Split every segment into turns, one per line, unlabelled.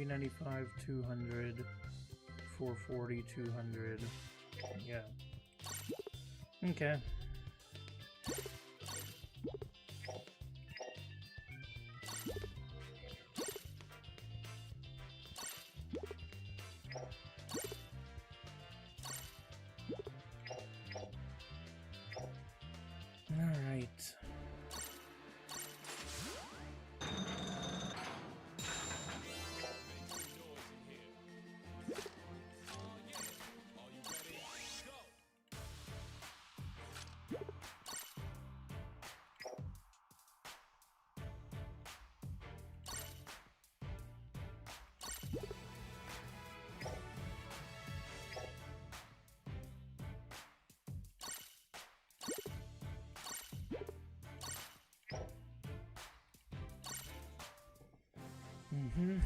395, 200, 440, 200. Yeah. Okay. Alright. Mm-hmm.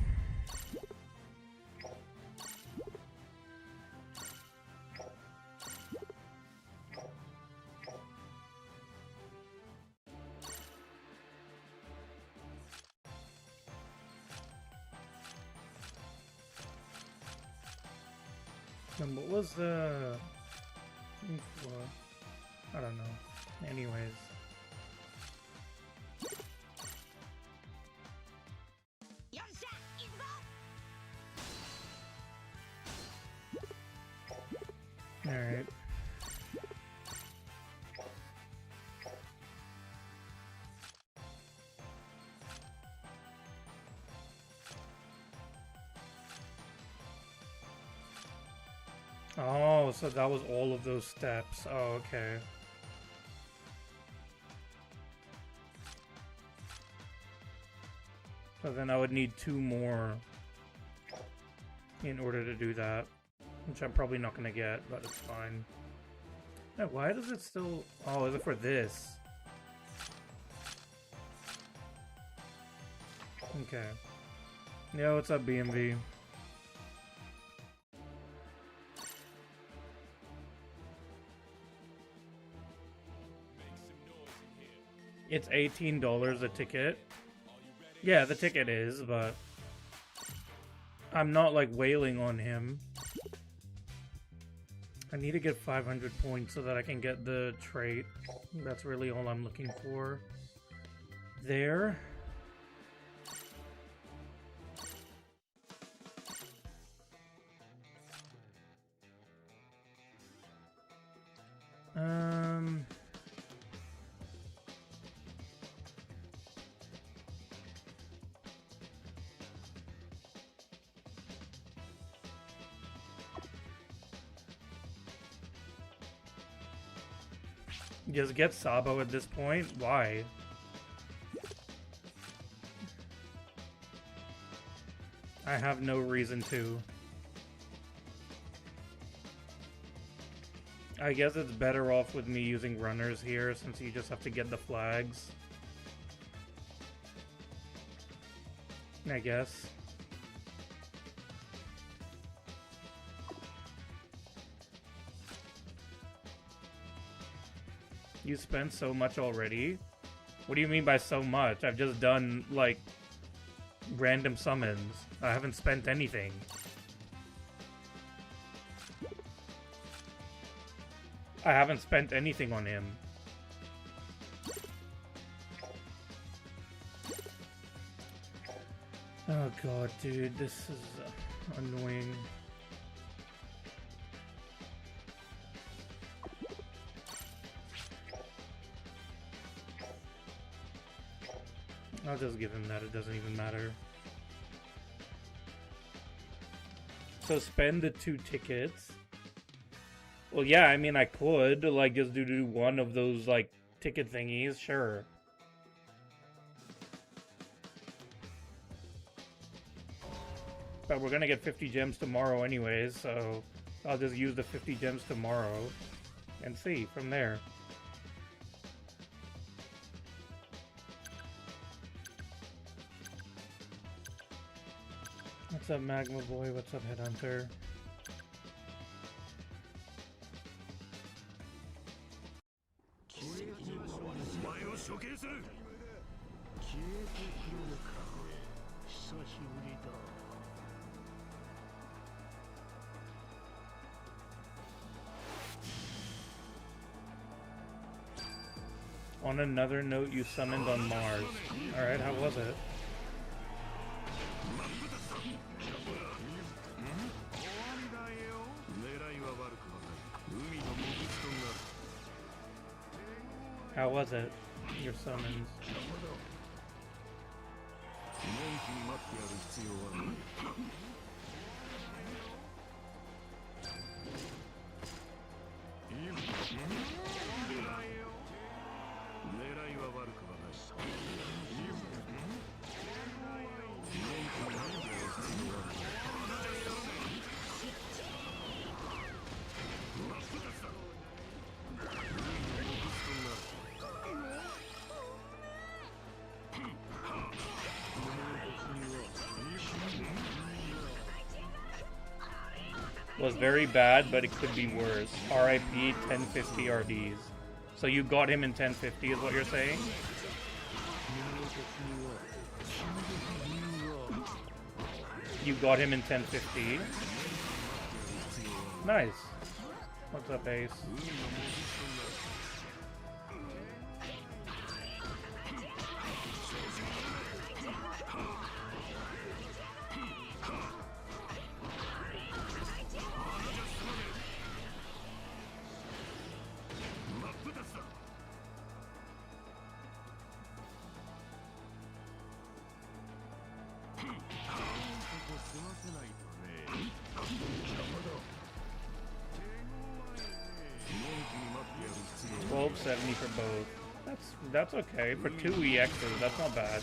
And what was the thing for? I don't know. Anyways. Alright. Oh, so that was all of those steps. Oh, okay. So then I would need 2 more in order to do that. Which I'm probably not gonna get, but it's fine. Now, why does it still... Oh, is it for this? Okay. Yeah, what's up, BMV? It's $18 a ticket. Yeah, the ticket is, but... I'm not, like, wailing on him. I need to get 500 points so that I can get the trait. That's really all I'm looking for. There. Just get Sabo at this point? Why? I have no reason to. I guess it's better off with me using runners here since you just have to get the flags. I guess. You spent so much already? What do you mean by so much? I've just done, like, random summons. I haven't spent anything. I haven't spent anything on him. Oh god, dude, this is annoying. I'll just give him that, it doesn't even matter. So spend the 2 tickets. Well, yeah, I mean, I could, like, just do one of those, like, ticket thingies, sure. But we're gonna get 50 gems tomorrow anyways, so I'll just use the 50 gems tomorrow and see from there. What's up, Magma Boy? What's up, Headhunter? On another note, you summoned on Mars. Alright, how was it? How was it? Your summons. Was very bad, but it could be worse. RIP 1050 RDs. So you got him in 1050 is what you're saying? You got him in 1050. Nice. What's up, Ace? $12.70 for both. That's okay. For 2 EXs, that's not bad.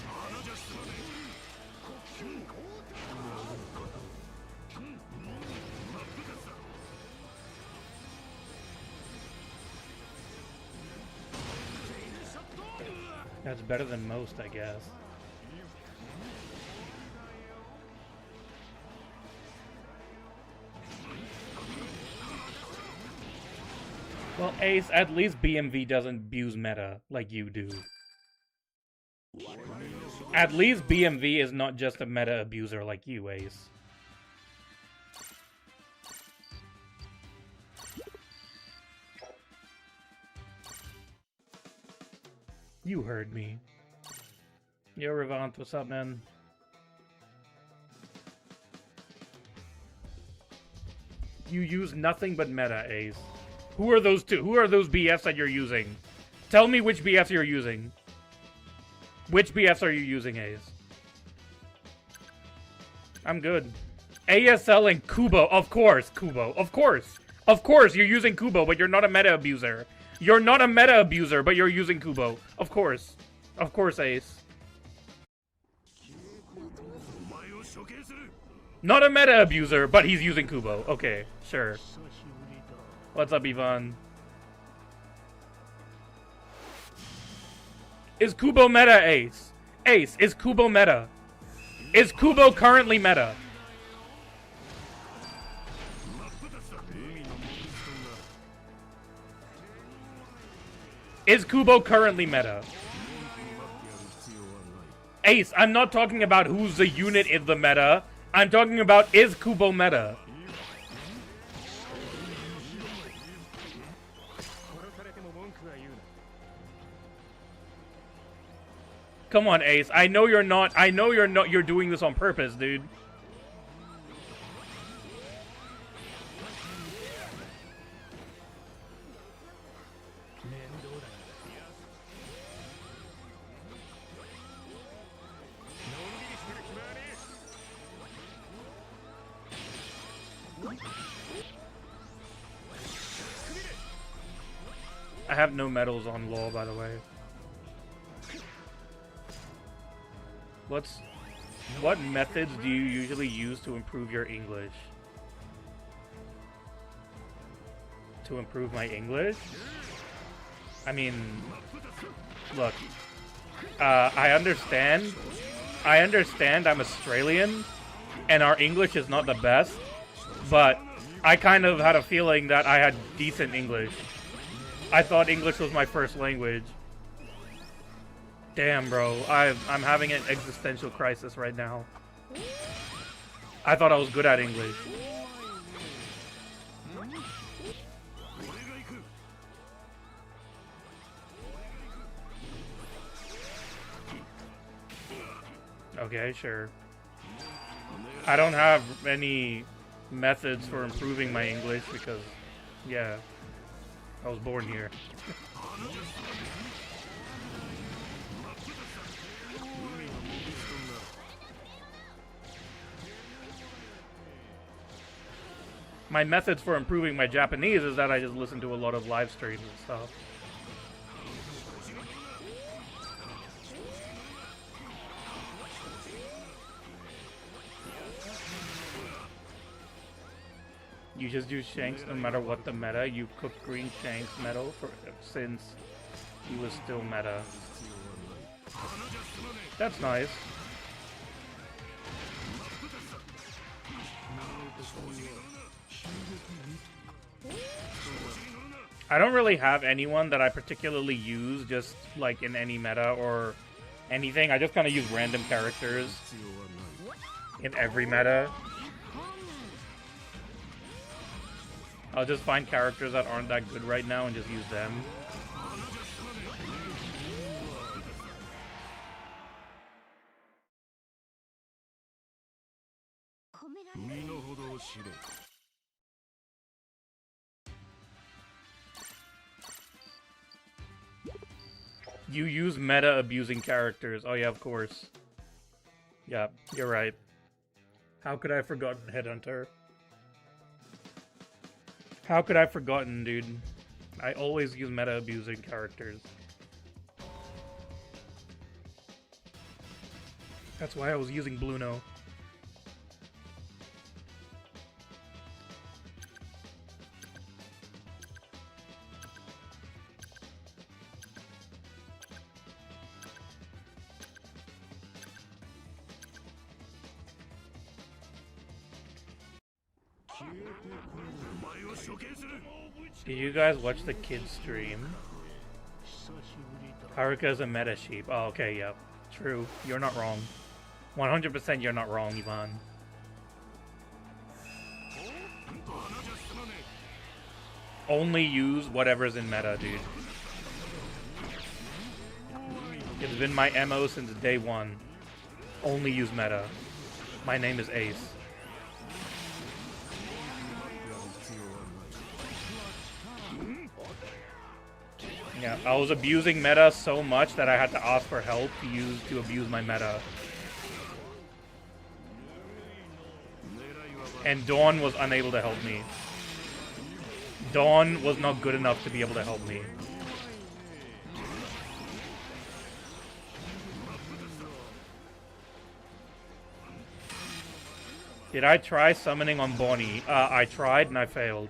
That's better than most, I guess. Well, Ace, at least BMV doesn't abuse meta like you do. At least BMV is not just a meta abuser like you, Ace. You heard me. Yo, Revant, what's up, man? You use nothing but meta, Ace. Who are those two? Who are those BFs that you're using? Tell me which BFs you're using. Which BFs are you using, Ace? I'm good. ASL and Kubo. Of course, Kubo. Of course. Of course, you're using Kubo, but you're not a meta abuser. You're not a meta abuser, but you're using Kubo. Of course. Of course, Ace. Not a meta abuser, but he's using Kubo. Okay, sure. What's up, Ivan? Is Kubo meta, Ace? Ace, is Kubo meta? Is Kubo currently meta? Is Kubo currently meta? Ace, I'm not talking about who's the unit in the meta. I'm talking about, is Kubo meta? Come on, Ace. I know you're not. I know you're not. You're doing this on purpose, dude. I have no medals on law, by the way. What methods do you usually use to improve your English? To improve my English? I mean, look, I understand I'm Australian, and our English is not the best, but I kind of had a feeling that I had decent English. I thought English was my first language. Damn, bro. I'm having an existential crisis right now. I thought I was good at English. Okay, sure. I don't have any methods for improving my English because, yeah, I was born here. My methods for improving my Japanese is that I just listen to a lot of live streams and stuff. You just use Shanks no matter what the meta. You cooked Green Shanks metal since he was still meta. That's nice. I don't really have anyone that I particularly use just like in any meta or anything. I just kind of use random characters in every meta. I'll just find characters that aren't that good right now and just use them. You use meta abusing characters. Oh yeah, of course. Yeah, you're right. How could I have forgotten Headhunter? How could I have forgotten, dude? I always use meta abusing characters. That's why I was using Bluno. Do you guys watch the kids stream? Haruka's a meta sheep. Oh, okay, yep. True. You're not wrong. 100% you're not wrong, Ivan. Only use whatever's in meta, dude. It's been my MO since day one. Only use meta. My name is Ace. Yeah, I was abusing meta so much that I had to ask for help to abuse my meta. And Dawn was unable to help me. Dawn was not good enough to be able to help me. Did I try summoning on Bonnie? I tried and I failed.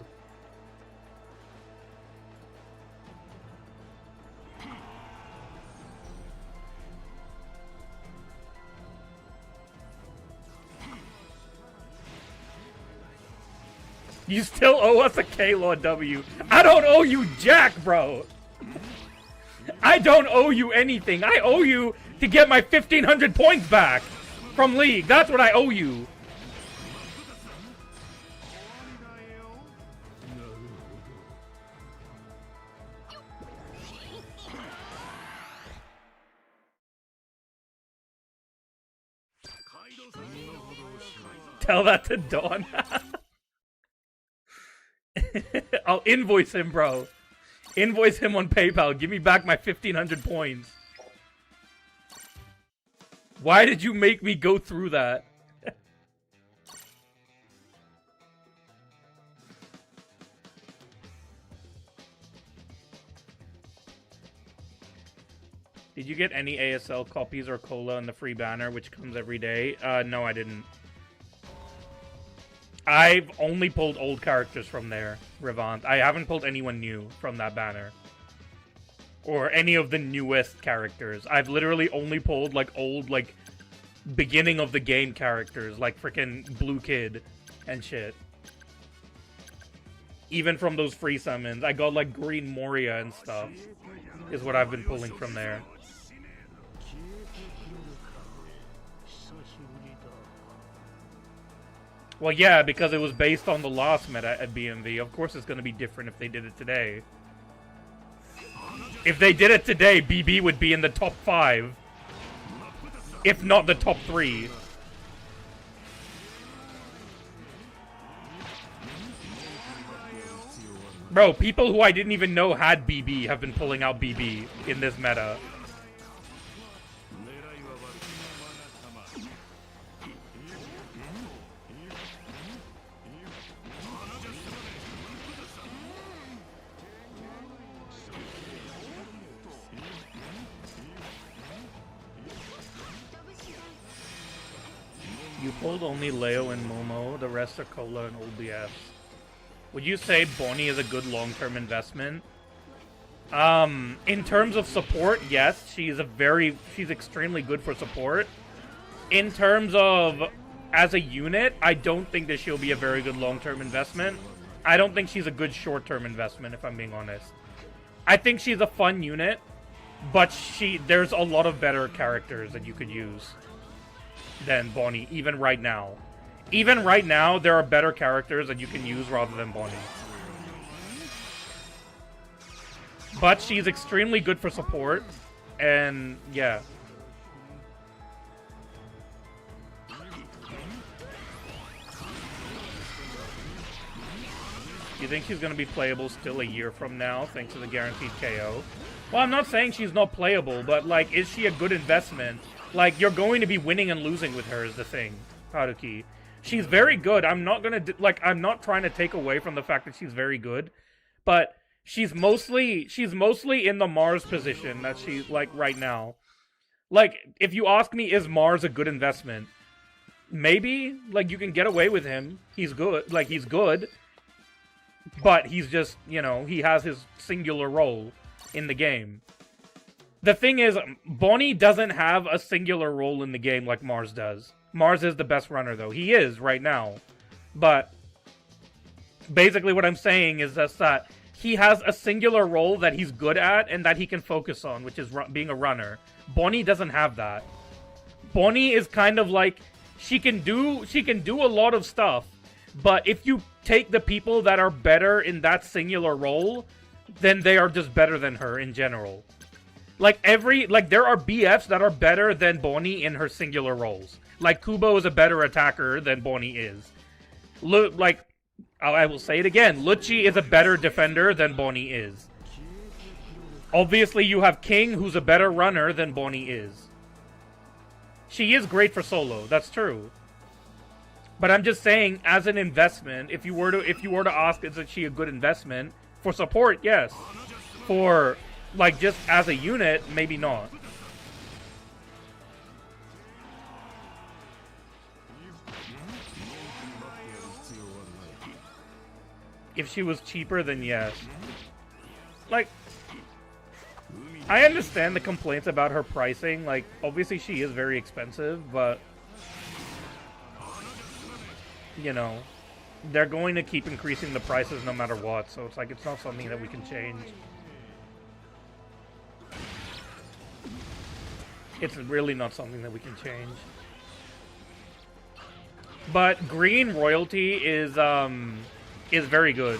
You still owe us a K-Law W. I don't owe you jack, bro. I don't owe you anything. I owe you to get my 1,500 points back from League. That's what I owe you. Tell that to Dawn. I'll invoice him, bro. Invoice him on PayPal. Give me back my 1,500 points. Why did you make me go through that? Did you get any ASL copies or cola in the free banner, which comes every day? No, I didn't. I've only pulled old characters from there, Revant. I haven't pulled anyone new from that banner. Or any of the newest characters. I've literally only pulled, like, old, like, beginning of the game characters, like frickin' Blue Kid and shit. Even from those free summons. I got, like, Green Moria and stuff, is what I've been pulling from there. Well, yeah, because it was based on the last meta at BMV. Of course it's going to be different if they did it today. If they did it today, BB would be in the top 5. if not the top 3. Bro, people who I didn't even know had BB have been pulling out BB in this meta. You pulled only Leo and Momo, the rest are Cola and OBS. Would you say Bonnie is a good long-term investment? In terms of support, yes, she's extremely good for support. In terms of as a unit, I don't think that she'll be a very good long-term investment. I don't think she's a good short-term investment, if I'm being honest. I think she's a fun unit, but there's a lot of better characters that you could use than Bonnie, even right now. Even right now, there are better characters that you can use rather than Bonnie. But she's extremely good for support, and yeah. You think she's going to be playable still a year from now, thanks to the guaranteed KO? Well, I'm not saying she's not playable, but, like, is she a good investment? Like, you're going to be winning and losing with her is the thing, Haruki. She's very good. I'm not gonna I'm not trying to take away from the fact that she's very good, but she's mostly in the Mars position that she's like right now. Like, if you ask me, is Mars a good investment? Maybe. Like, you can get away with him. He's good. Like, he's good, but he's just, you know, he has his singular role in the game. The thing is, Bonnie doesn't have a singular role in the game like Mars does. Mars is the best runner, though. He is, right now. But basically what I'm saying is just that he has a singular role that he's good at and that he can focus on, which is being a runner. Bonnie doesn't have that. Bonnie is kind of like, she can do a lot of stuff, but if you take the people that are better in that singular role, then they are just better than her in general. Like, there are BFs that are better than Bonnie in her singular roles. Like, Kubo is a better attacker than Bonnie is. I will say it again. Lucci is a better defender than Bonnie is. Obviously, you have King, who's a better runner than Bonnie is. She is great for solo. That's true. But I'm just saying, as an investment, if you were to ask, is she a good investment? For support, yes. For, like, just as a unit, maybe not. If she was cheaper, then yes. Like, I understand the complaints about her pricing. Like, obviously she is very expensive, but, you know, they're going to keep increasing the prices no matter what, so it's like, it's not something that we can change. It's really not something that we can change. But green royalty is very good.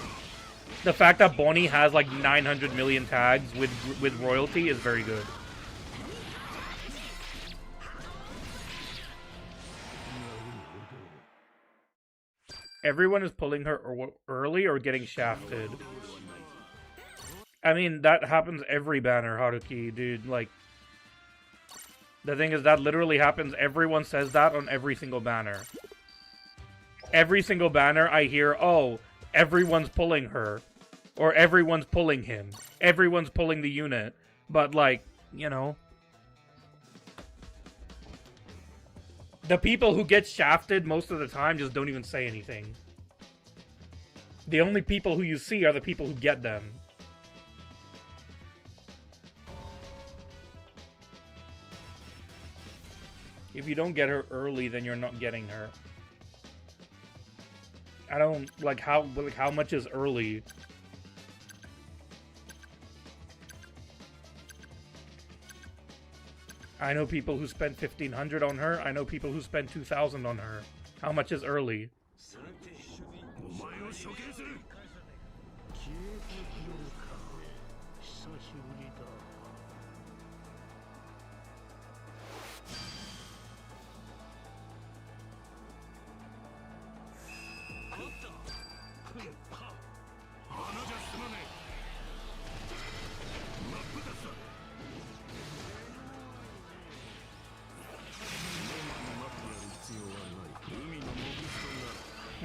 The fact that Bonnie has like 900 million tags with royalty is very good. Everyone is pulling her early or getting shafted. I mean, that happens every banner, Haruki, dude. Like, the thing is, that literally happens. Everyone says that on every single banner. Every single banner I hear, oh, everyone's pulling her. Or everyone's pulling him. Everyone's pulling the unit. But, like, you know. The people who get shafted most of the time just don't even say anything. The only people who you see are the people who get them. If you don't get her early, then you're not getting her. I don't, like, how much is early? I know people who spend 1,500 on her. I know people who spend 2,000 on her. How much is early?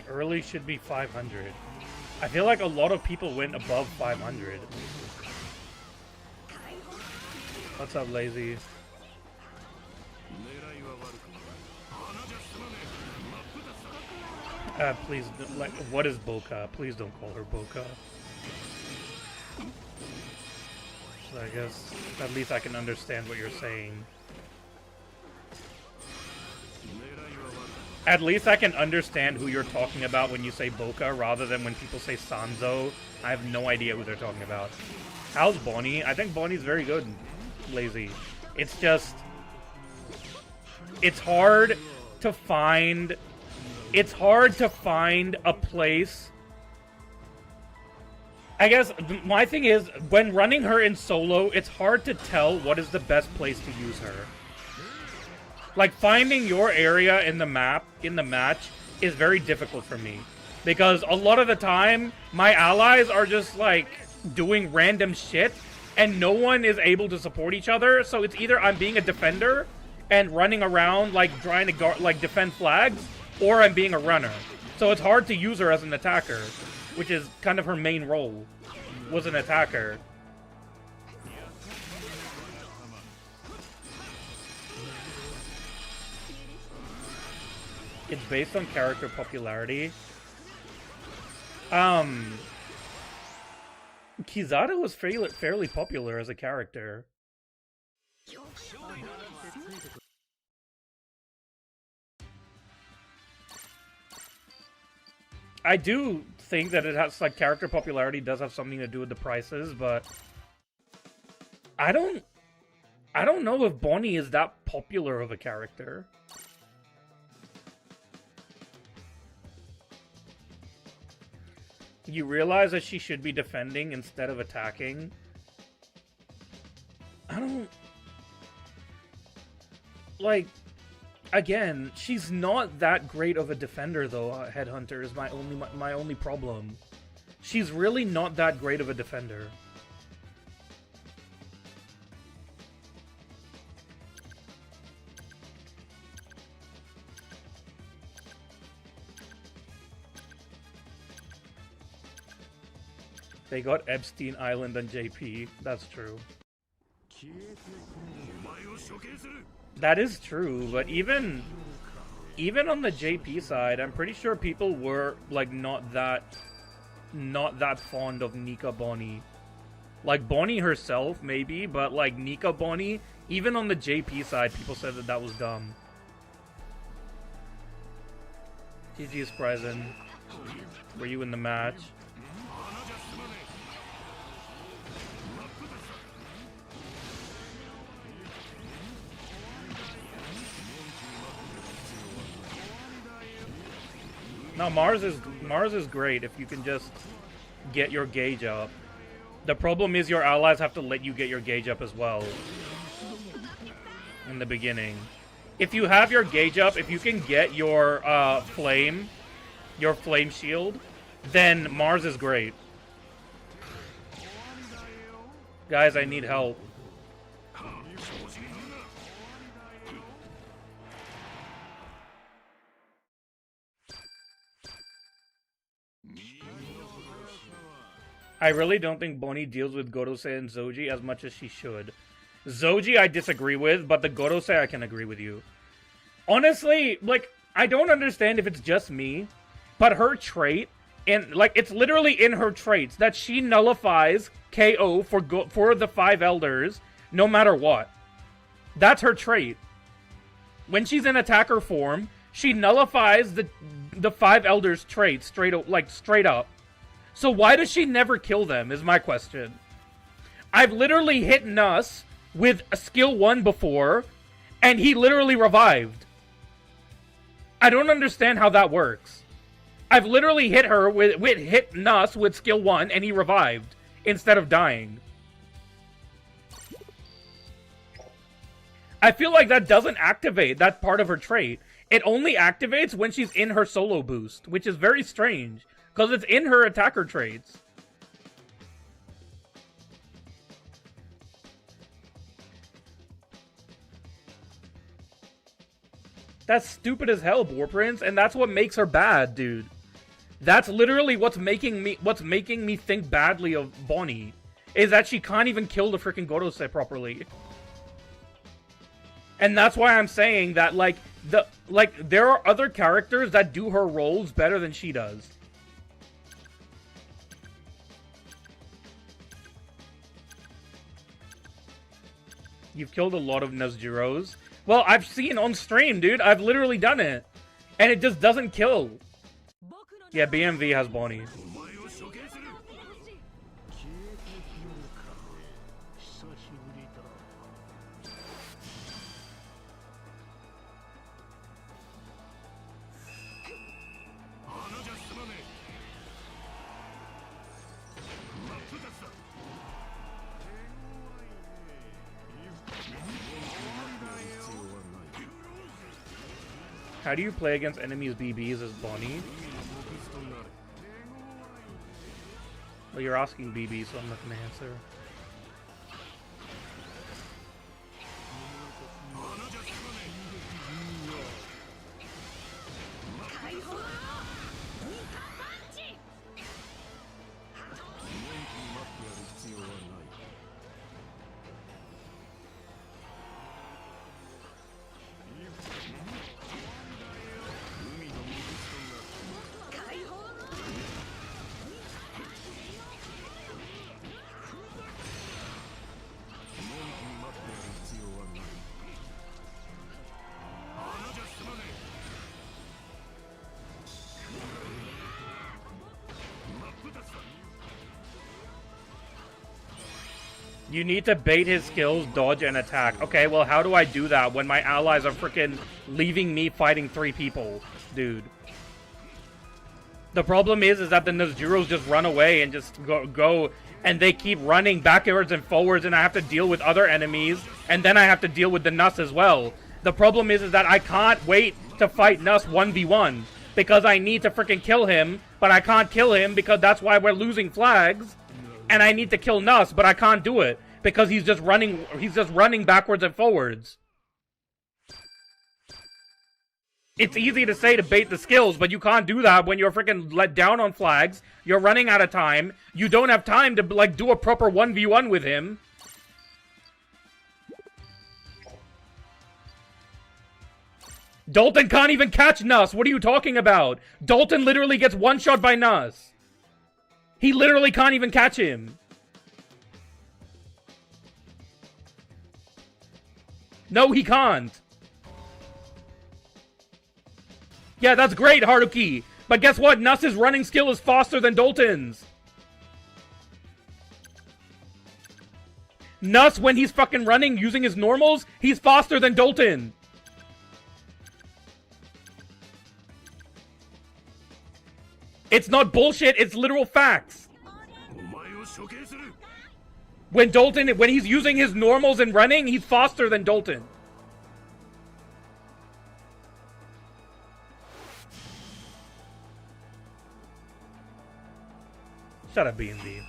Early should be 500. I feel like a lot of people went above 500. What's up, Lazy? Please, like, what is Boka? Please don't call her Boka. So I guess at least I can understand what you're saying. At least I can understand who you're talking about when you say Boka, rather than when people say Sanzo. I have no idea who they're talking about. How's Bonnie? I think Bonnie's very good, Lazy. It's just... It's hard to find... It's hard to find a place... I guess my thing is, when running her in solo, it's hard to tell what is the best place to use her. Like, finding your area in the map, in the match, is very difficult for me. Because a lot of the time, my allies are just, like, doing random shit, and no one is able to support each other, so it's either I'm being a defender and running around, like, trying to like defend flags, or I'm being a runner. So it's hard to use her as an attacker, which is kind of her main role, was an attacker. It's based on character popularity. Kizaru was fairly popular as a character. I do think that it has, like, character popularity does have something to do with the prices, but I don't know if Bonnie is that popular of a character. You realize that she should be defending instead of attacking? I don't... Like, again, she's not that great of a defender, though, Headhunter, is my only problem. She's really not that great of a defender. They got Epstein Island and JP. That's true. That is true, but even on the JP side, I'm pretty sure people were, like, not that fond of Nika Bonnie. Like, Bonnie herself, maybe, but, like, Nika Bonnie, even on the JP side, people said that that was dumb. GG's Prison. Were you in the match? No, Mars is great if you can just get your gauge up. The problem is your allies have to let you get your gauge up as well in the beginning. If you have your gauge up, if you can get your flame shield, then Mars is great. Guys, I need help. I really don't think Bonnie deals with Gorosei and Zoji as much as she should. Zoji I disagree with, but the Gorosei I can agree with you. Honestly, like, I don't understand if it's just me, but her trait, and like, it's literally in her traits that she nullifies KO for the 5 elders no matter what. That's her trait. When she's in attacker form, she nullifies the 5 elders traits straight up. So why does she never kill them, is my question. I've literally hit Nuss with a skill 1 before, and he literally revived. I don't understand how that works. I've literally hit her hit Nuss with skill 1, and he revived, instead of dying. I feel like that doesn't activate that part of her trait. It only activates when she's in her solo boost, which is very strange. Because it's in her attacker traits. That's stupid as hell, Boar Prince, and that's what makes her bad, dude. That's literally what's making me think badly of Bonnie. Is that she can't even kill the freaking Gorosei properly. And that's why I'm saying that, like, there are other characters that do her roles better than she does. You've killed a lot of Nezuros. Well, I've seen on stream, dude. I've literally done it. And it just doesn't kill. Yeah, BMV has Bonnie. How do you play against enemies' BBs as Bonnie? Well, you're asking BB, so I'm not gonna answer. You need to bait his skills, dodge, and attack. Okay, well, how do I do that when my allies are freaking leaving me fighting 3 people? Dude. The problem is that the Nezuros just run away and just go, and they keep running backwards and forwards, and I have to deal with other enemies, and then I have to deal with the Nus as well. The problem is that I can't wait to fight Nus 1v1, because I need to freaking kill him, but I can't kill him because that's why we're losing flags. And I need to kill Nus, but I can't do it because he's just running backwards and forwards. It's easy to say to bait the skills, but you can't do that when you're freaking let down on flags. You're running out of time. You don't have time to, like, do a proper 1v1 with him. Dalton can't even catch Nus. What are you talking about? Dalton literally gets one-shot by Nus. He literally can't even catch him. No, he can't. Yeah, that's great, Haruki. But guess what? Nus's running skill is faster than Dalton's. Nus, when he's fucking running using his normals, he's faster than Dalton. It's not bullshit, it's literal facts. When he's using his normals and running, he's faster than Dalton. Shut up, B&B.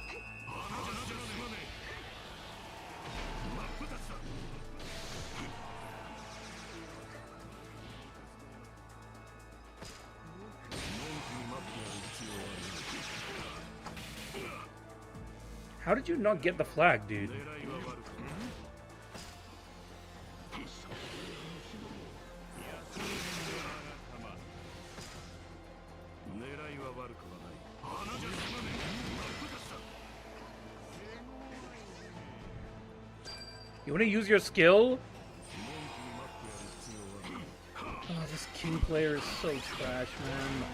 How did you not get the flag, dude? You want to use your skill? Oh, this King player is so trash, man.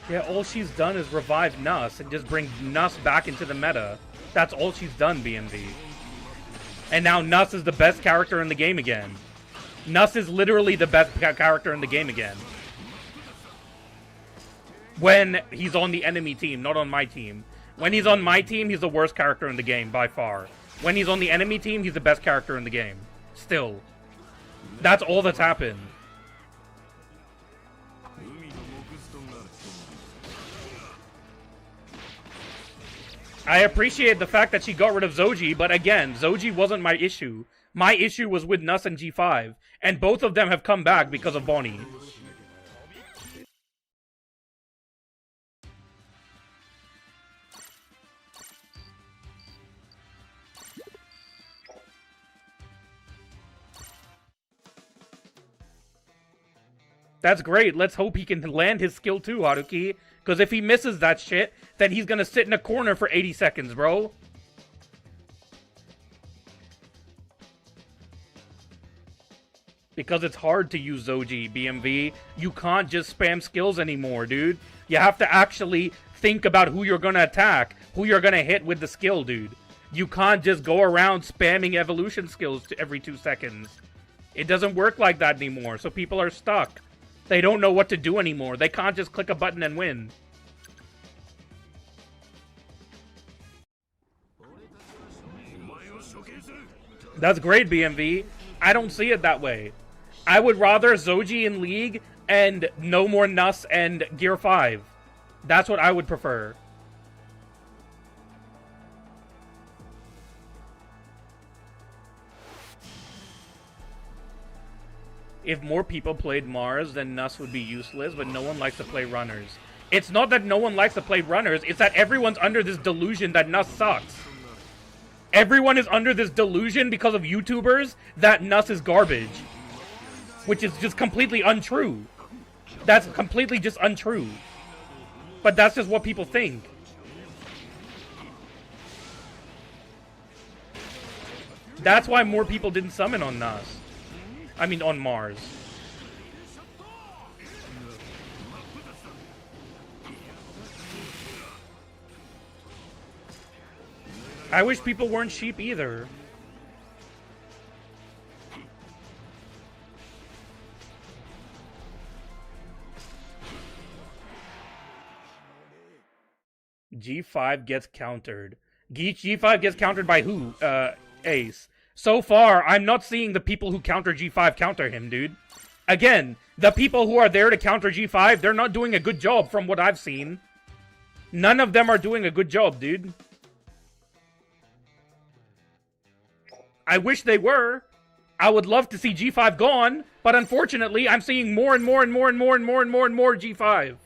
Yeah, all she's done is revive Nus and just bring Nus back into the meta. That's all she's done, BMV. And now Nuss is the best character in the game again. Nuss is literally the best character in the game again. When he's on the enemy team, not on my team. When he's on my team, he's the worst character in the game, by far. When he's on the enemy team, he's the best character in the game. Still. That's all that's happened. I appreciate the fact that she got rid of Zoji, but again, Zoji wasn't my issue. My issue was with Nuss and G5, and both of them have come back because of Bonnie. That's great. Let's hope he can land his skill too, Haruki. Because if he misses that shit, then he's gonna sit in a corner for 80 seconds, bro. Because it's hard to use Zoji, BMV. You can't just spam skills anymore, dude. You have to actually think about who you're gonna attack, who you're gonna hit with the skill, dude. You can't just go around spamming evolution skills every 2 seconds. It doesn't work like that anymore, so people are stuck. They don't know what to do anymore. They can't just click a button and win. That's great, BMV. I don't see it that way. I would rather Zoji in League and no more Nuss and Gear 5. That's what I would prefer. If more people played Mars, then Nuss would be useless, but no one likes to play runners. It's not that no one likes to play runners, it's that everyone's under this delusion that Nuss sucks. Everyone is under this delusion because of YouTubers that Nuss is garbage. Which is just completely untrue. That's completely just untrue. But that's just what people think. That's why more people didn't summon on Nuss. I mean, on Mars. I wish people weren't sheep either. G5 gets countered. G5 gets countered by who? Ace. So far, I'm not seeing the people who counter G5 counter him, dude. Again, the people who are there to counter G5, they're not doing a good job from what I've seen. None of them are doing a good job, dude. I wish they were. I would love to see G5 gone, but unfortunately, I'm seeing more and more and more and more and more and more and more G5.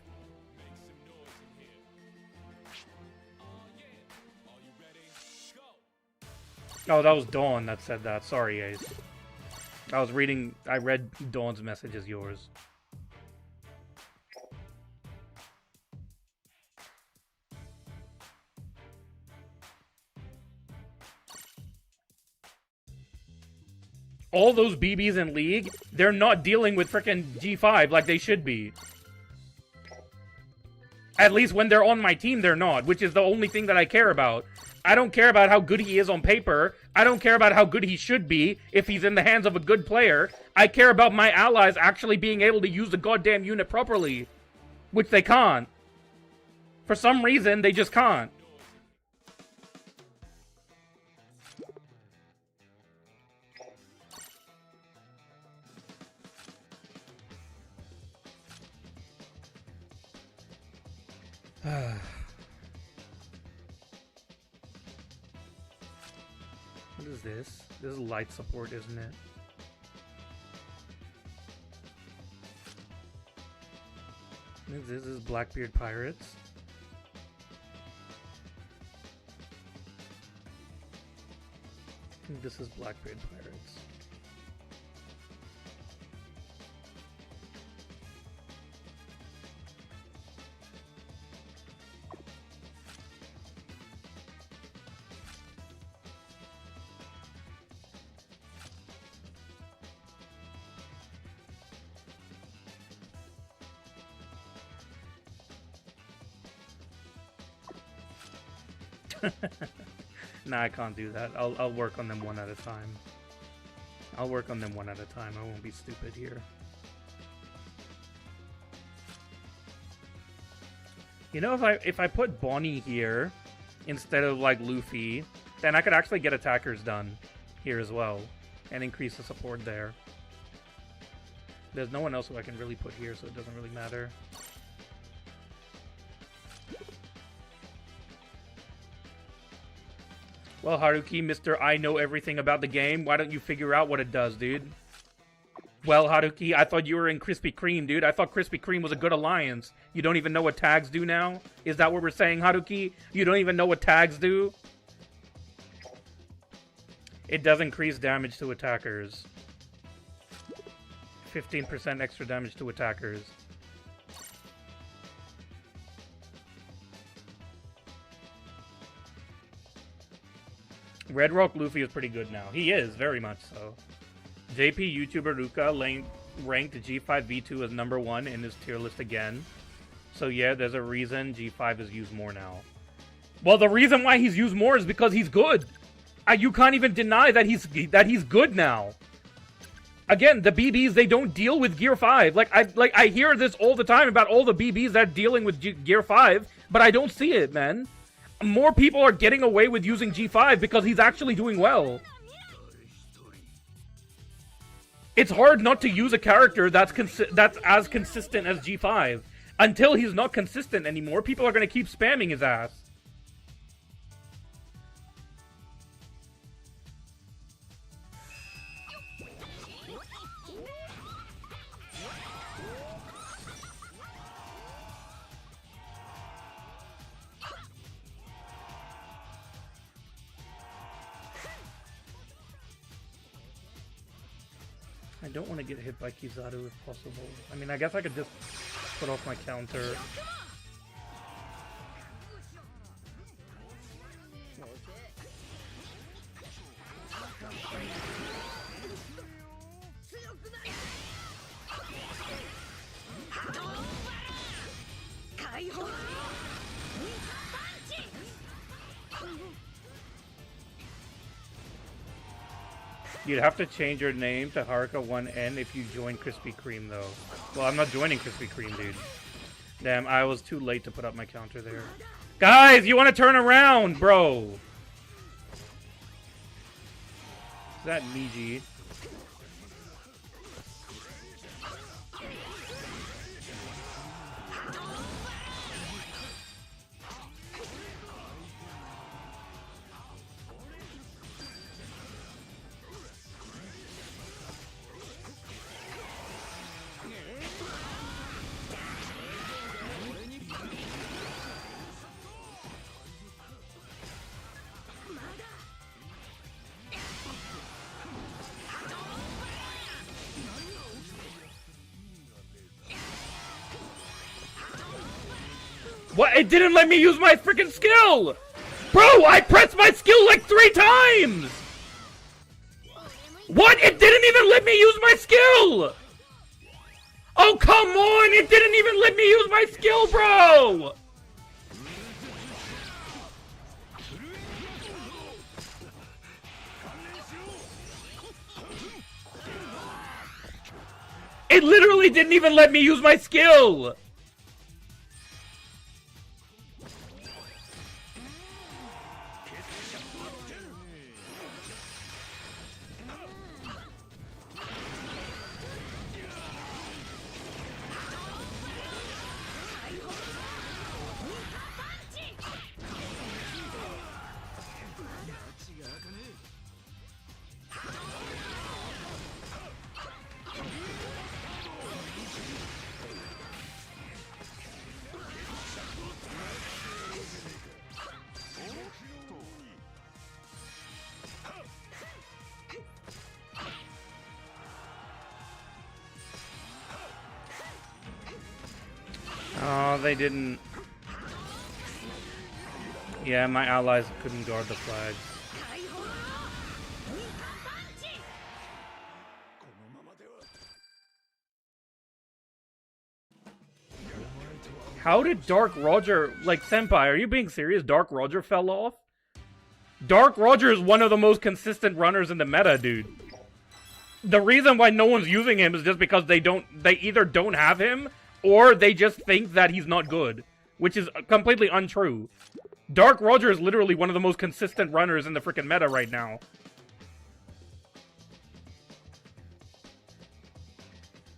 Oh, that was Dawn that said that. Sorry, Ace. I read Dawn's message as yours. All those BBs in League, they're not dealing with frickin' G5 like they should be. At least when they're on my team, they're not, which is the only thing that I care about. I don't care about how good he is on paper. I don't care about how good he should be if he's in the hands of a good player. I care about my allies actually being able to use the goddamn unit properly. Which they can't. For some reason, they just can't. What is this? This is light support, isn't it? What is this? This is Blackbeard Pirates. I think this is Blackbeard Pirates. Nah, I can't do that. I'll work on them one at a time. I'll work on them one at a time. I won't be stupid here. You know, if I put Bonnie here instead of like Luffy, then I could actually get attackers done here as well and increase the support there. There's no one else who I can really put here, so it doesn't really matter. Well, Haruki, Mr. I know everything about the game. Why don't you figure out what it does, dude? Well, Haruki, I thought you were in Krispy Kreme, dude. I thought Krispy Kreme was a good alliance. You don't even know what tags do now? Is that what we're saying, Haruki? You don't even know what tags do? It does increase damage to attackers. 15% extra damage to attackers. Red Rock Luffy is pretty good now. He is, very much so. JP YouTuber Ruka ranked G5 V2 as #1 in his tier list again. So yeah, there's a reason G5 is used more now. Well, the reason why he's used more is because he's good. You can't even deny that he's good now. Again, the BBs, they don't deal with Gear 5. I hear this all the time about all the BBs that are dealing with Gear 5, but I don't see it, man. More people are getting away with using G5 because he's actually doing well. It's hard not to use a character that's as consistent as G5. Until he's not consistent anymore, people are going to keep spamming his ass. I don't want to get hit by Kizaru if possible. I mean, I guess I could just put off my counter. You'd have to change your name to Haruka1N if you join Krispy Kreme, though. Well, I'm not joining Krispy Kreme, dude. Damn, I was too late to put up my counter there. Guys, you want to turn around, bro? Is that Miji? What? It didn't let me use my freaking skill! Bro, I pressed my skill like 3 times! What? It didn't even let me use my skill! Oh, come on! It didn't even let me use my skill, bro! It literally didn't even let me use my skill! Oh, they didn't. Yeah, my allies couldn't guard the flags. How did Dark Roger, like, Senpai, are you being serious? Dark Roger fell off? Dark Roger is one of the most consistent runners in the meta, dude. The reason why no one's using him is just because they either don't have him, or they just think that he's not good. Which is completely untrue. Dark Roger is literally one of the most consistent runners in the freaking meta right now.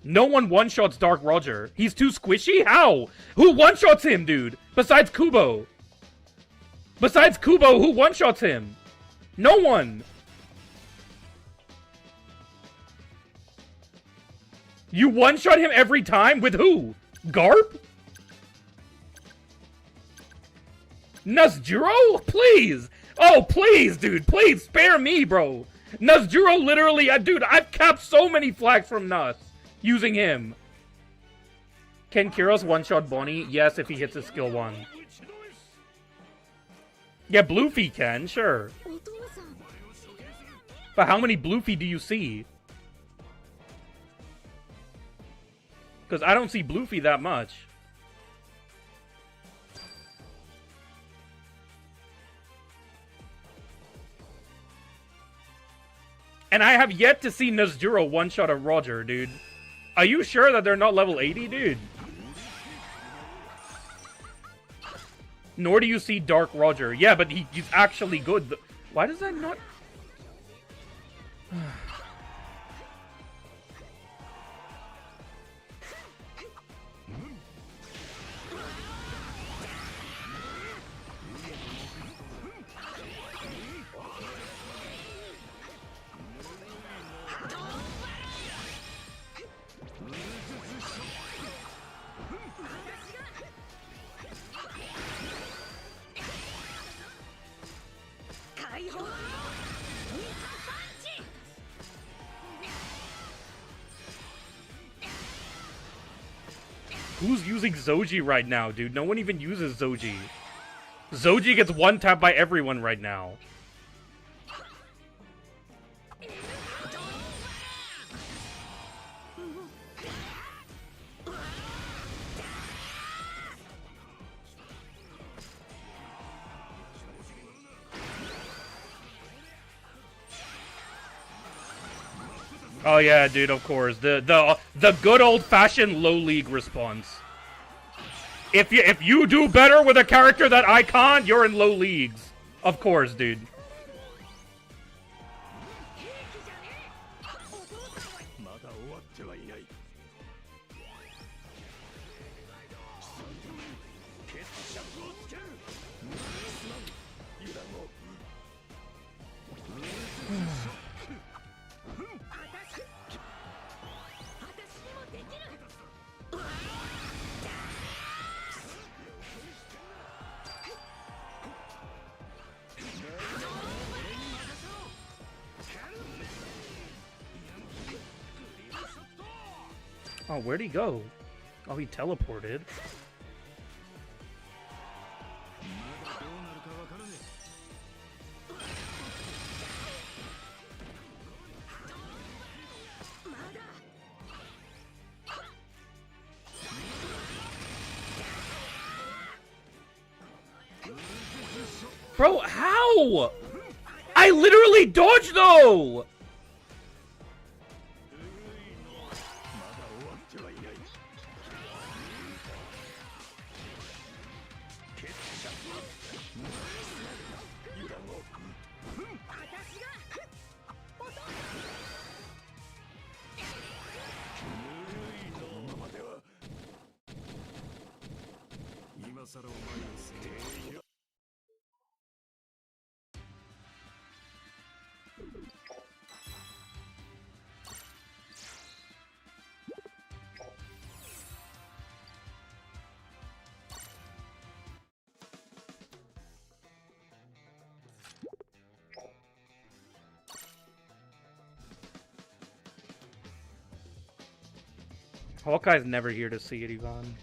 No one one-shots Dark Roger. He's too squishy? How? Who one-shots him, dude? Besides Kubo. Besides Kubo, who one-shots him? No one. You one-shot him every time? With who? Garp? Nazjuro? Please! Oh, please, dude. Please, spare me, bro. Nazjuro literally... dude, I've capped so many flags from Nuz using him. Can Kyros one-shot Bonnie? Yes, if he hits his skill 1. Yeah, Bluefy can, sure. But how many Bluefy do you see? Because I don't see Bluefy that much. And I have yet to see Nazjuro one-shot a Roger, dude. Are you sure that they're not level 80, dude? Nor do you see Dark Roger. Yeah, but he's actually good. Why does that not... Who's using Zoji right now, dude? No one even uses Zoji. Zoji gets one-tapped by everyone right now. Oh yeah, dude, of course. The good old-fashioned low league response. If you do better with a character that I can't, you're in low leagues. Of course, dude. Oh, where'd he go? Oh, he teleported. Bro, how? I literally dodged though! Hawkeye's never here to see it, Yvonne.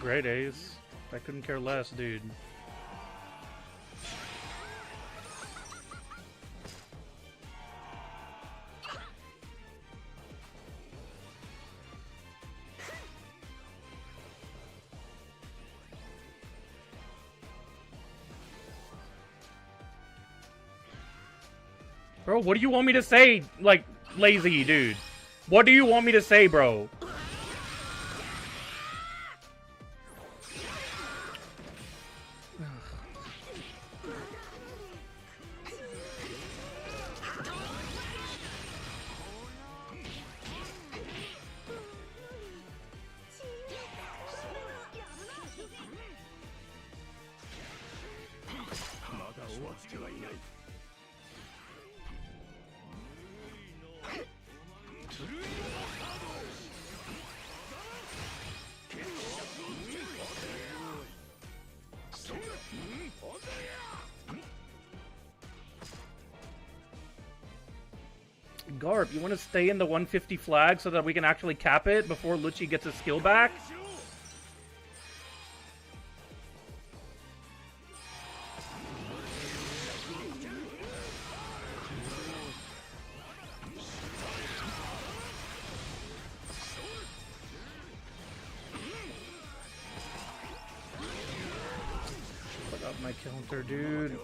Great Ace. I couldn't care less, dude. Bro, what do you want me to say? Like, lazy, dude. What do you want me to say, bro? Garp, you want to stay in the 150 flag so that we can actually cap it before Lucci gets his skill back? Put up my counter, dude.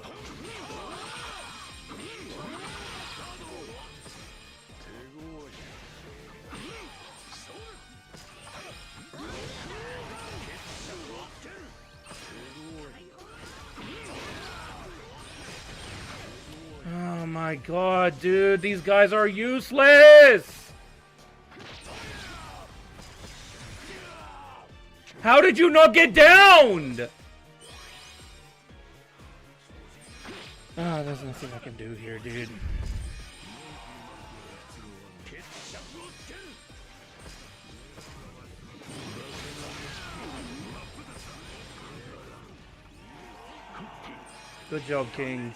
Oh my god, dude, these guys are useless! How did you not get downed? Ah, there's nothing I can do here, dude. Good job, King.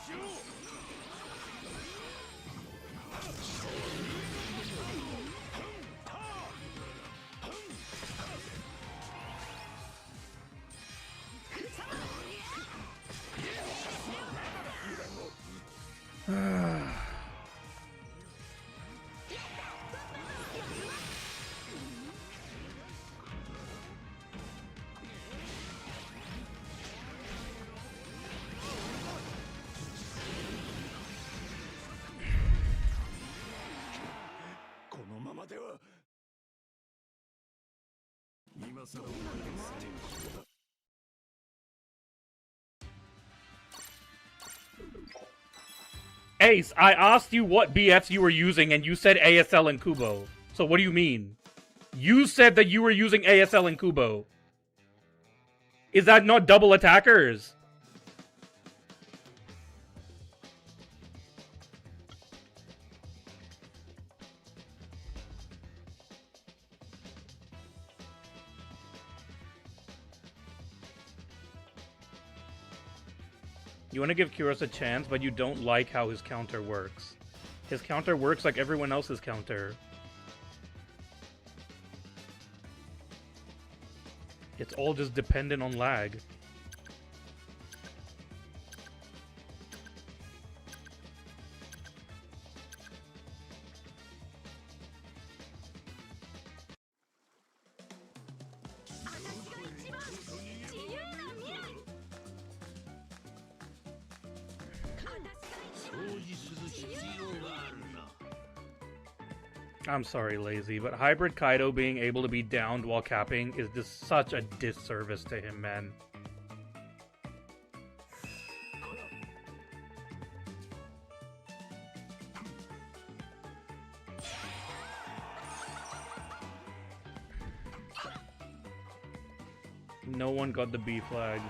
Ace, I asked you what BFs you were using and you said ASL and Kubo. So what do you mean? You said that you were using ASL and Kubo. Is that not double attackers? You want to give Kyros a chance, but you don't like how his counter works. His counter works like everyone else's counter. It's all just dependent on lag. I'm sorry, Lazy, but Hybrid Kaido being able to be downed while capping is just such a disservice to him, man. No one got the B flag.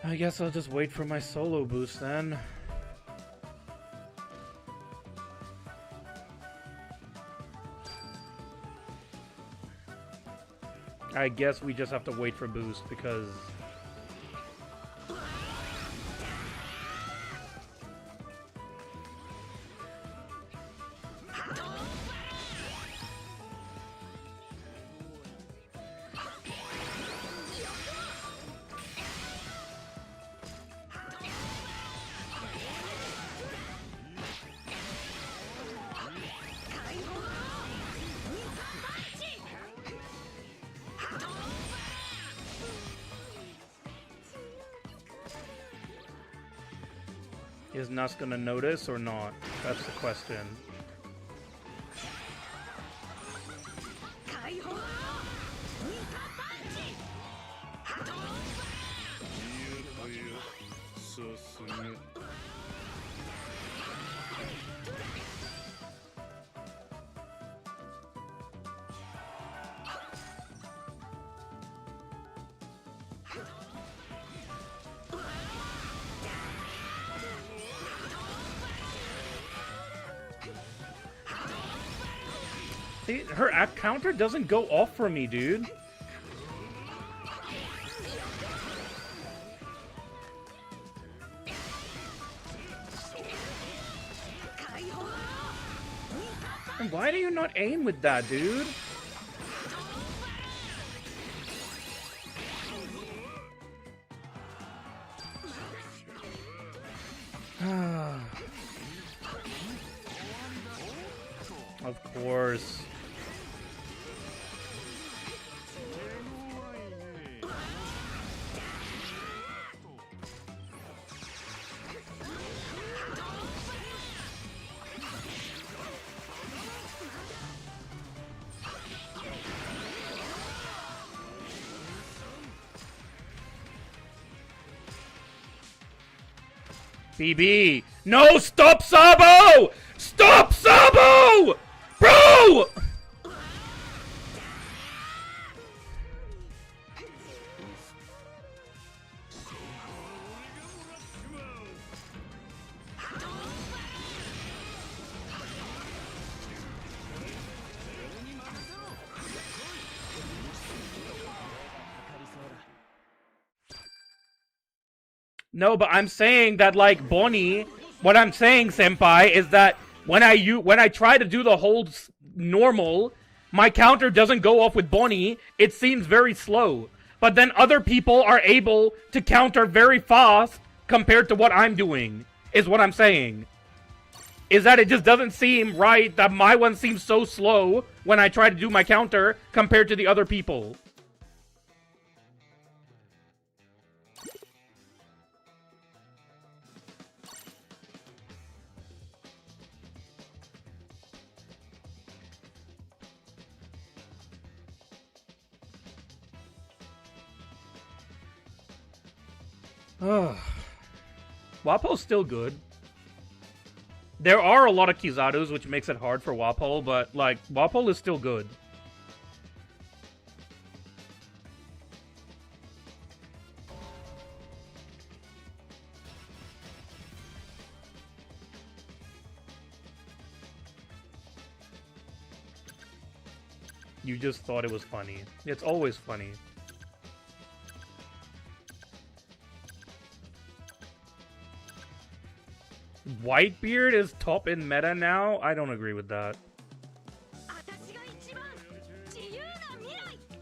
I guess I'll just wait for my solo boost then. I guess we just have to wait for boost because... Is Nuss gonna notice or not? That's the question. See, her counter doesn't go off for me, dude. And why do you not aim with that, dude? Of course. BB! No! Stop Sabo! Stop Sabo! Bro! No, but I'm saying that, like, Bonnie, what I'm saying, Senpai, is that when I try to do the holds normal, my counter doesn't go off with Bonnie. It seems very slow. But then other people are able to counter very fast compared to what I'm doing, is what I'm saying. Is that it just doesn't seem right that my one seems so slow when I try to do my counter compared to the other people. Wapo's still good. There are a lot of Kizadus, which makes it hard for Wapo, but, like, Wapo is still good. You just thought it was funny. It's always funny. Whitebeard is top in meta now? I don't agree with that.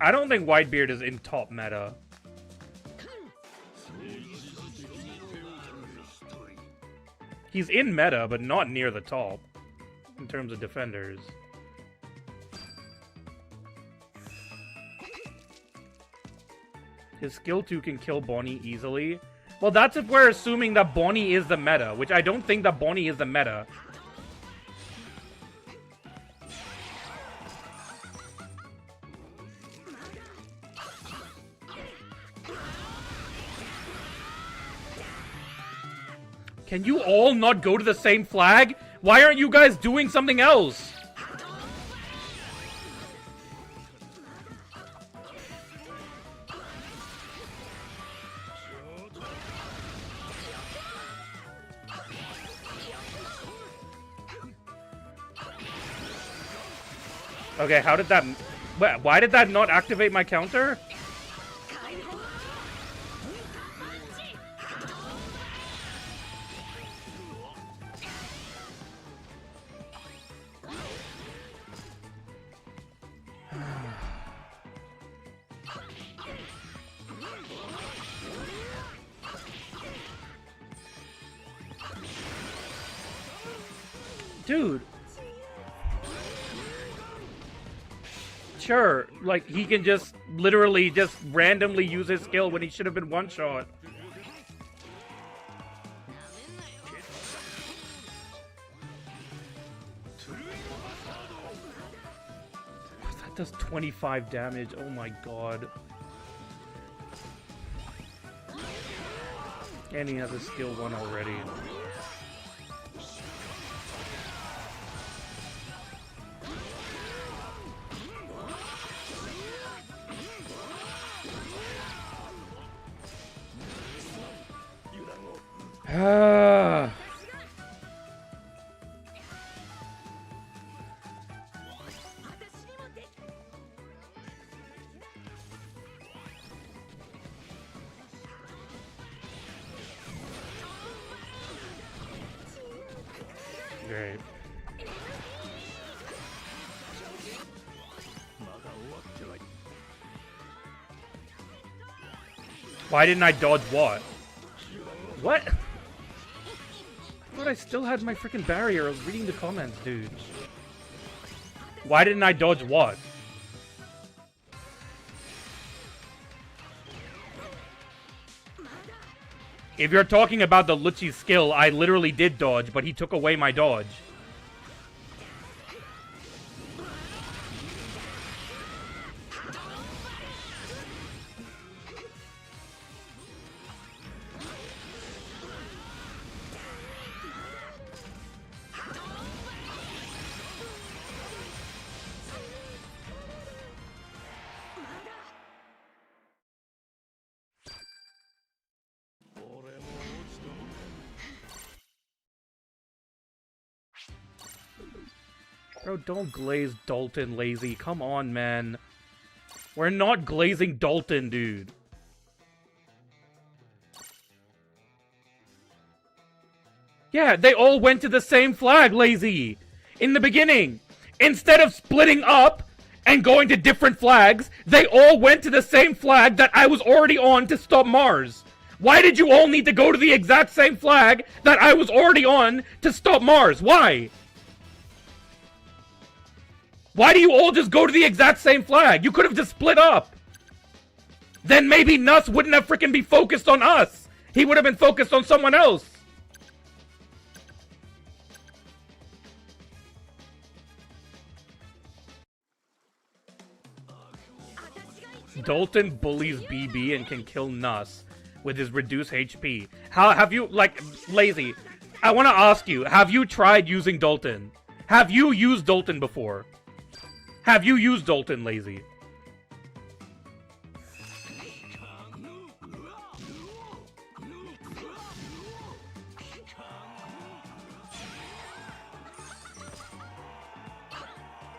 I don't think Whitebeard is in top meta. He's in meta, but not near the top in terms of defenders. His skill 2 can kill Bonnie easily. Well, that's if we're assuming that Bonnie is the meta, which I don't think that Bonnie is the meta. Can you all not go to the same flag? Why aren't you guys doing something else? Okay, how did that... Why did that not activate my counter? Dude. Sure, like, he can just literally just randomly use his skill when he should have been one-shot. That does 25 damage, oh my god. And he has a skill 1 already. Great. Why didn't I dodge what? What? I thought I still had my freaking barrier. I was reading the comments, dude. Why didn't I dodge what? If you're talking about the Lucci skill, I literally did dodge, but he took away my dodge. Bro, don't glaze Dalton, lazy. Come on, man. We're not glazing Dalton, dude. Yeah, they all went to the same flag, lazy. In the beginning. Instead of splitting up and going to different flags, they all went to the same flag that I was already on to stop Mars. Why did you all need to go to the exact same flag that I was already on to stop Mars? Why? Why do you all just go to the exact same flag? You could have just split up. Then maybe Nuss wouldn't have freaking be focused on us. He would have been focused on someone else. Dalton bullies BB and can kill Nuss with his reduced HP. How have you, like, lazy? I want to ask you, have you tried using Dalton? Have you used Dalton before? Have you used Dalton, lazy?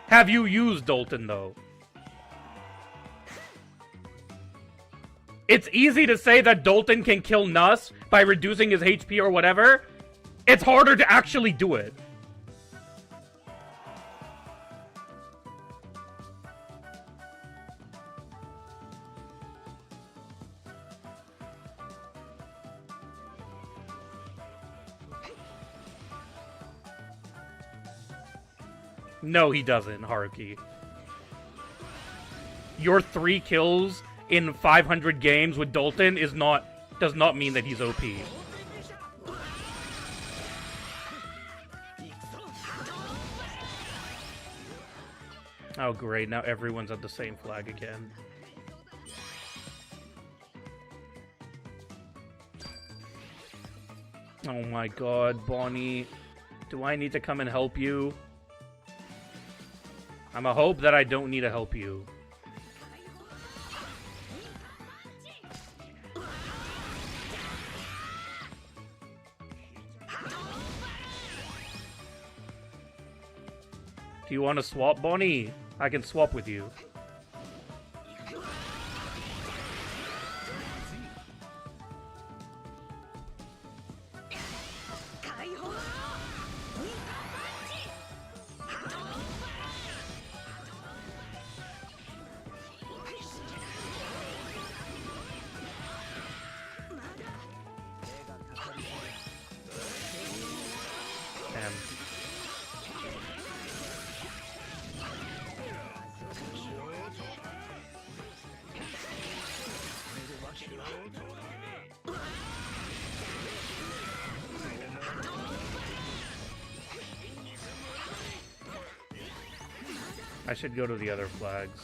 Have you used Dalton, though? It's easy to say that Dalton can kill Nuss by reducing his HP or whatever. It's harder to actually do it. No, he doesn't, Haruki. Your 3 kills in 500 games with Dalton does not mean that he's OP. Oh great, now everyone's at the same flag again. Oh my god, Bonnie. Do I need to come and help you? I'm a hope that I don't need to help you. Do you want to swap, Bonnie? I can swap with you. I should go to the other flags.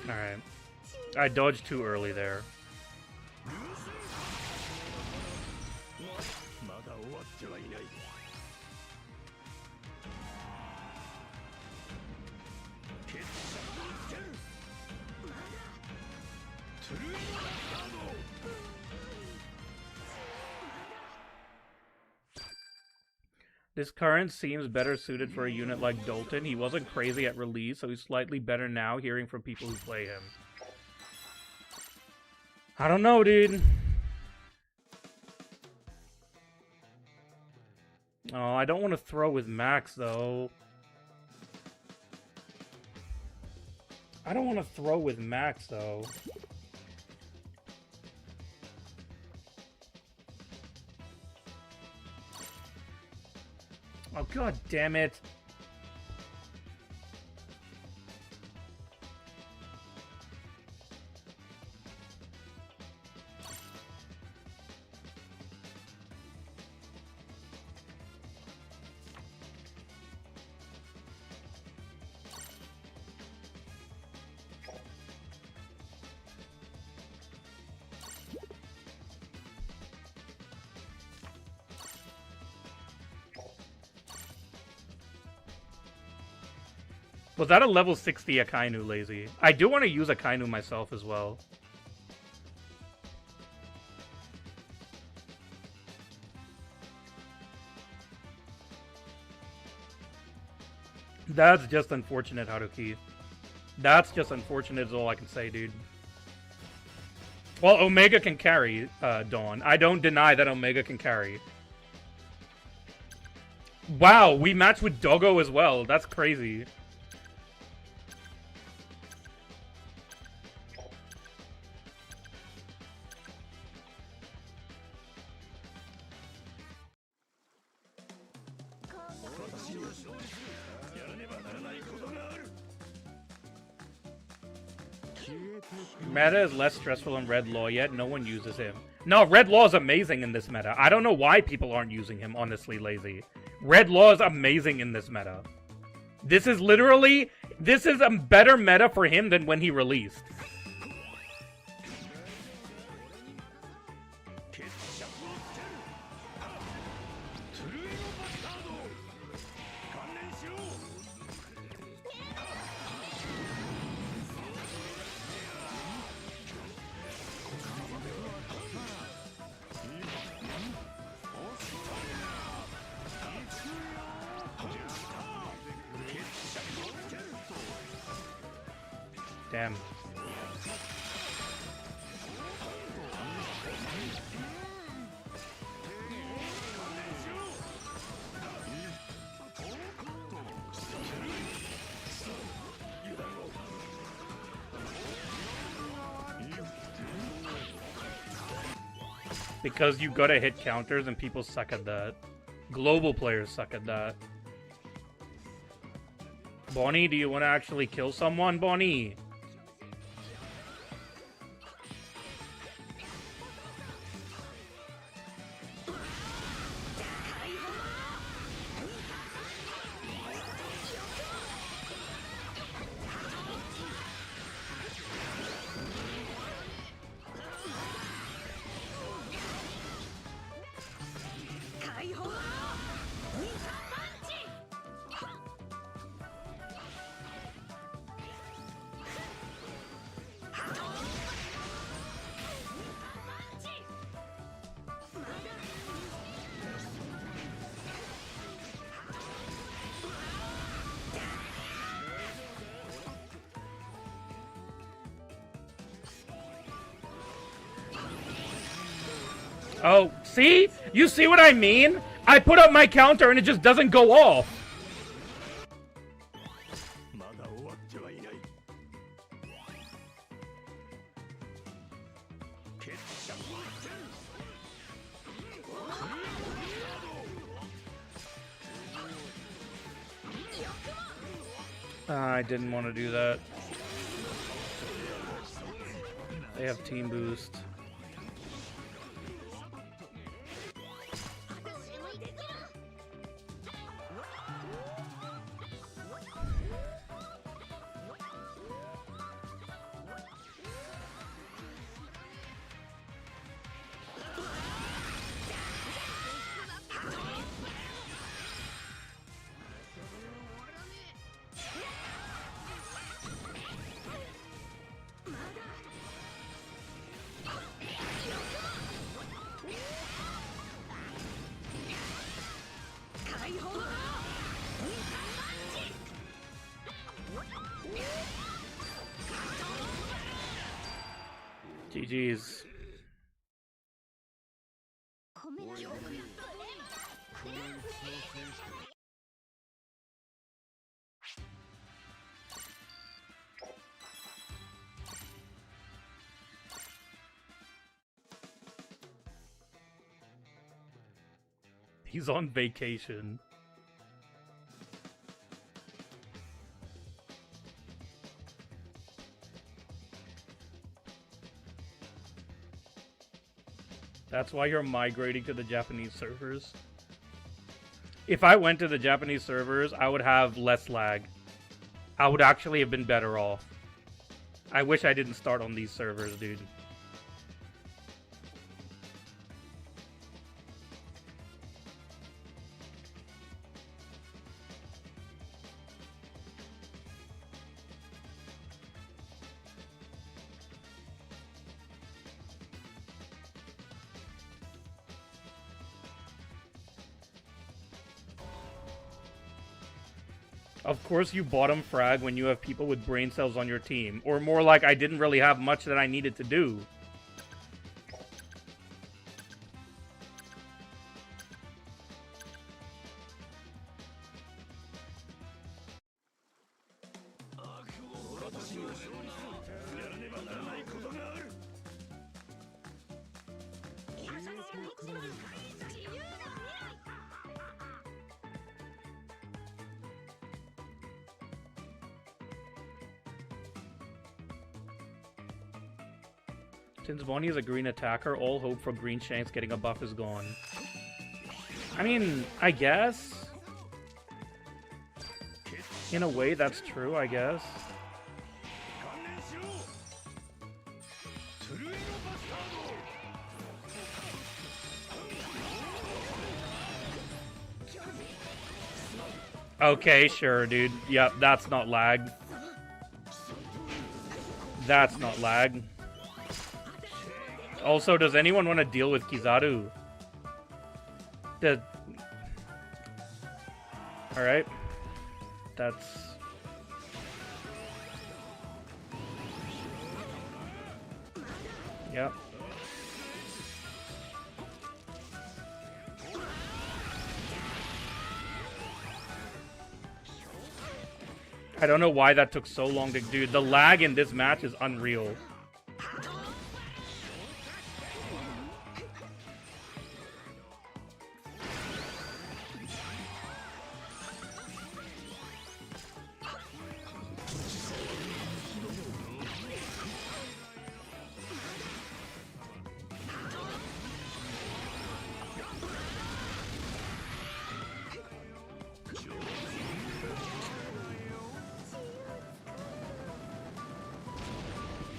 Alright. I dodged too early there. This current seems better suited for a unit like Dalton. He wasn't crazy at release, so he's slightly better now, hearing from people who play him. I don't know, dude. Oh, I don't want to throw with Max, though. I don't want to throw with Max, though. Oh, god damn it. Was that a level 60 Akainu, Lazy? I do want to use Akainu myself as well. That's just unfortunate, Haruki. That's just unfortunate is all I can say, dude. Well, Omega can carry, Dawn. I don't deny that Omega can carry. Wow, we match with Doggo as well. That's crazy. Meta is less stressful in Red Law, yet no one uses him. No, Red Law is amazing in this meta. I don't know why people aren't using him, honestly, Lazy. Red Law is amazing in this meta. This is literally... This is a better meta for him than when he released. Damn. Because you gotta hit counters and people suck at that. Global players suck at that. Bonnie, do you want to actually kill someone, Bonnie? Oh, see? You see what I mean? I put up my counter and it just doesn't go off. I didn't want to do that. They have team boost. GG's. He's on vacation. That's why you're migrating to the Japanese servers. If I went to the Japanese servers, I would have less lag. I would actually have been better off. I wish I didn't start on these servers, dude. Of course you bottom frag when you have people with brain cells on your team. Or more like I didn't really have much that I needed to do. Since Bonnie is a green attacker, all hope for Green Shanks getting a buff is gone. I mean, I guess. In a way, that's true, I guess. Okay, sure, dude. Yep, that's not lag. That's not lag. Also, does anyone want to deal with Kizaru? Alright. That's... Yep. I don't know why that took so long to do. The lag in this match is unreal.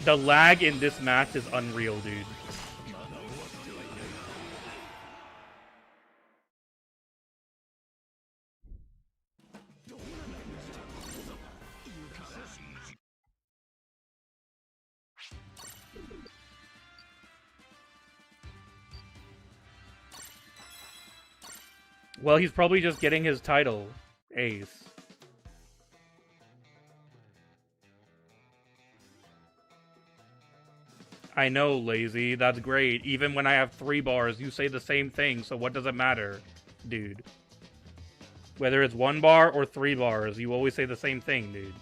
The lag in this match is unreal, dude. Well, he's probably just getting his title, Ace. I know, lazy. That's great. Even when I have 3 bars, you say the same thing, so what does it matter, dude? Whether it's 1 bar or 3 bars, you always say the same thing, dude.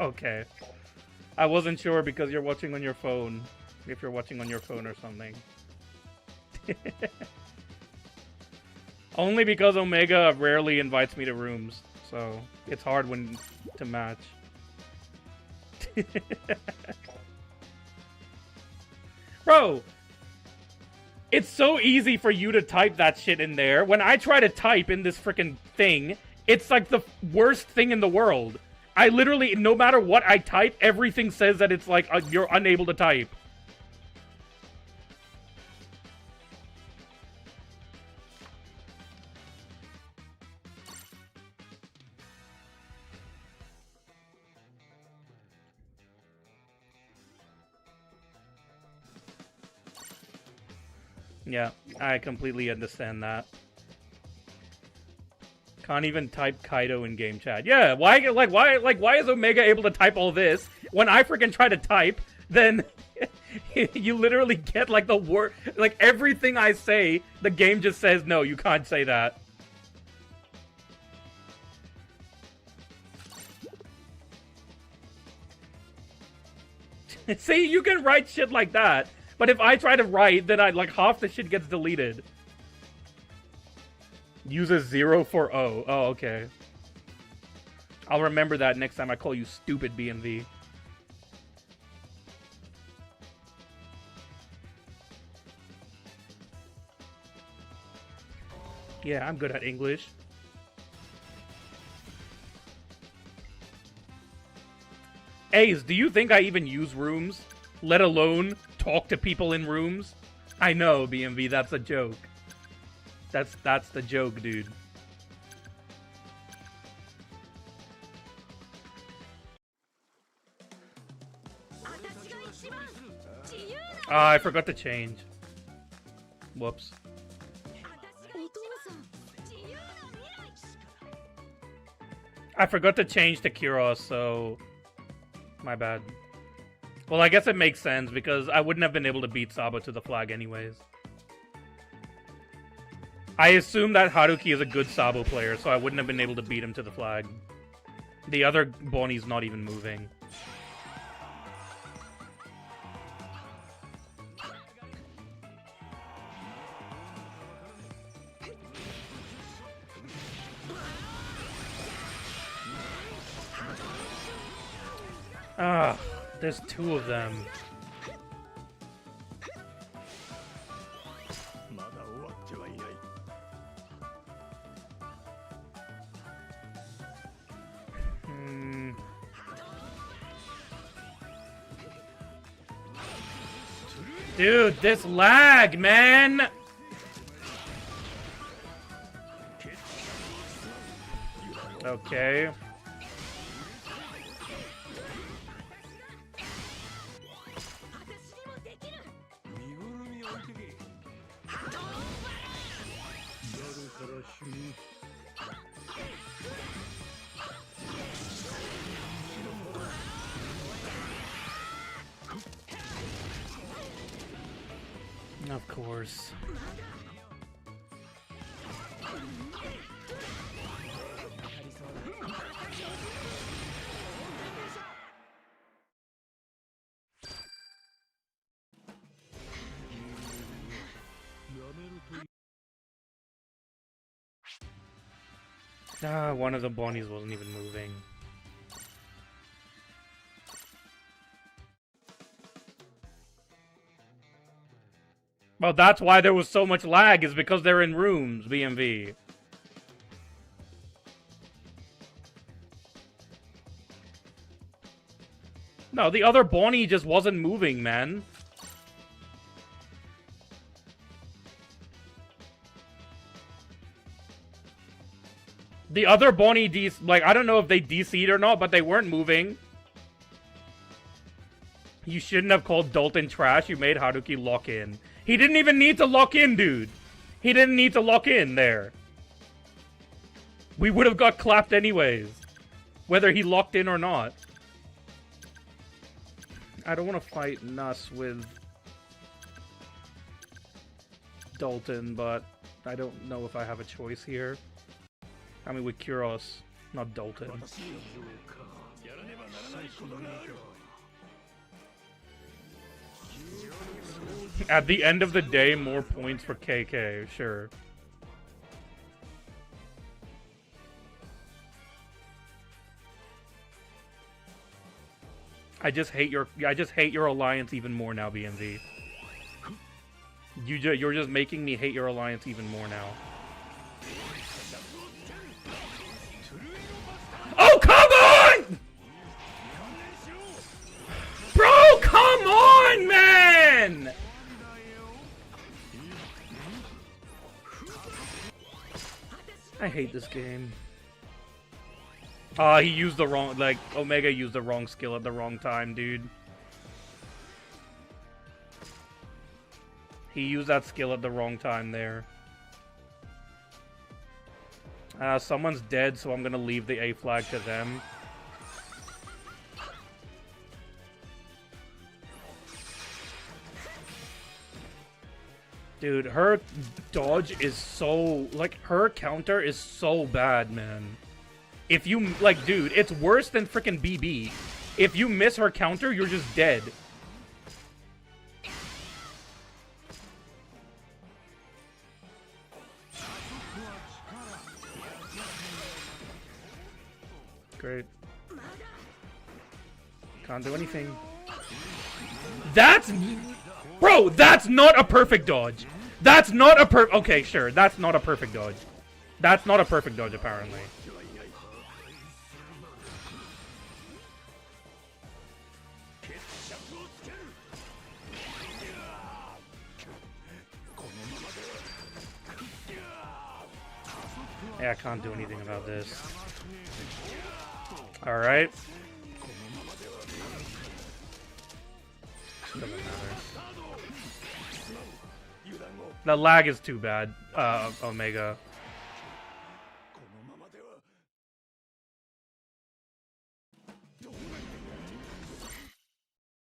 Okay. I wasn't sure because you're watching on your phone. If you're watching on your phone or something. Only because Omega rarely invites me to rooms, so it's hard when to match. Bro, it's so easy for you to type that shit in there. When I try to type in this freaking thing, it's like the worst thing in the world. I literally, no matter what I type, everything says that it's like you're unable to type. Yeah, I completely understand that. Can't even type Kaido in game chat. Yeah, why is Omega able to type all this when I freaking try to type? Then you literally get like the word, like everything I say, the game just says no, you can't say that. See, you can write shit like that, but if I try to write, then like half the shit gets deleted. Uses 0 for O. Oh, okay. I'll remember that next time I call you stupid BMV. Yeah, I'm good at English. Ace, do you think I even use rooms? Let alone talk to people in rooms? I know, BMV, that's a joke. That's the joke, dude. I forgot to change. Whoops. I forgot to change to Kira, so my bad. Well, I guess it makes sense because I wouldn't have been able to beat Sabo to the flag anyways. I assume that Haruki is a good Sabo player, so I wouldn't have been able to beat him to the flag. The other Bonnie's not even moving. Ah, there's 2 of them. Dude, this lag, man! Okay. Of course. Ah, one of the Bonnies wasn't even moving. Well, that's why there was so much lag, is because they're in rooms, BMV. No, the other Bonnie just wasn't moving, man. The other Bonnie like, I don't know if they DC'd or not, but they weren't moving. You shouldn't have called Dalton trash. You made Haruki lock in. He didn't even need to lock in, dude. He didn't need to lock in there. We would have got clapped anyways. Whether he locked in or not. I don't want to fight Nuss with Dalton, but I don't know if I have a choice here. I mean, with Kuros, not Dalton. At the end of the day, more points for KK, sure. I just hate your alliance even more now, BMV. You're just making me hate your alliance even more now. Oh, come on! Bro, come on, man! I hate this game. He used the wrong, like, Omega used the wrong skill at the wrong time, dude. He used that skill at the wrong time there. Someone's dead, so I'm gonna leave the A flag to them. Dude, her dodge is so, like, her counter is so bad, man. If you, like, dude, it's worse than frickin' BB. If you miss her counter, you're just dead. Great. Can't do anything. That's... Bro, that's not a perfect dodge. That's not a okay, sure. That's not a perfect dodge. That's not a perfect dodge, apparently. Yeah, I can't do anything about this. Alright. Doesn't matter. The lag is too bad, Omega.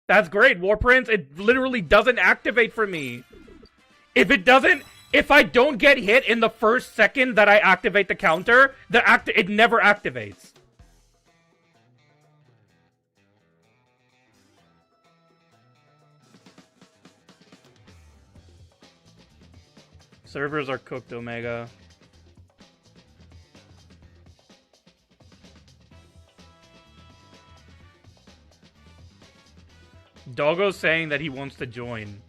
That's great, War Prince. It literally doesn't activate for me. If I don't get hit in the first second that I activate the counter, it never activates. Servers are cooked, Omega. Doggo's saying that he wants to join.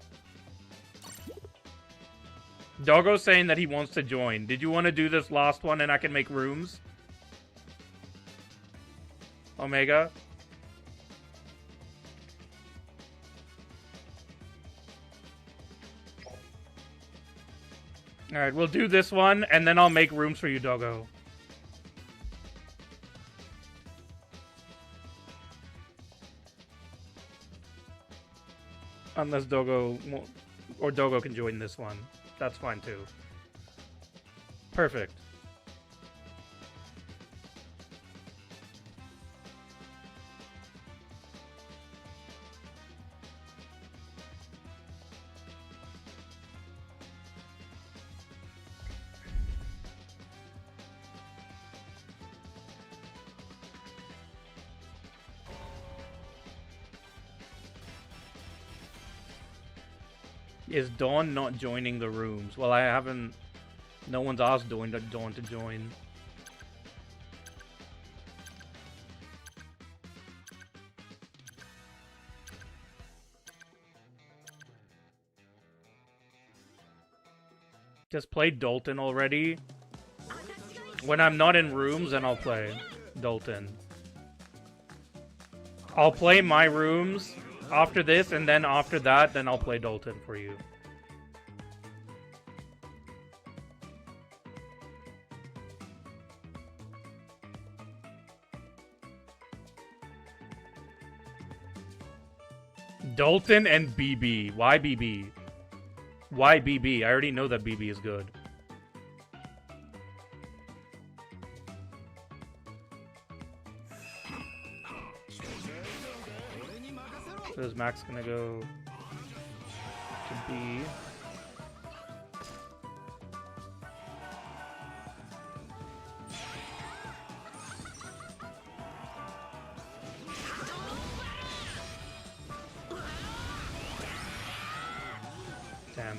Doggo's saying that he wants to join. Did you want to do this last one and I can make rooms? Omega? Alright, we'll do this one, and then I'll make rooms for you, Doggo. Unless Doggo... Or Doggo can join this one. That's fine, too. Perfect. Is Dawn not joining the rooms? Well, I haven't... No one's asked Dawn to join. Just play Dalton already. When I'm not in rooms, then I'll play Dalton. I'll play my rooms after this, and then after that, then I'll play Dalton for you. Dalton and BB. Why BB? Why BB? I already know that BB is good. So is Max gonna go to B? Damn.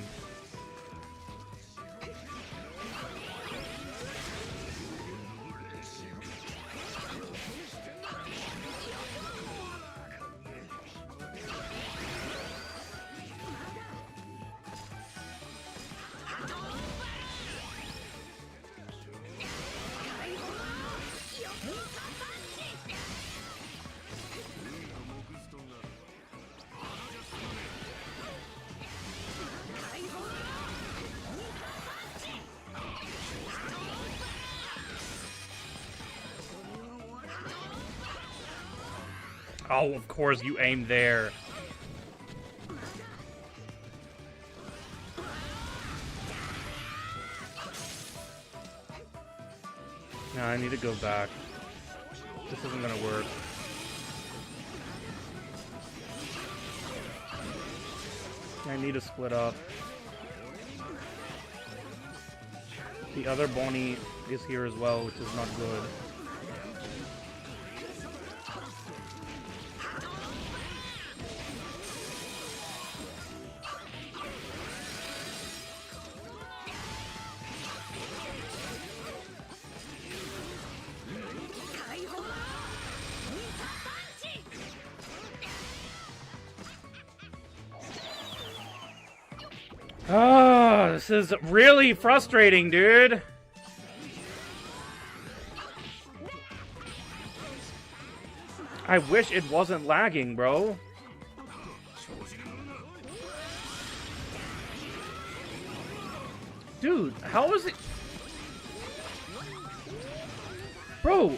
Oh, of course, you aim there. No, I need to go back. This isn't gonna work. I need to split up. The other Bonnie is here as well, which is not good. Oh, this is really frustrating, dude. I wish it wasn't lagging, bro. Dude, how is it? Bro.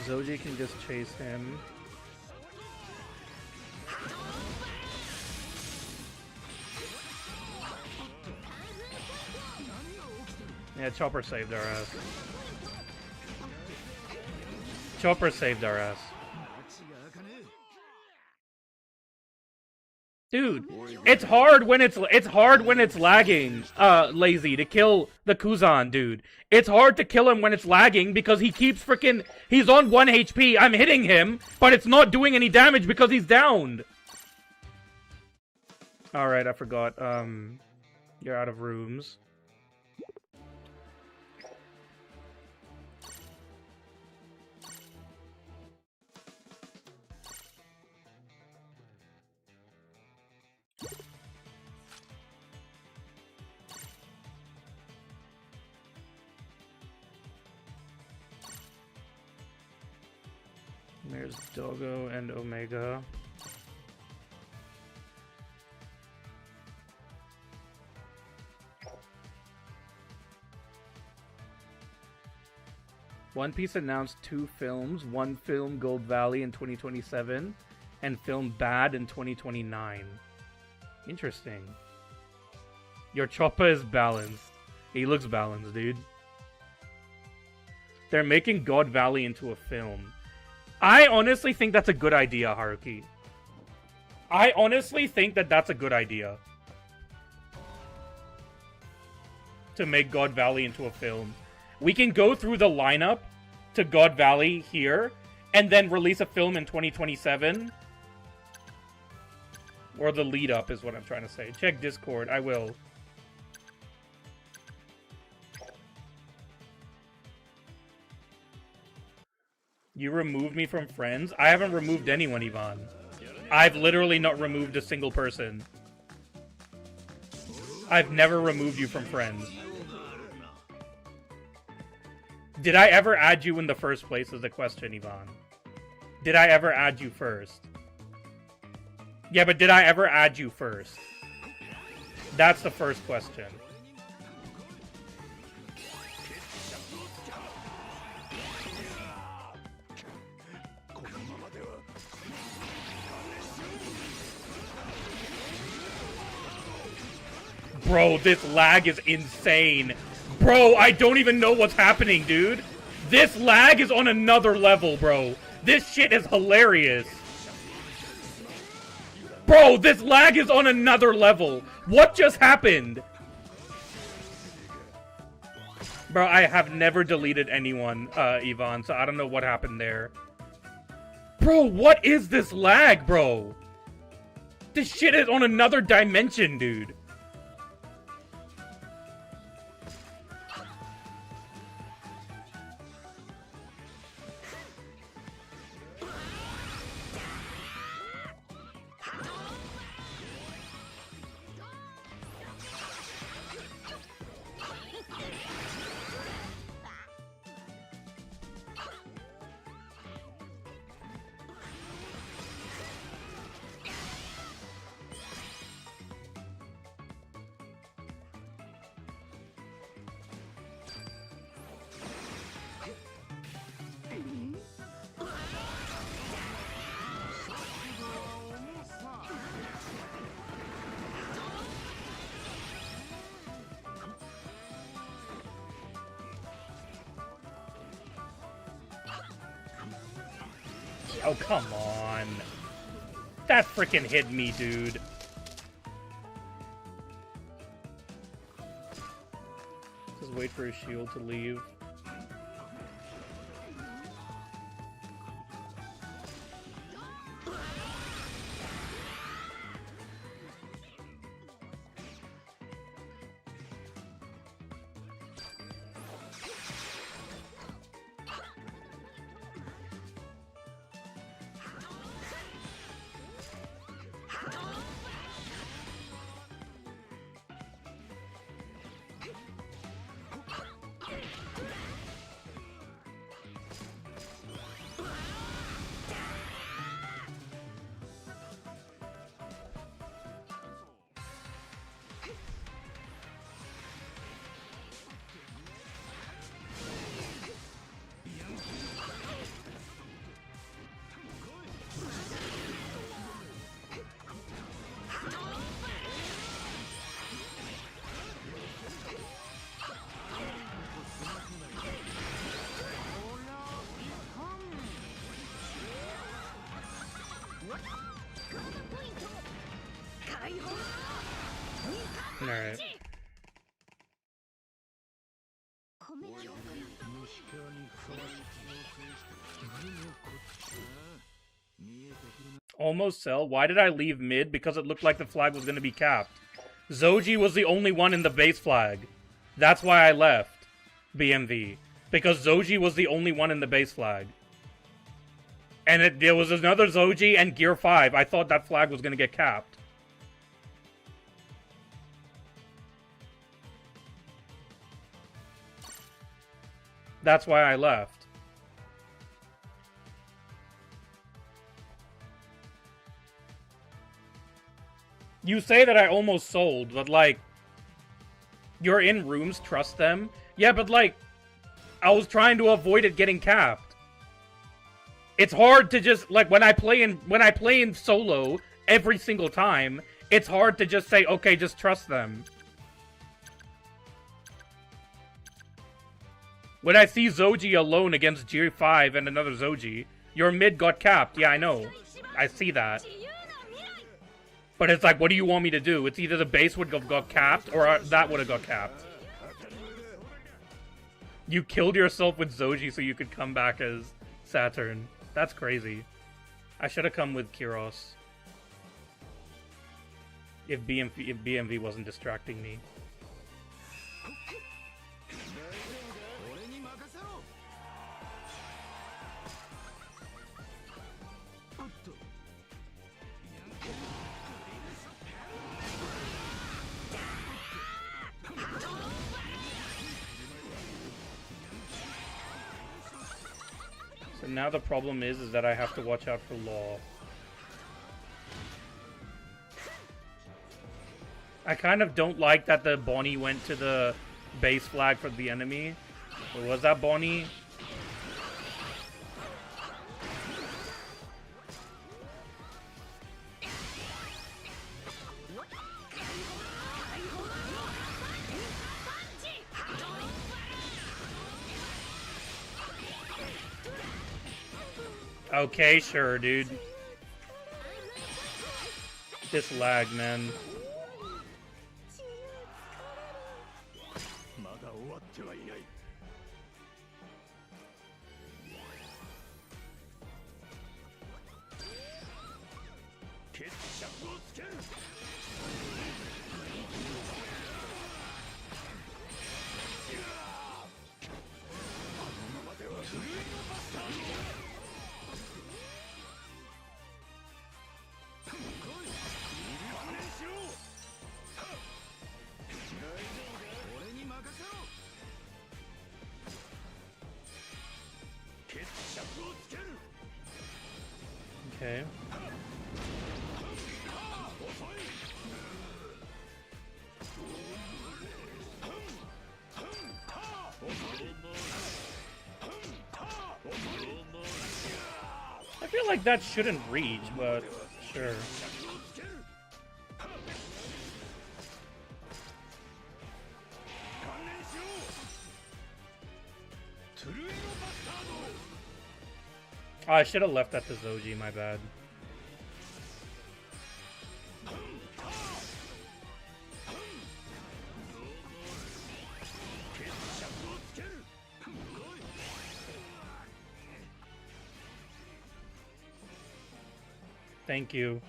Zoji can just chase him. Yeah, Chopper saved our ass. Chopper saved our ass. Dude, it's hard when it's lagging, Lazy, to kill the Kuzan, dude. It's hard to kill him when it's lagging because he keeps he's on 1 HP. I'm hitting him, but it's not doing any damage because he's downed. Alright, I forgot. You're out of rooms. There's Dogo and Omega. One Piece announced 2 films. One film, Gold Valley, in 2027, and film Bad in 2029. Interesting. Your Choppa is balanced. He looks balanced, dude. They're making God Valley into a film. I honestly think that's a good idea, Haruki. I honestly think that that's a good idea. To make God Valley into a film. We can go through the lineup to God Valley here, and then release a film in 2027? Or the lead up is what I'm trying to say. Check Discord. I will. You removed me from friends? I haven't removed anyone, Yvonne. I've literally not removed a single person. I've never removed you from friends. Did I ever add you in the first place is the question, Yvonne. Did I ever add you first? Yeah, but did I ever add you first? That's the first question. Bro, this lag is insane. Bro, I don't even know what's happening, dude. This lag is on another level, bro. This shit is hilarious. Bro, this lag is on another level. What just happened? Bro, I have never deleted anyone, Yvonne, so I don't know what happened there. Bro, what is this lag, bro? This shit is on another dimension, dude. Oh, come on. That freaking hit me, dude. Just wait for his shield to leave. Alright. Almost sell. Why did I leave mid? Because it looked like the flag was going to be capped. Zoji was the only one in the base flag. That's why I left BMV. Because Zoji was the only one in the base flag. And there was another Zoji and Gear 5. I thought that flag was going to get capped. That's why I left. You say that I almost sold, but like, you're in rooms, trust them. Yeah, but like, I was trying to avoid it getting capped. It's hard to just, like, when I play in solo every single time, it's hard to just say, okay, just trust them. When I see Zoji alone against G5 and another Zoji, your mid got capped. Yeah, I know. I see that. But it's like, what do you want me to do? It's either the base would have got capped, or that would have got capped. You killed yourself with Zoji so you could come back as Saturn. That's crazy. I should have come with Kyros. If BMV wasn't distracting me. So now the problem is that I have to watch out for Law. I kind of don't like that the Bonnie went to the base flag for the enemy. Or was that Bonnie? Okay, sure, dude. This lag, man. Okay. I feel like that shouldn't reach, but sure. Oh, I should have left that to Zoji, my bad. Thank you.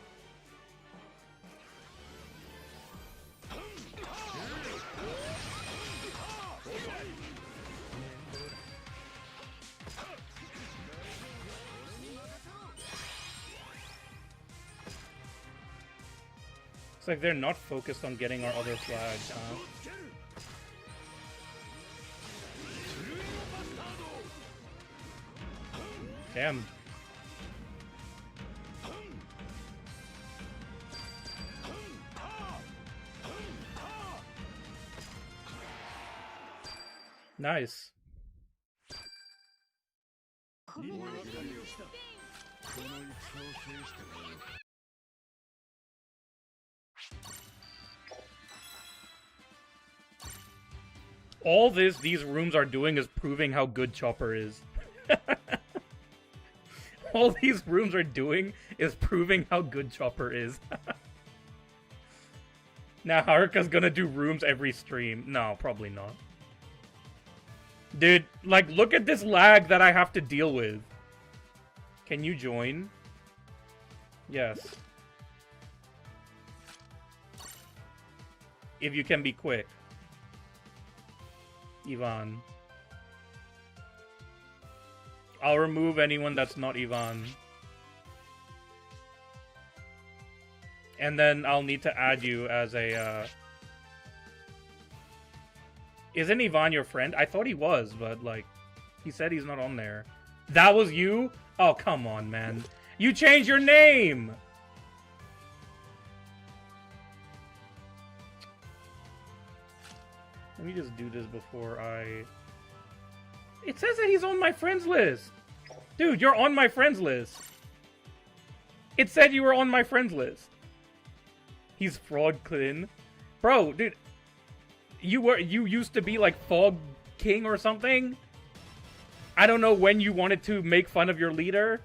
It's like they're not focused on getting our other flags, huh? Damn. Nice. All these rooms are doing is proving how good Chopper is. All these rooms are doing is proving how good Chopper is. Now Haruka's gonna do rooms every stream. No, probably not. Dude, like, look at this lag that I have to deal with. Can you join? Yes. If you can be quick. Ivan. I'll remove anyone that's not Ivan. And then I'll need to add you as a, Isn't Ivan your friend? I thought he was, but, like, he said he's not on there. That was you? Oh, come on, man. You changed your name! Let me just do this before I... It says that he's on my friends list. Dude, you're on my friends list. It said you were on my friends list. He's Fraud Clean. Bro, dude. You used to be like Fog King or something? I don't know when you wanted to make fun of your leader.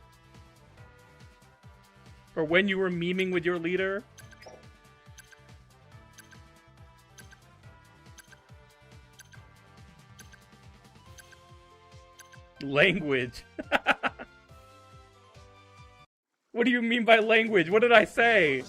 Or when you were memeing with your leader. Language. What do you mean by language? What did I say?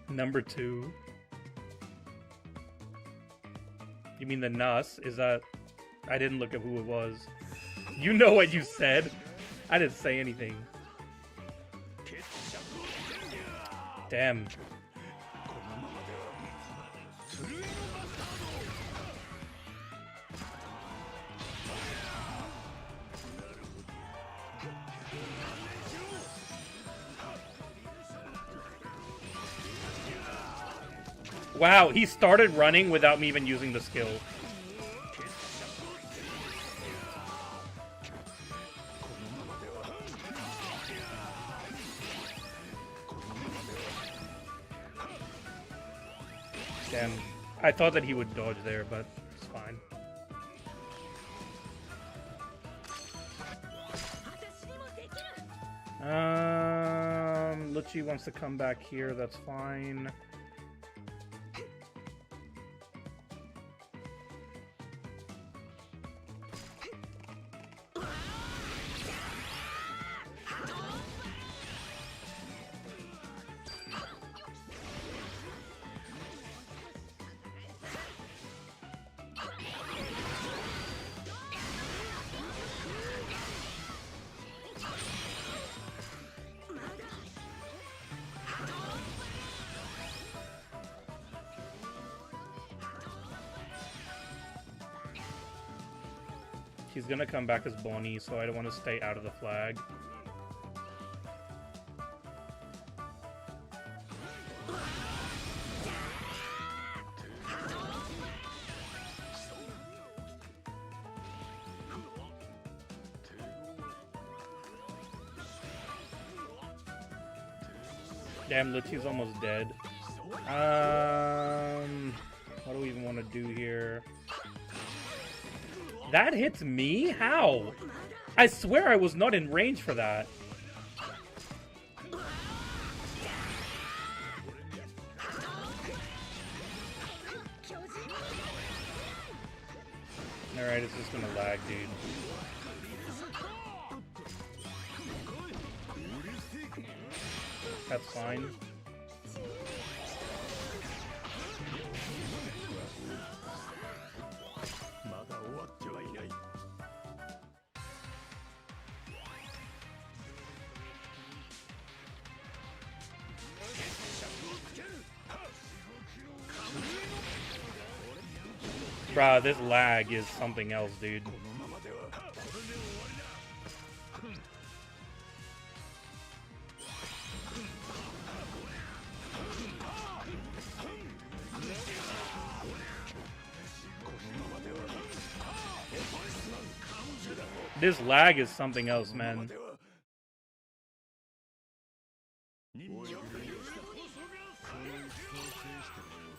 Number 2. You mean the Nuss? Is that... I didn't look at who it was. You know what you said. I didn't say anything. Damn. Wow, he started running without me even using the skill. Damn. I thought that he would dodge there, but it's fine. Lucci wants to come back here, that's fine. He's gonna come back as Bonnie, so I don't want to stay out of the flag. Damn, Litchi's almost dead. What do we even want to do here? That hits me? How? I swear I was not in range for that. Alright, it's just gonna lag, dude. That's fine. Bruh, this lag is something else, dude. This lag is something else, man.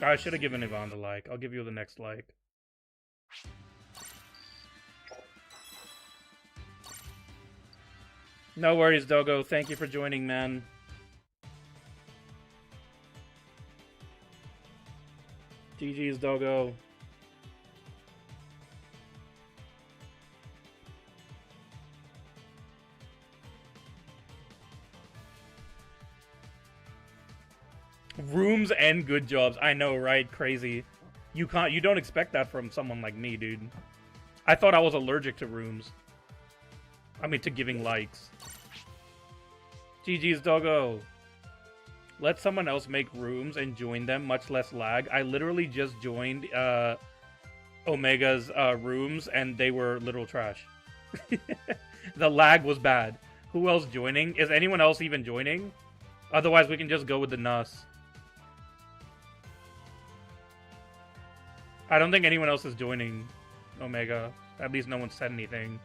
I should have given Yvonne the like. I'll give you the next like. No worries, Dogo. Thank you for joining, man. GG's, Dogo. Rooms and good jobs. I know, right? Crazy. You don't expect that from someone like me, dude. I thought I was allergic to rooms. I mean, to giving likes. GG's, Doggo. Let someone else make rooms and join them, much less lag. I literally just joined Omega's rooms, and they were literal trash. The lag was bad. Who else joining? Is anyone else even joining? Otherwise, we can just go with the NUS. I don't think anyone else is joining Omega. At least no one said anything.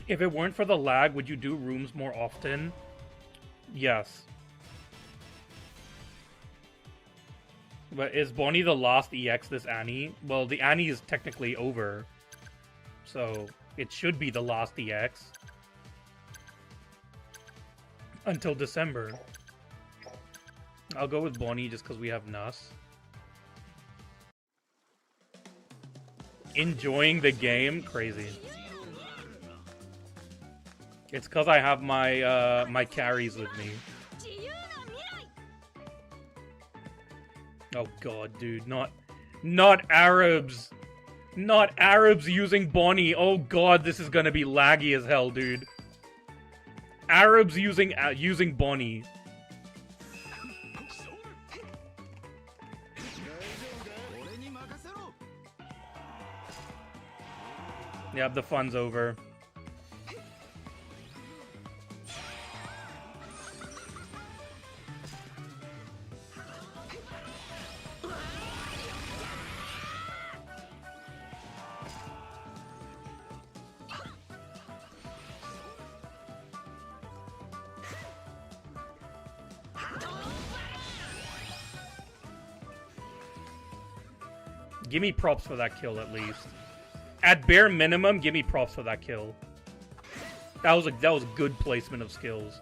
If it weren't for the lag, would you do rooms more often? Yes. But is Bonnie the last EX this Annie? Well, the Annie is technically over. So it should be the last EX until December. I'll go with Bonnie just because we have Nuss. Enjoying the game? Crazy. It's because I have my my carries with me. Oh god, dude, not Arabs. Not Arabs using Bonnie. Oh god, this is gonna be laggy as hell, dude. Arabs using Bonnie. Yep, the fun's over. Give me props for that kill, at least. At bare minimum, give me props for that kill. That was good placement of skills.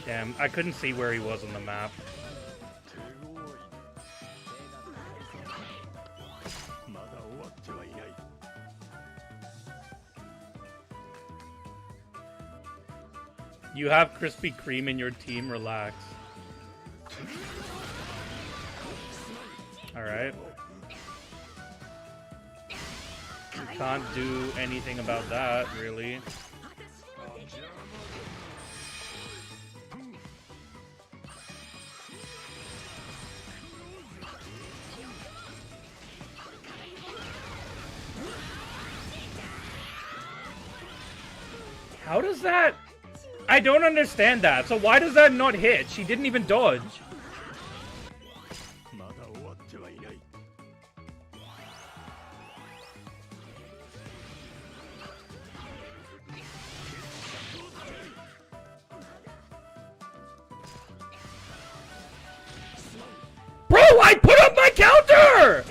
Damn, I couldn't see where he was on the map. You have Krispy Kreme in your team, relax. Alright. You can't do anything about that, really. How does that... I don't understand that. So why does that not hit? She didn't even dodge. Bro, I put up my counter!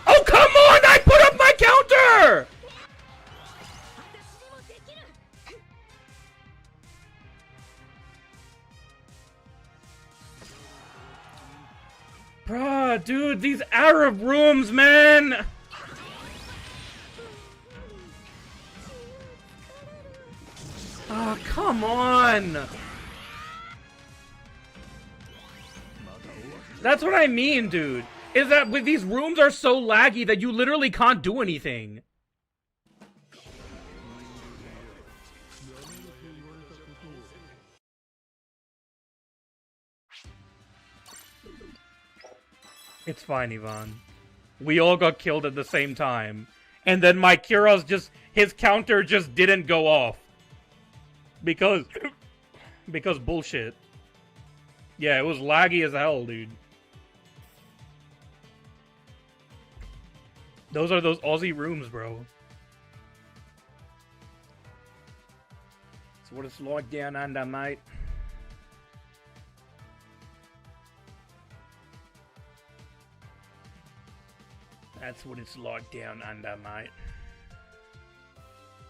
Oh, come on! I put up my counter! Bruh, dude, these Arab rooms, man! Oh, come on! That's what I mean, dude. Is that with these rooms are so laggy that you literally can't do anything. It's fine, Ivan. We all got killed at the same time. And then my Kira's just... His counter just didn't go off. Because bullshit. Yeah, it was laggy as hell, dude. Those are those Aussie rooms, bro. That's what it's like down under, mate. That's what it's like down under, mate.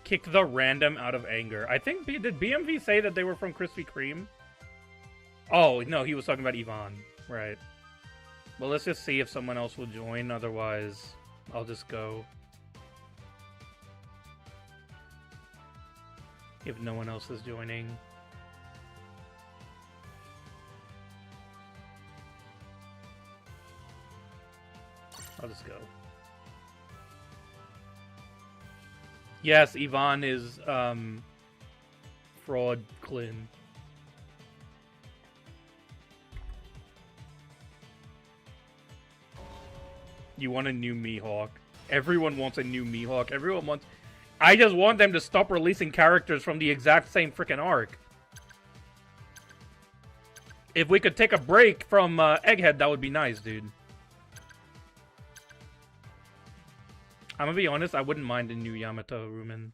Kick the random out of anger. I think, did BMV say that they were from Krispy Kreme? Oh, no, he was talking about Yvonne. Right. Well, let's just see if someone else will join, otherwise I'll just go. If no one else is joining. I'll just go. Yes, Yvonne is fraud, Clint. You want a new Mihawk. Everyone wants a new Mihawk. Everyone wants... I just want them to stop releasing characters from the exact same freaking arc. If we could take a break from Egghead, that would be nice, dude. I'm gonna be honest, I wouldn't mind a new Yamato Rumen.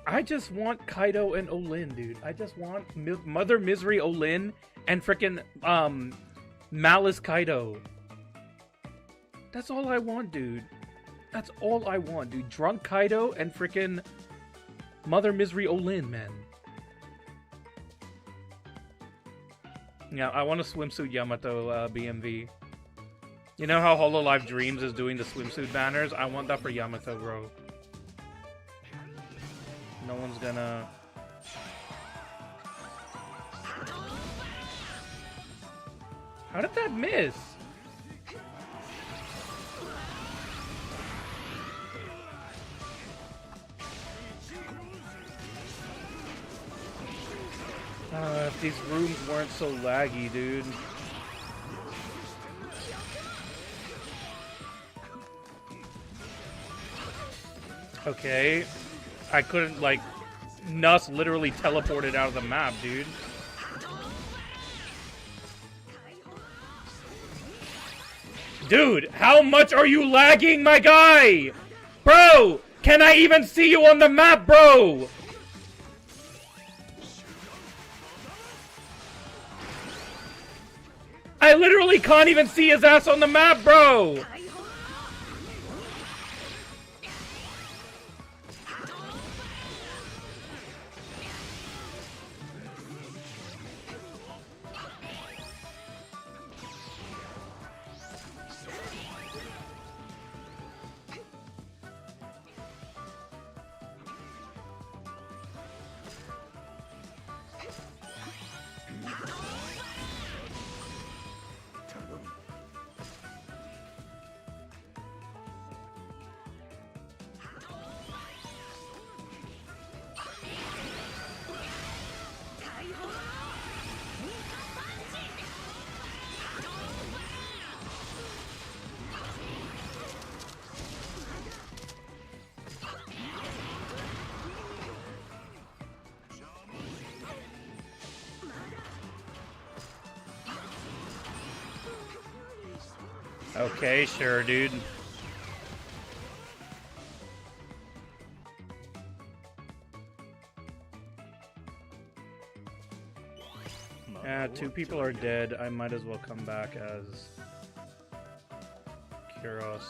I just want Kaido and Olin, dude. I just want Mother Misery Olin and frickin' Malice Kaido. That's all I want, dude. That's all I want, dude. Drunk Kaido and frickin' Mother Misery Olin, man. Yeah, I want a swimsuit Yamato BMV. You know how Hololive Dreams is doing the swimsuit banners? I want that for Yamato, bro. No one's gonna... How did that miss? If these rooms weren't so laggy, dude. Okay. I couldn't, like... Nuss literally teleported out of the map, dude. Dude, how much are you lagging, my guy? Bro! Can I even see you on the map, bro? I literally can't even see his ass on the map, bro! Okay, sure, dude. Yeah, 2 people are dead. I might as well come back as Kuros.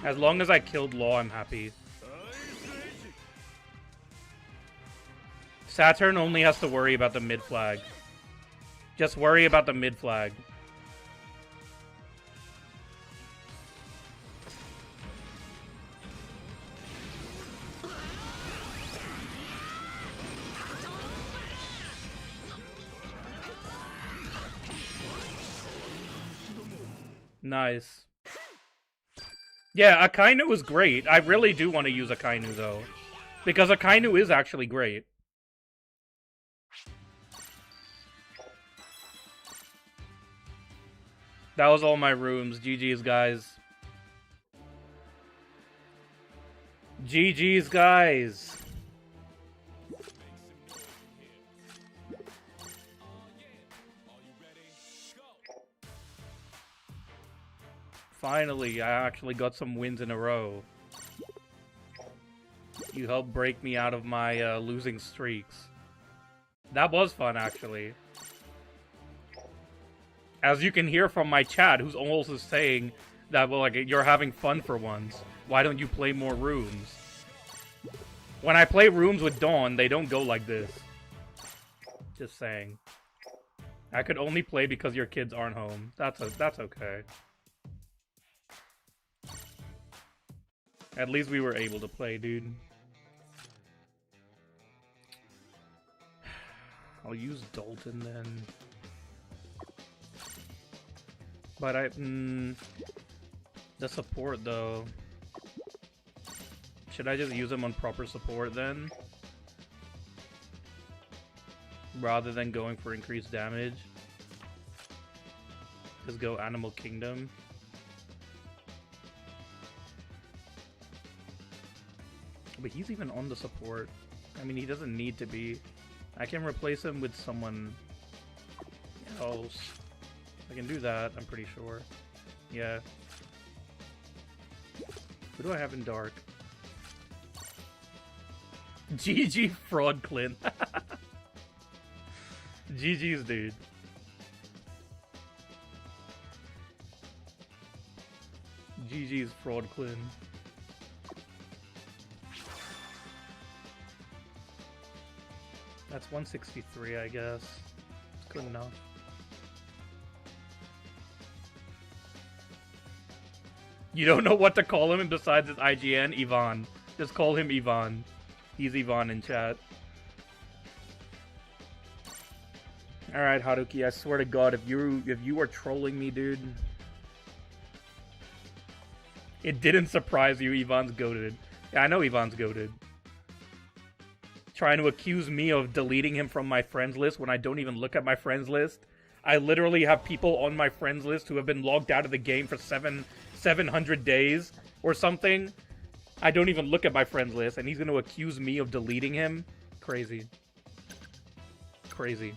As long as I killed Law, I'm happy. Saturn only has to worry about the mid flag. Just worry about the mid flag. Nice. Yeah, Akainu was great. I really do want to use Akainu, though. Because Akainu is actually great. That was all my rooms. GG's, guys. GG's, guys. Finally, I actually got some wins in a row. You helped break me out of my losing streaks. That was fun, actually. As you can hear from my chat, who's also saying that, well, like, you're having fun for once. Why don't you play more rooms? When I play rooms with Dawn, they don't go like this. Just saying. I could only play because your kids aren't home. That's okay. At least we were able to play, dude. I'll use Dalton then. But the support though. Should I just use him on proper support then? Rather than going for increased damage? Just go Animal Kingdom. But he's even on the support. I mean, he doesn't need to be. I can replace him with someone else. I can do that, I'm pretty sure. Yeah. Who do I have in dark? GG Fraud Clint. GG's, dude. GG's Fraud Clint. That's 163, I guess. It's good enough. You don't know what to call him besides his IGN? Ivan. Just call him Ivan. He's Ivan in chat. Alright, Haruki, I swear to God, if you are trolling me, dude. It didn't surprise you, Ivan's goated. Yeah, I know Ivan's goated. Trying to accuse me of deleting him from my friends list when I don't even look at my friends list. I literally have people on my friends list who have been logged out of the game for 700 days or something. I don't even look at my friends list, and he's going to accuse me of deleting him? Crazy. Crazy.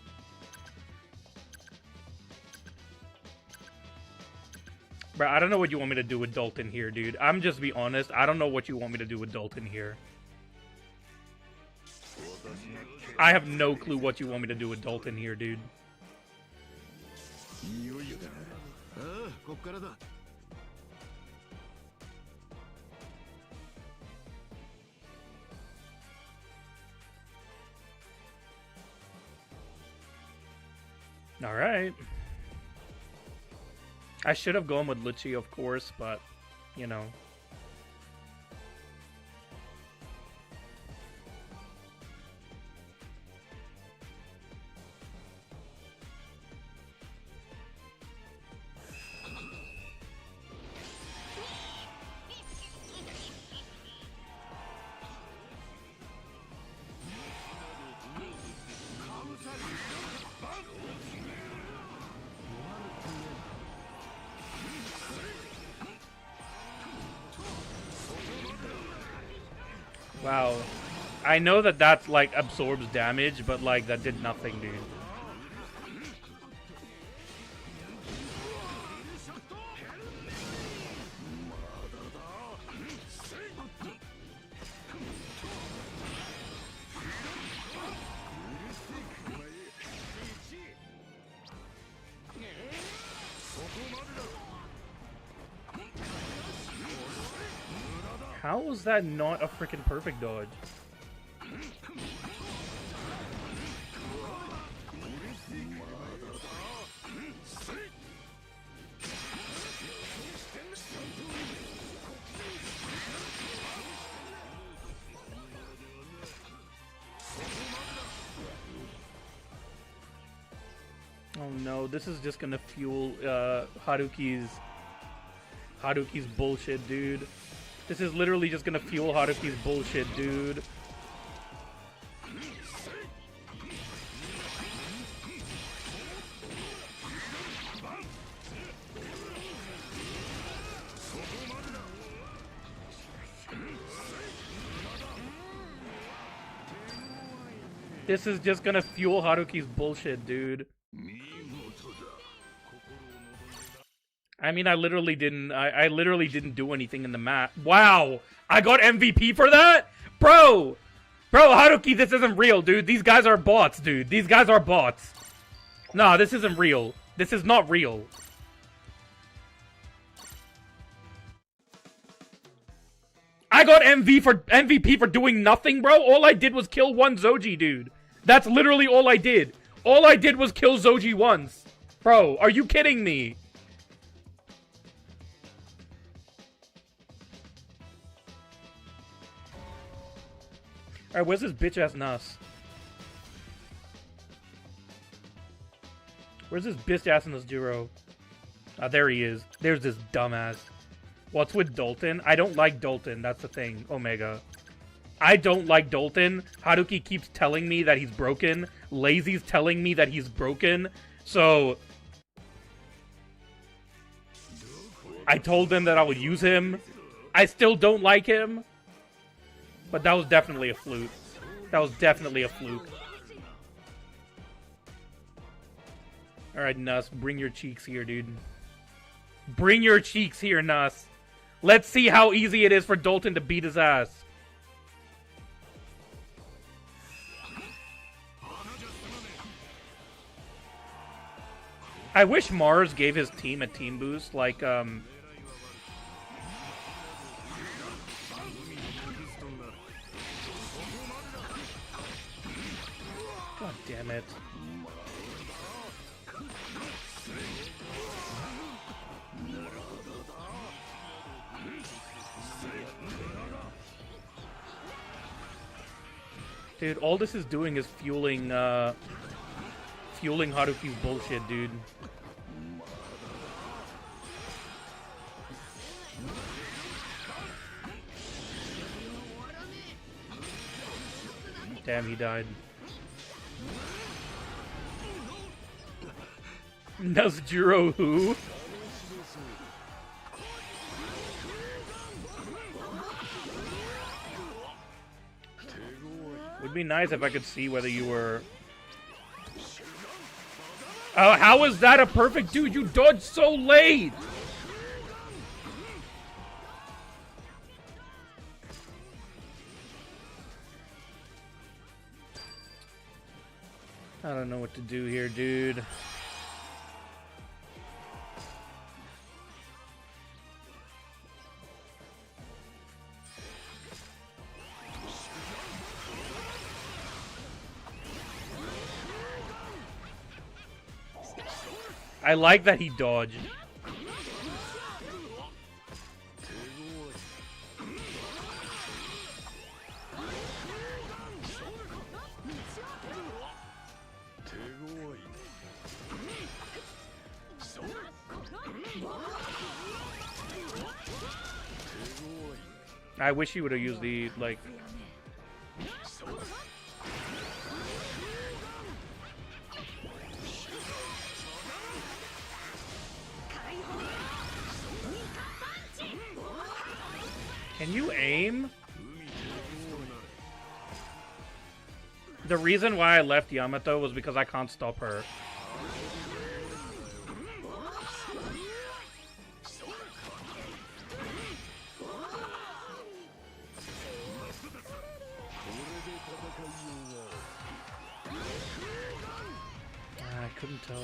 Bro, I don't know what you want me to do with Dalton here, dude. I'm just be honest. I don't know what you want me to do with Dalton here. I have no clue what you want me to do with Dalton here, dude. Alright. I should have gone with Lucci, of course, but, you know. Wow. I know that that's, like, absorbs damage, but, like, that did nothing, dude. How was that not a freaking perfect dodge? Oh no, this is just gonna fuel Haruki's bullshit, dude. This is literally just gonna fuel Haruki's bullshit, dude. This is just gonna fuel Haruki's bullshit, dude. I mean, I literally didn't do anything in the match. Wow! I got MVP for that? Bro! Bro, Haruki, this isn't real, dude. These guys are bots, dude. These guys are bots. Nah, this isn't real. This is not real. I got MVP for doing nothing, bro. All I did was kill one Zoji, dude. That's literally all I did. All I did was kill Zoji once. Bro, are you kidding me? Alright, where's this bitch-ass Nas? Where's this bitch-ass Nas Juro? Ah, there he is. There's this dumbass. What's with Dalton? I don't like Dalton, that's the thing, Omega. I don't like Dalton. Haruki keeps telling me that he's broken. Lazy's telling me that he's broken. So I told them that I would use him. I still don't like him. But that was definitely a fluke. That was definitely a fluke. Alright, Nuss, bring your cheeks here, dude. Bring your cheeks here, Nuss. Let's see how easy it is for Dalton to beat his ass. I wish Mars gave his team a team boost, like, God damn it. Dude, all this is doing is fueling Haruki's bullshit, dude. Damn, he died. Nazjuro who? Would be nice if I could see whether you were... how is that a perfect dude? You dodged so late! I don't know what to do here, dude. I like that he dodged. I wish he would have used the, like... Can you aim? The reason why I left Yamato was because I can't stop her. I couldn't tell.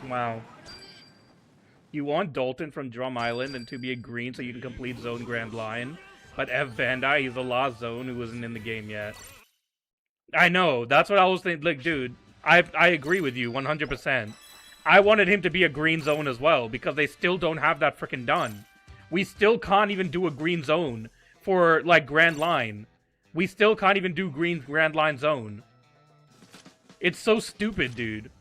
Wow. You want Dalton from Drum Island and to be a green so you can complete Zone Grand Line. But Ev Bandai, he's the last Zone who isn't in the game yet. I know, that's what I was thinking. Like, dude, I agree with you 100%. I wanted him to be a green Zone as well, because they still don't have that freaking done. We still can't even do a green Zone for, like, Grand Line. We still can't even do green Grand Line Zone. It's so stupid, dude.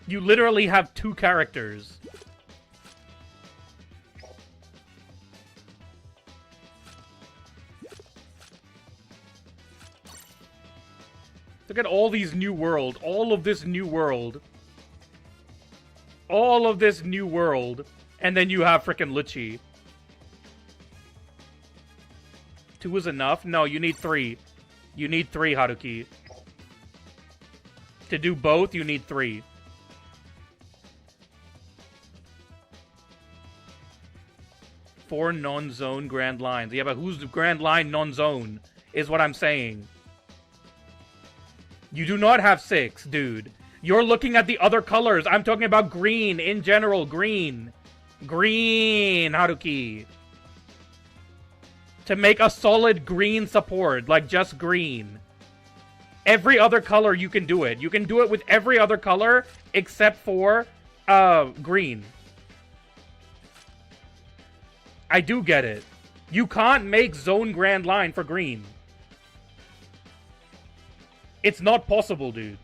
You literally have 2 characters. Look at all these new world. All of this new world. All of this new world. And then you have frickin' Lucci. 2 is enough? No, you need 3. You need 3, Haruki. To do both, you need 3. Four non-zone grand lines. Yeah, but who's the grand line non-zone? Is what I'm saying. You do not have 6, dude. You're looking at the other colors. I'm talking about green in general. Green. Green, Haruki. To make a solid green support. Like, just green. Every other color, you can do it. You can do it with every other color except for green. I do get it. You can't make zone grand line for green. It's not possible, dude.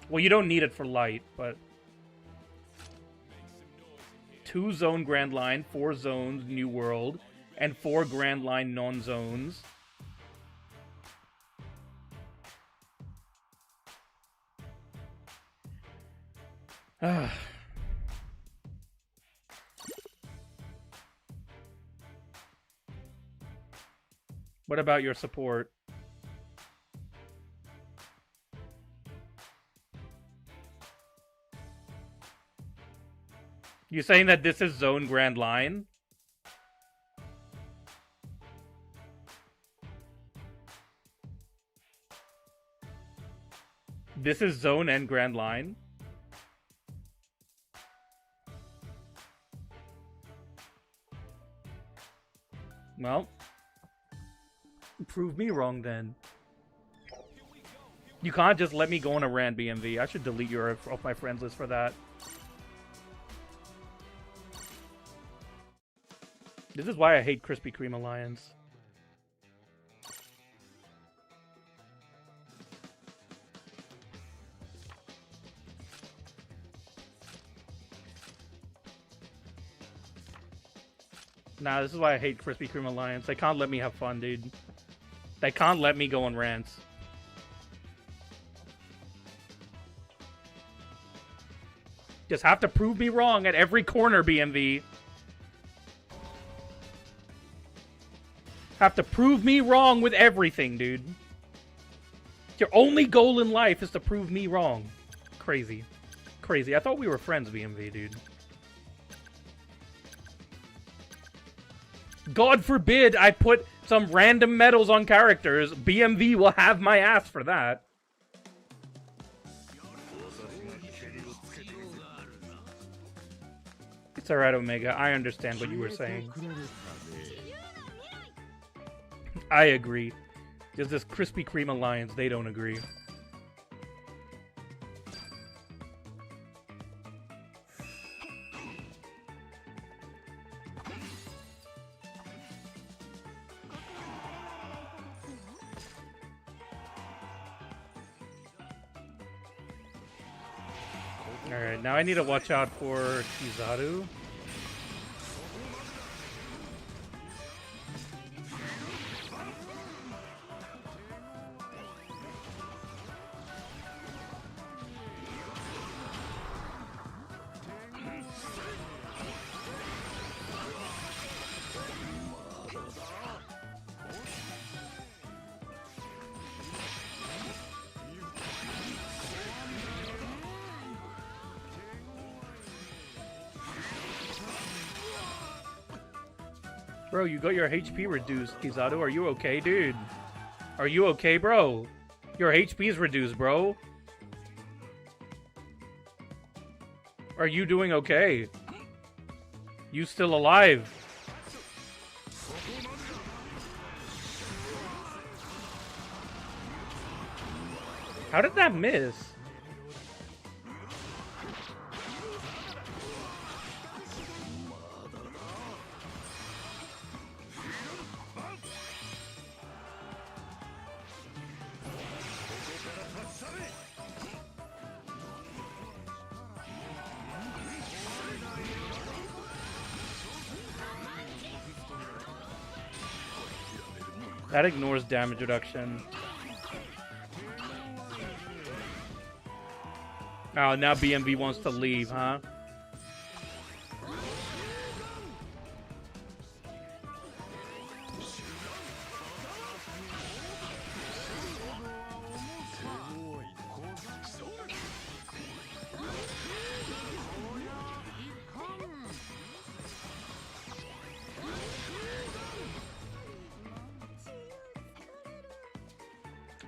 Well, you don't need it for light, but... 2 zone grand line, 4 zones new world, and 4 grand line non-zones. What about your support? You saying that this is zone grand line? This is zone and grand line? Well, prove me wrong then. You can't just let me go on a rant, BMV. I should delete you off my friends list for that. This is why I hate Krispy Kreme Alliance. Nah, this is why I hate Krispy Kreme Alliance. They can't let me have fun, dude. They can't let me go on rants. Just have to prove me wrong at every corner, BMV. Have to prove me wrong with everything, dude. Your only goal in life is to prove me wrong. Crazy. Crazy. I thought we were friends, BMV, dude. God forbid I put some random medals on characters. BMV will have my ass for that. It's alright, Omega. I understand what you were saying. I agree. Just this Krispy Kreme Alliance, they don't agree. Alright, now I need to watch out for Kizaru. Bro, you got your HP reduced, Kizaru. Are you okay, dude? Are you okay, bro? Your HP's reduced, bro. Are you doing okay? You still alive? How did that miss? That ignores damage reduction. Oh, now BMV wants to leave, huh?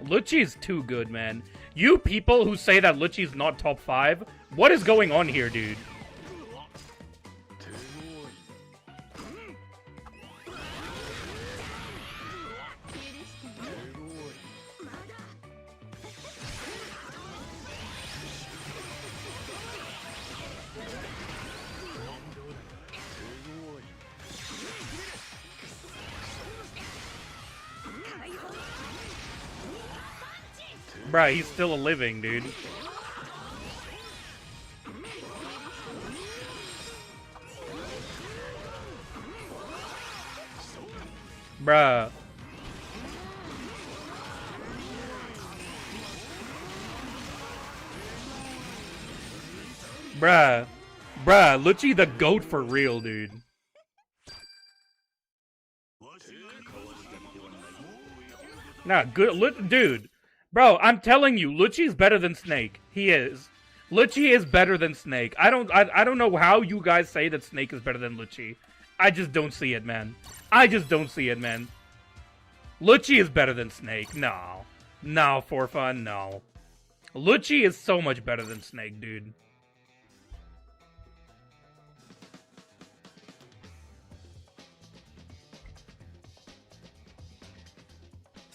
Lucci is too good, man. You people who say that Lucci's not top 5, what is going on here, dude? Bruh, he's still a living, dude. Bruh. Bruh. Bruh, Lucci the GOAT for real, dude. Nah, good, dude. Bro, I'm telling you, Lucci's better than Snake. He is. Lucci is better than Snake. I don't know how you guys say that Snake is better than Lucci. I just don't see it, man. I just don't see it, man. Lucci is better than Snake. No. No, for fun, no. Lucci is so much better than Snake, dude.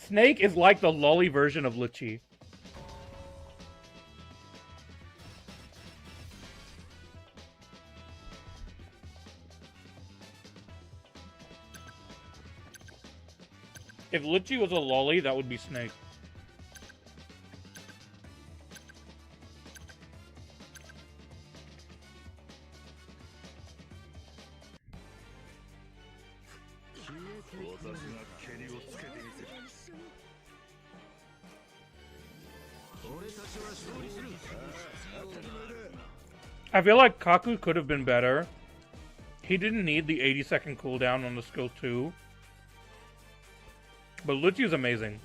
Snake is like the lolly version of Lucci. If Lucci was a lolly, that would be Snake. I feel like Kaku could have been better. He didn't need the 80-second cooldown on the skill 2. But Lucci is amazing.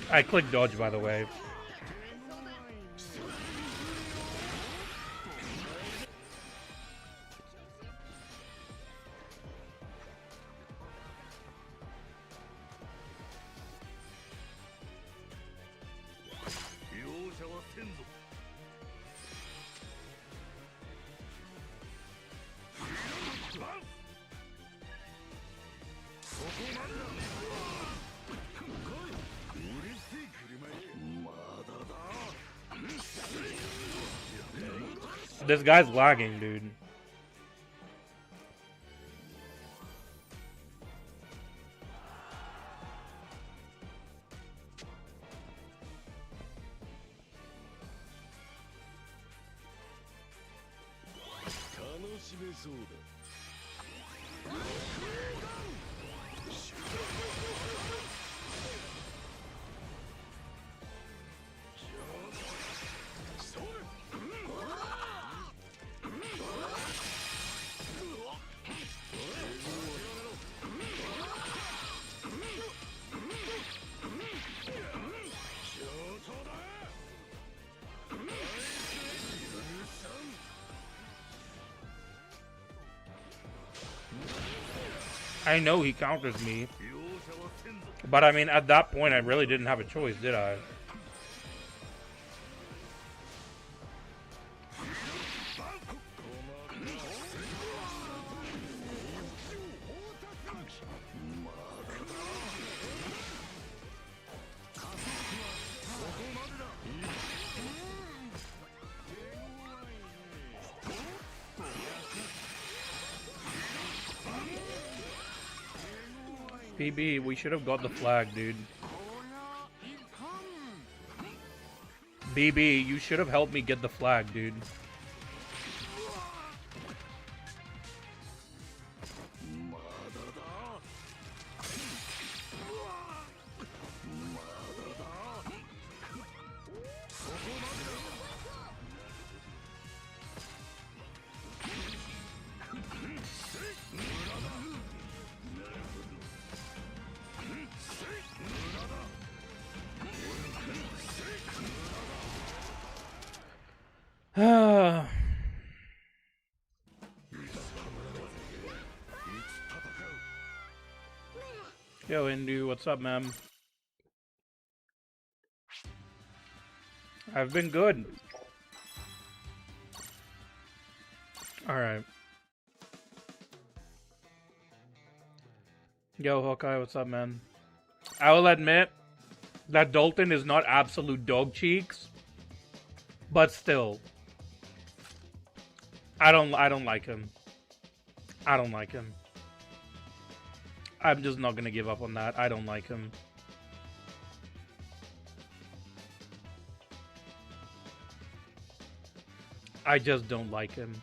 I clicked dodge, by the way. This guy's lagging, dude. I know he counters me. But I mean, at that point, I really didn't have a choice, did I? PB, we should have got the flag, dude. BB, you should have helped me get the flag, dude. Yo, Indu, what's up, man? I've been good. Alright. Yo, Hawkeye, what's up, man? I will admit that Dalton is not absolute dog cheeks, but still, I don't like him. I don't like him. I'm just not gonna give up on that. I don't like him. I just don't like him.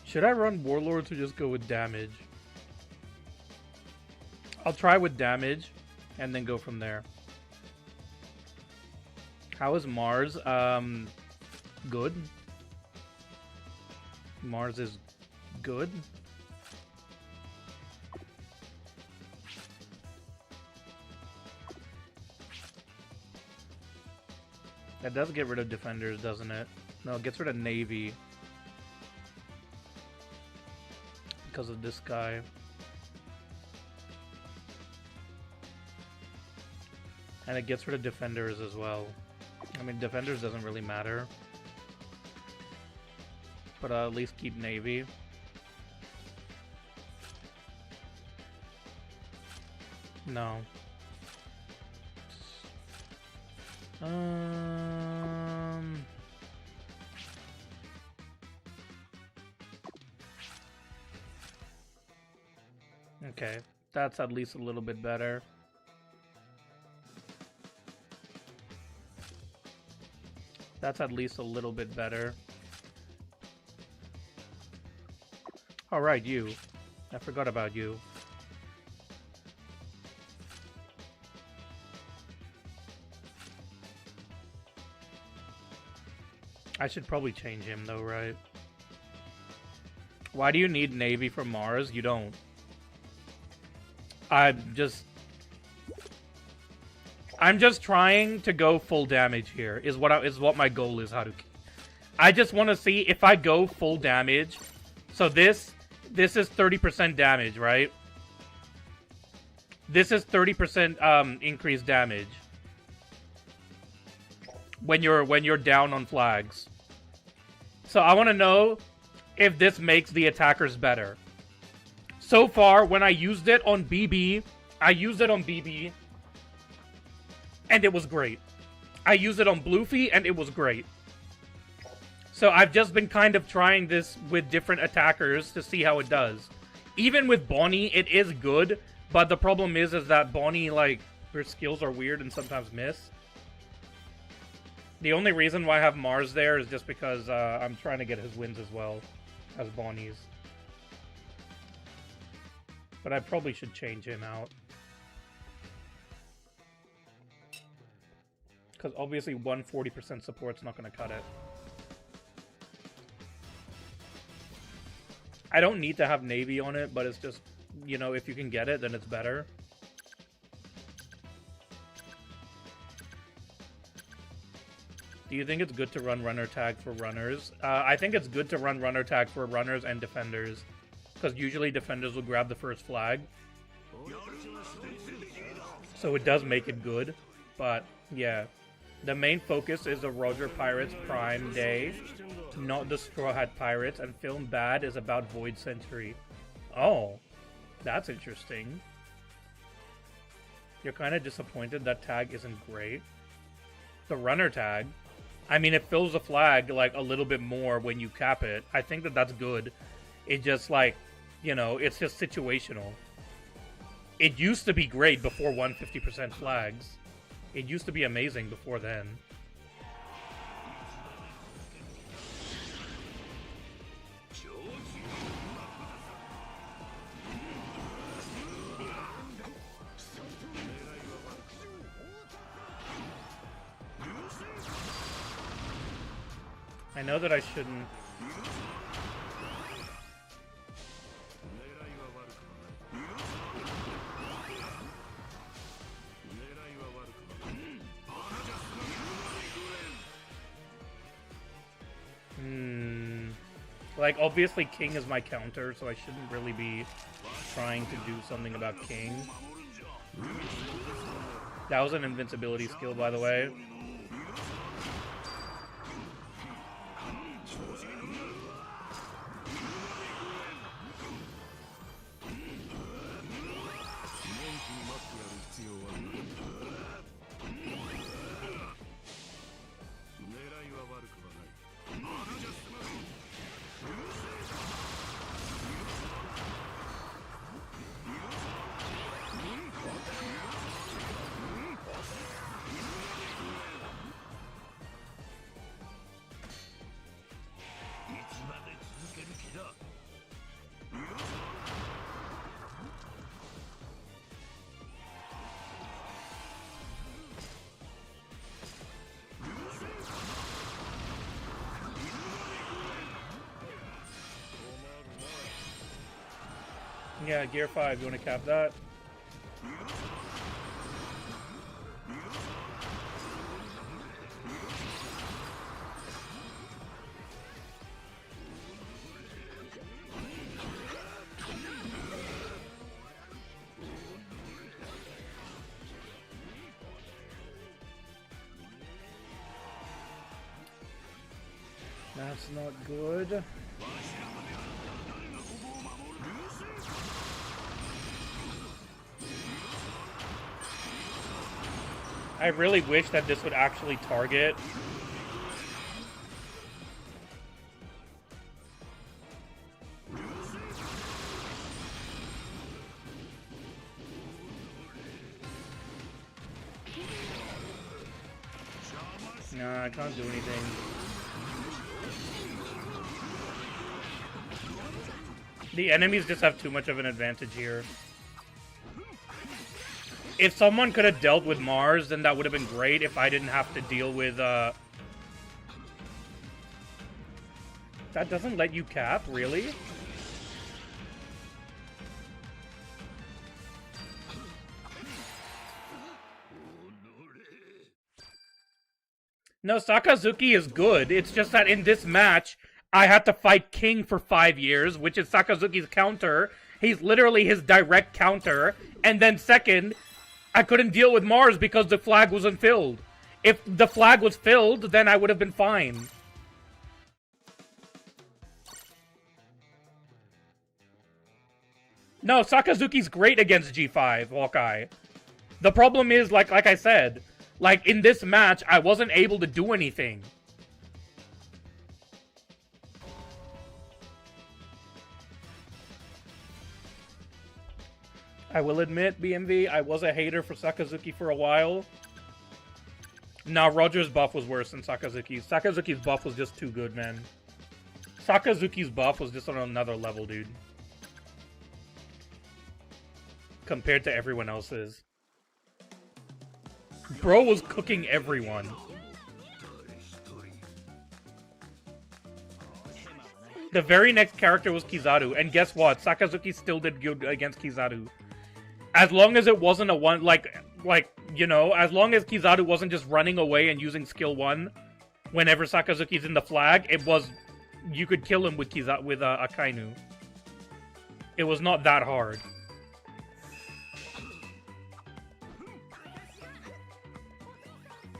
Should I run Warlords or just go with damage? I'll try with damage and then go from there. How is Mars? Good. Mars is good. That does get rid of defenders, doesn't it? No, it gets rid of Navy. Because of this guy. And it gets rid of defenders as well. I mean, defenders doesn't really matter. But at least keep Navy. No. Okay, that's at least a little bit better. That's at least a little bit better. Alright, you. I forgot about you. I should probably change him though, right? Why do you need Navy for Mars? You don't. I'm just trying to go full damage here. Is what my goal is, Haruki. I just want to see if I go full damage. So this is 30% damage, right? This is 30% increased damage when you're down on flags. So I want to know if this makes the attackers better. So far, when I used it on BB, and it was great. I used it on Bluefy, and it was great. So I've just been kind of trying this with different attackers to see how it does. Even with Bonnie, it is good, but the problem is that Bonnie, like, her skills are weird and sometimes miss. The only reason why I have Mars there is just because I'm trying to get his wins as well as Bonnie's. But I probably should change him out. Because obviously 140% support's not going to cut it. I don't need to have Navy on it, but it's just, you know, if you can get it, then it's better. Do you think it's good to run runner tag for runners? I think it's good to run runner tag for runners and defenders. Because usually defenders will grab the first flag. So it does make it good. But, yeah. The main focus is the Roger Pirates Prime Day, not the Straw Hat Pirates, and Film Bad is about Void Century. Oh, that's interesting. You're kind of disappointed that tag isn't great. The runner tag, I mean, it fills the flag like a little bit more when you cap it. I think that that's good. It just like, you know, it's just situational. It used to be great before 150% flags. It used to be amazing before then. I know that I shouldn't. Like, obviously King is my counter, so I shouldn't really be trying to do something about King. That was an invincibility skill, by the way. Yeah, Gear 5, you want to cap that? That's not good. I really wish that this would actually target. Nah, I can't do anything. The enemies just have too much of an advantage here. If someone could have dealt with Mars, then that would have been great if I didn't have to deal with, That doesn't let you cap, really? No, Sakazuki is good. It's just that in this match, I had to fight King for 5 years, which is Sakazuki's counter. He's literally his direct counter. And then second, I couldn't deal with Mars because the flag wasn't filled. If the flag was filled, then I would have been fine. No, Sakazuki's great against G5, Hawkeye. The problem is, like I said, like in this match, I wasn't able to do anything. I will admit, BMV, I was a hater for Sakazuki for a while. Now, Roger's buff was worse than Sakazuki's. Sakazuki's buff was just too good, man. Sakazuki's buff was just on another level, dude. Compared to everyone else's. Bro was cooking everyone. The very next character was Kizaru, and guess what? Sakazuki still did good against Kizaru. As long as it wasn't a one, like, you know, as long as Kizaru wasn't just running away and using skill 1 whenever Sakazuki's in the flag, it was, you could kill him with Akainu. It was not that hard.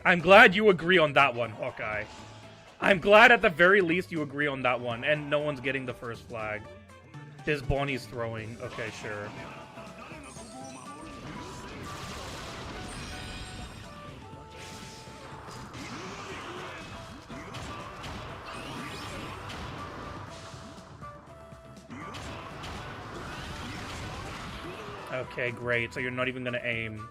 I'm glad you agree on that one, Hawkeye. I'm glad at the very least you agree on that one, and no one's getting the first flag. This Bonnie's throwing. Okay, sure. Okay, great. So you're not even gonna aim.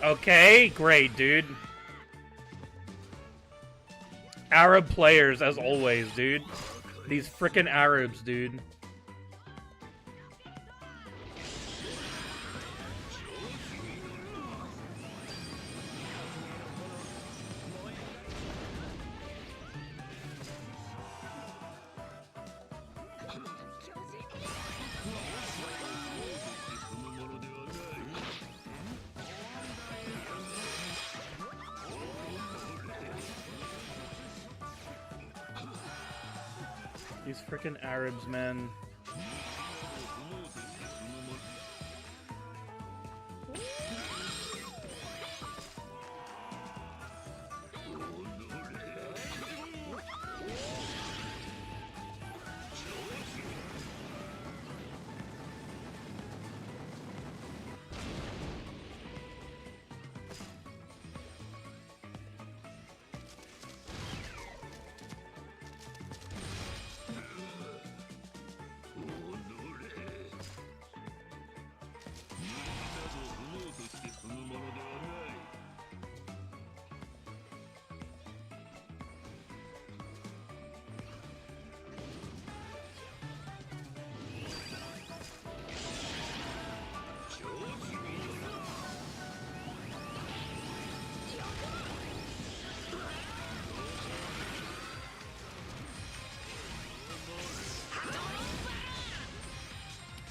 Okay, great, dude. Arab players, as always, dude. These frickin' Arabs, dude. These freaking Arabs, man.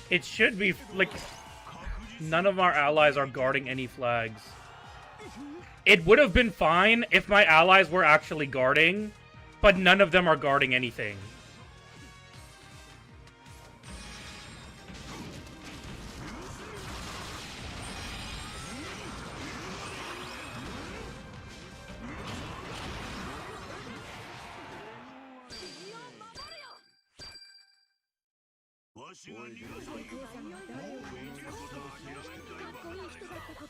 It should be, like, none of our allies are guarding any flags. It would have been fine if my allies were actually guarding, but none of them are guarding anything.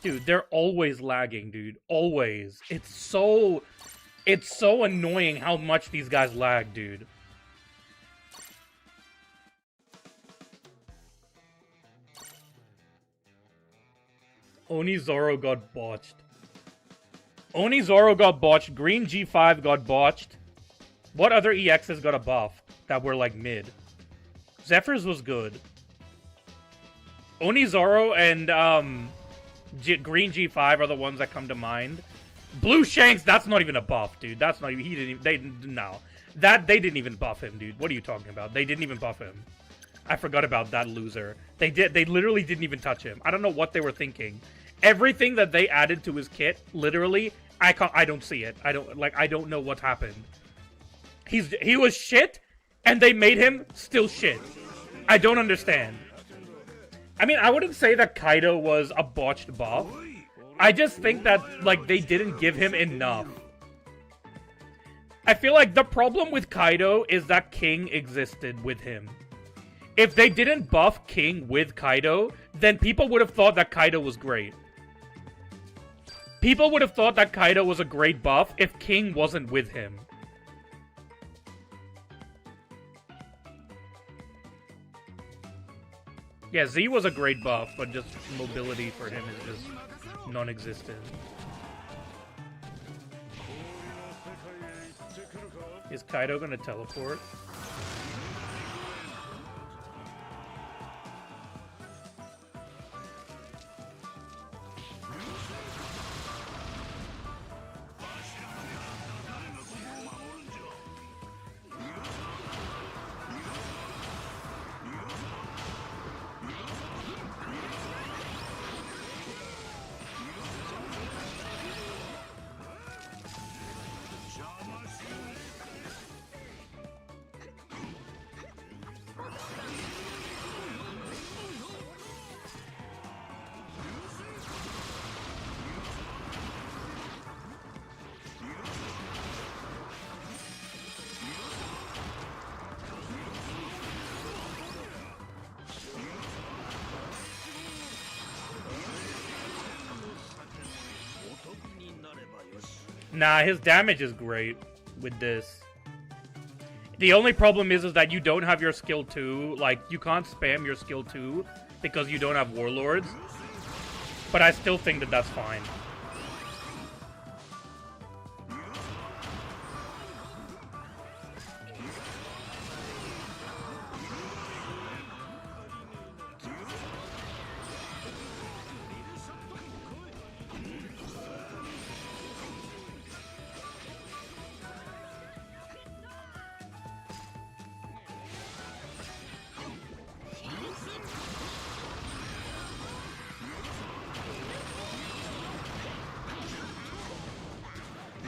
Dude, they're always lagging, dude. Always. It's so annoying how much these guys lag, dude. Onizoro got botched. Onizoro got botched. Green G5 got botched. What other EXs got a buff that were like mid? Zephyr's was good. Onizoro and Green G5 are the ones that come to mind. Blue Shanks, that's not even a buff, dude. That's not even, he didn't even, they didn't even buff him, dude. What are you talking about? They didn't even buff him. I forgot about that loser. They literally didn't even touch him. I don't know what they were thinking. Everything that they added to his kit, literally, I don't see it. I don't know what happened. He was shit, and they made him still shit. I don't understand. I mean, I wouldn't say that Kaido was a botched buff. I just think that, like, they didn't give him enough. I feel like the problem with Kaido is that King existed with him. If they didn't buff King with Kaido, then people would have thought that Kaido was great. People would have thought that Kaido was a great buff if King wasn't with him. Yeah, Z was a great buff, but just mobility for him is just non-existent. Is Kaido gonna teleport? Nah, his damage is great with this. The only problem is that you don't have your skill 2. Like, you can't spam your skill 2 because you don't have Warlords. But I still think that that's fine.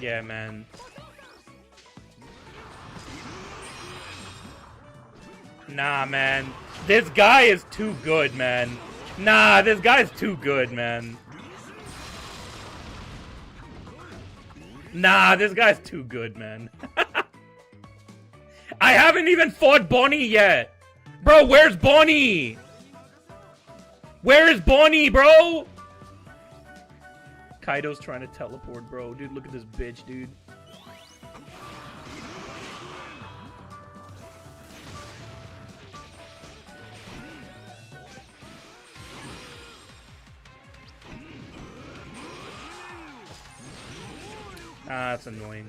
Yeah, man. Nah, man. This guy is too good, man. Nah, this guy's too good, man. Nah, this guy's too good, man. I haven't even fought Bonnie yet. Bro, where's Bonnie? Where is Bonnie, bro? Kaido's trying to teleport, bro. Dude, look at this bitch, dude. Ah, that's annoying.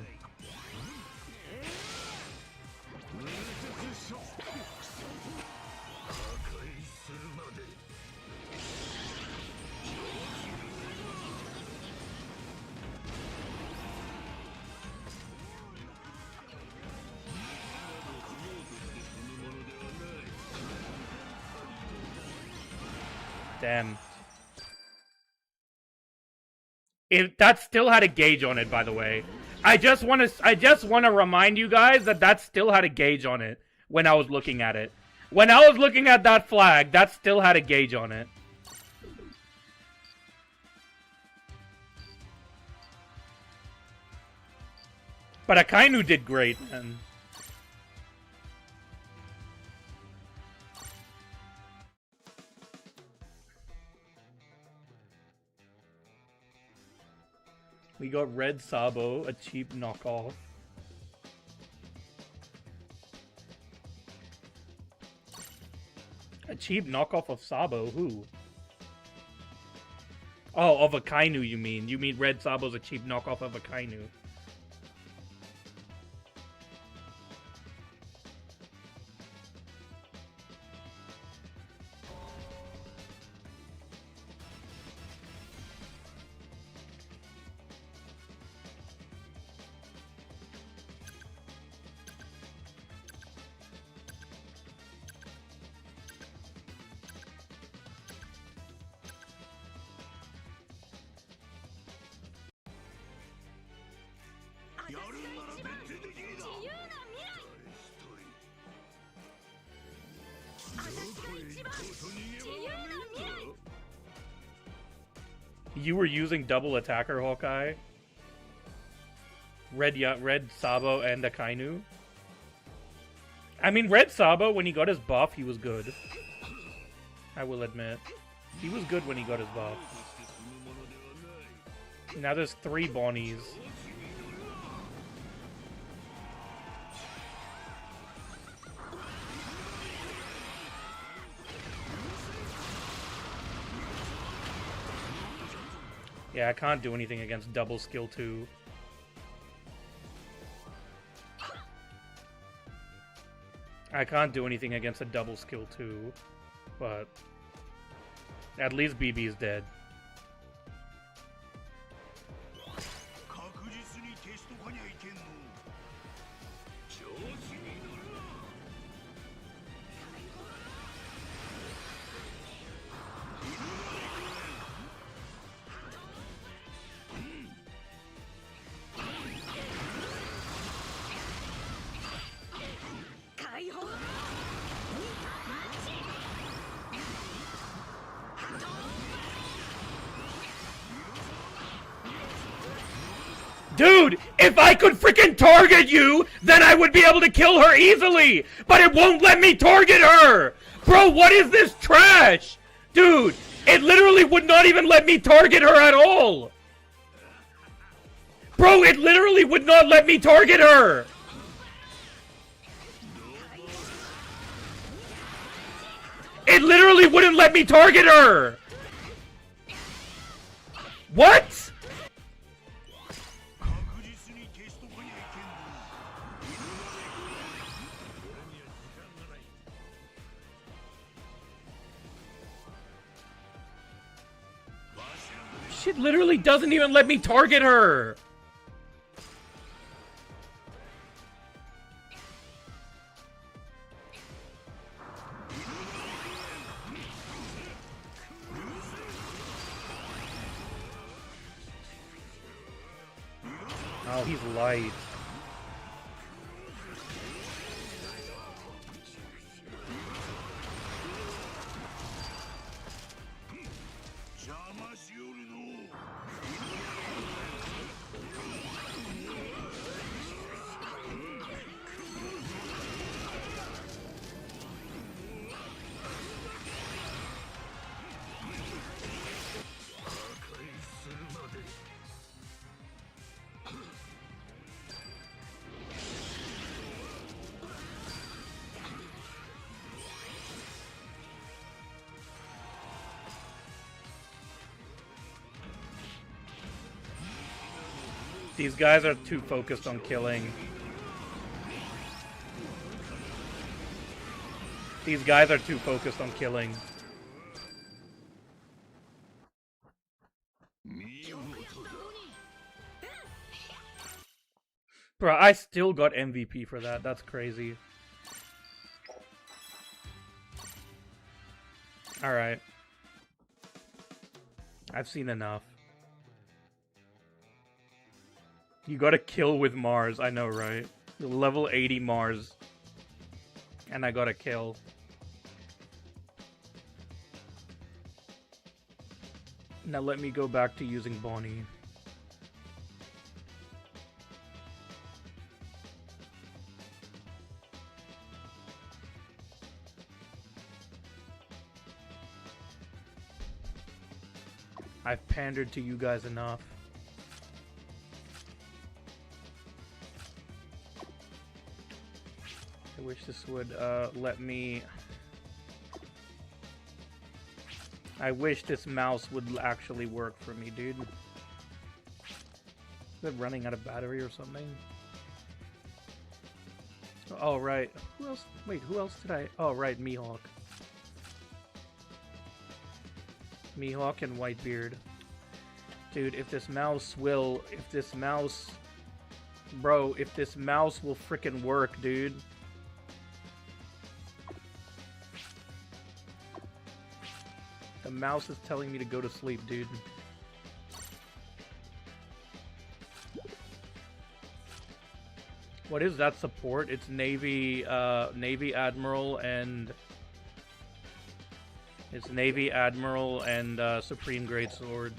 Damn. That still had a gauge on it, by the way. I just want to remind you guys that still had a gauge on it when I was looking at it. When I was looking at that flag, that still had a gauge on it. But Akainu did great, man. We got Red Sabo, a cheap knockoff. A cheap knockoff of Sabo? Who? Oh, of Akainu, you mean? You mean Red Sabo's a cheap knockoff of Akainu? You were using double attacker, Hawkeye? Red Sabo and Akainu? I mean, Red Sabo, when he got his buff, he was good. I will admit. He was good when he got his buff. Now there's 3 Bonnies. Yeah, I can't do anything against double skill 2. I can't do anything against a double skill 2, but at least BB is dead. Dude, if I could freaking target you, then I would be able to kill her easily! But it won't let me target her! Bro, what is this trash? Dude, it literally would not even let me target her at all! Bro, it literally would not let me target her! It literally wouldn't let me target her! What? Shit literally doesn't even let me target her! Oh, he's light. These guys are too focused on killing. These guys are too focused on killing. Bro, I still got MVP for that. That's crazy. Alright. I've seen enough. You gotta kill with Mars, I know, right? Level 80 Mars. And I gotta kill. Now let me go back to using Bonnie. I've pandered to you guys enough. I wish this would let me... I wish this mouse would actually work for me, dude. Is it running out of battery or something? Oh, right. Who else? Wait, who else did I... Oh, right, Mihawk. Mihawk and Whitebeard. Dude, if this mouse will... If this mouse... Bro, if this mouse will frickin' work, dude. The mouse is telling me to go to sleep, dude. What is that support? It's Navy, Navy Admiral and... It's Navy Admiral and, Supreme Great Sword.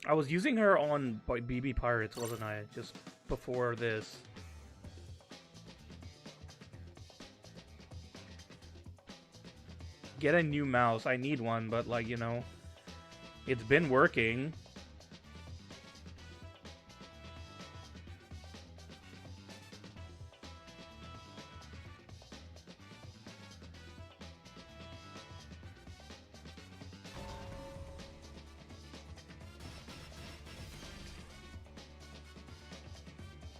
I was using her on BB Pirates, wasn't I? Just before this. Get a new mouse. I need one, but, like, you know, it's been working.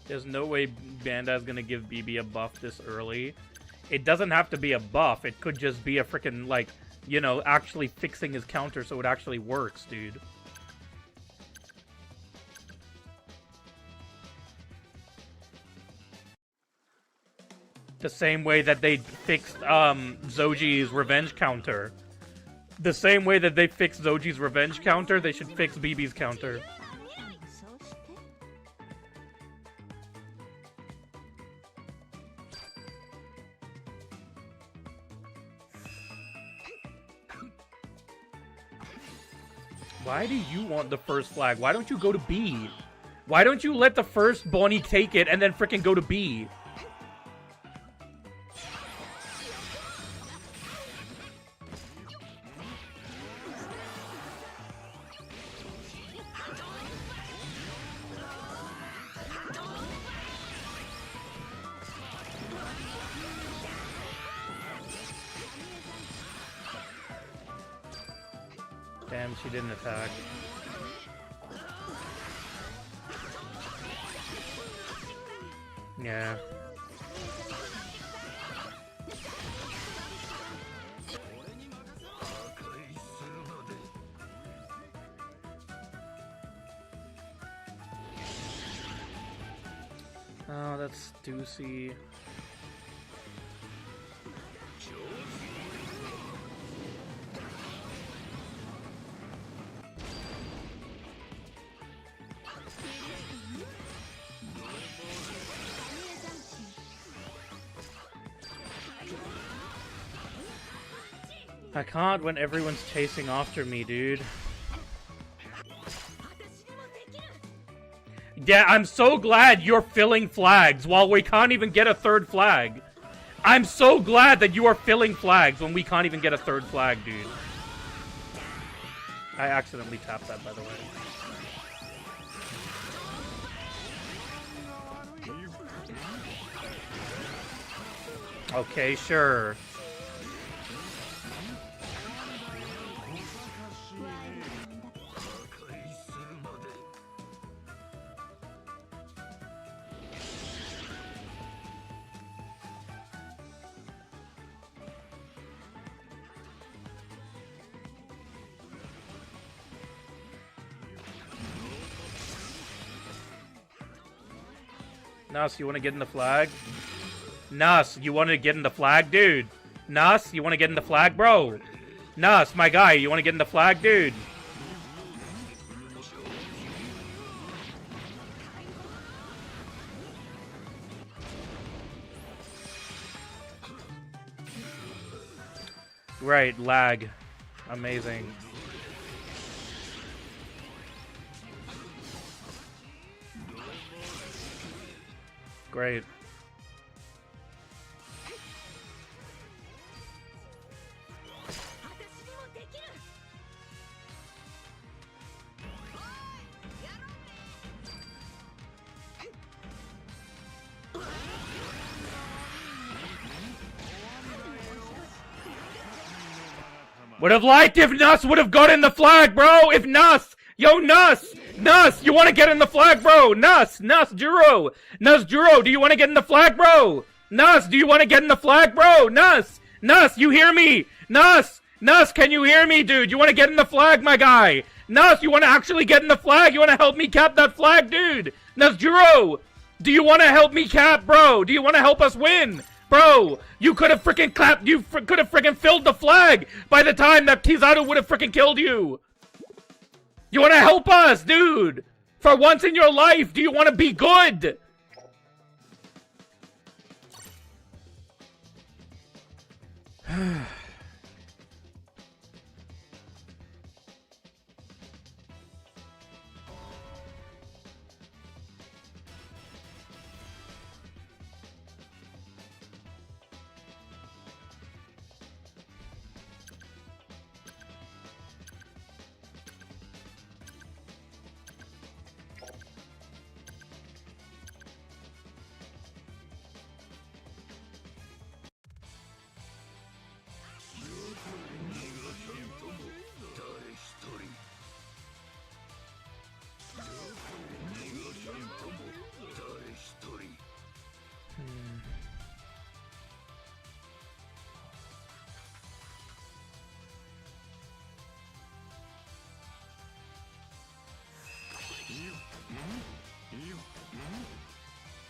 There's no way Bandai's gonna give BB a buff this early. It doesn't have to be a buff. It could just be a freaking, like, you know, actually fixing his counter so it actually works, dude. The same way that they fixed, Zoji's revenge counter. The same way that they fixed Zoji's revenge counter, they should fix BB's counter. Why do you want the first flag? Why don't you go to B? Why don't you let the first Bonnie take it and then frickin' go to B? Damn, she didn't attack. Yeah. Oh, that's Ducey. I can't when everyone's chasing after me, dude. Yeah, I'm so glad you're filling flags while we can't even get a third flag. I'm so glad that you are filling flags when we can't even get a third flag, dude. I accidentally tapped that, by the way. Okay, sure. Nuss, you want to get in the flag? Nuss, you want to get in the flag, dude? Nuss, you want to get in the flag, bro? Nuss, my guy, you want to get in the flag, dude? Right, lag. Amazing. Great. Would have liked if Nuss would have got in the flag, bro! If Nuss! Yo, Nuss! Nuss, you want to get in the flag, bro? Nuss! Nuss, Juro! Nuss, Juro, do you want to get in the flag, bro? Nuss, do you want to get in the flag, bro? Nuss! Nuss, you hear me? Nuss! Nuss, can you hear me, dude? You want to get in the flag, my guy? Nuss, you want to actually get in the flag? You want to help me cap that flag, dude? Nuss, Juro! Do you want to help me cap, bro? Do you want to help us win? Bro, you could have freaking clapped, you could have freaking filled the flag by the time that Kizaru would have freaking killed you. You want to help us, dude? For once in your life, do you want to be good?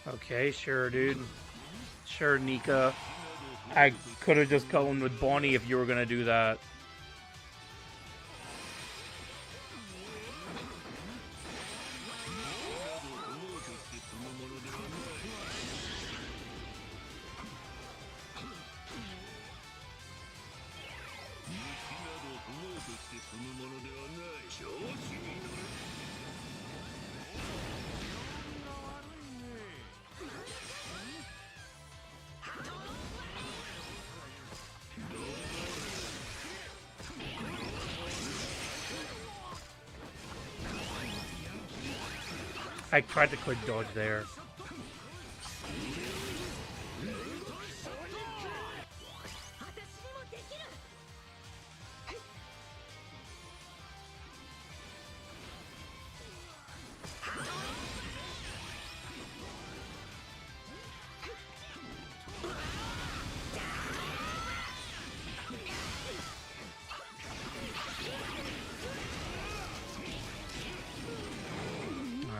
Okay, sure, dude. Sure, Nika. I could have just gone with Bonnie if you were gonna do that. I tried to quick dodge there.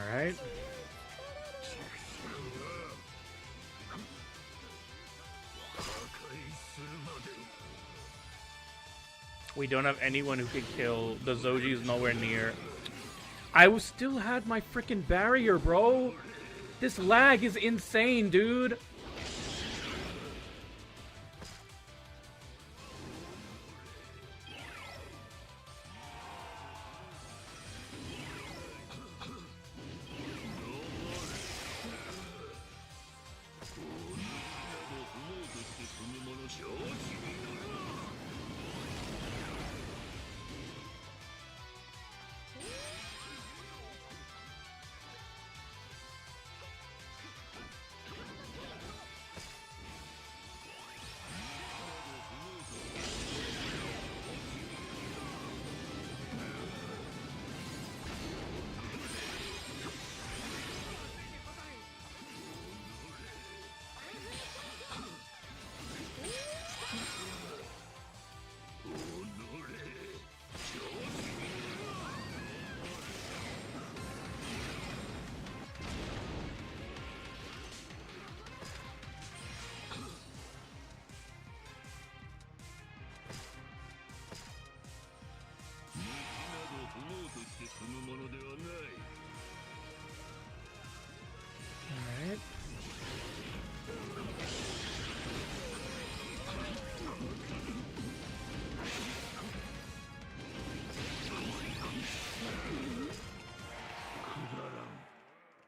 Alright. We don't have anyone who can kill. The Zoji is nowhere near. I still had my freaking barrier, bro. This lag is insane, dude.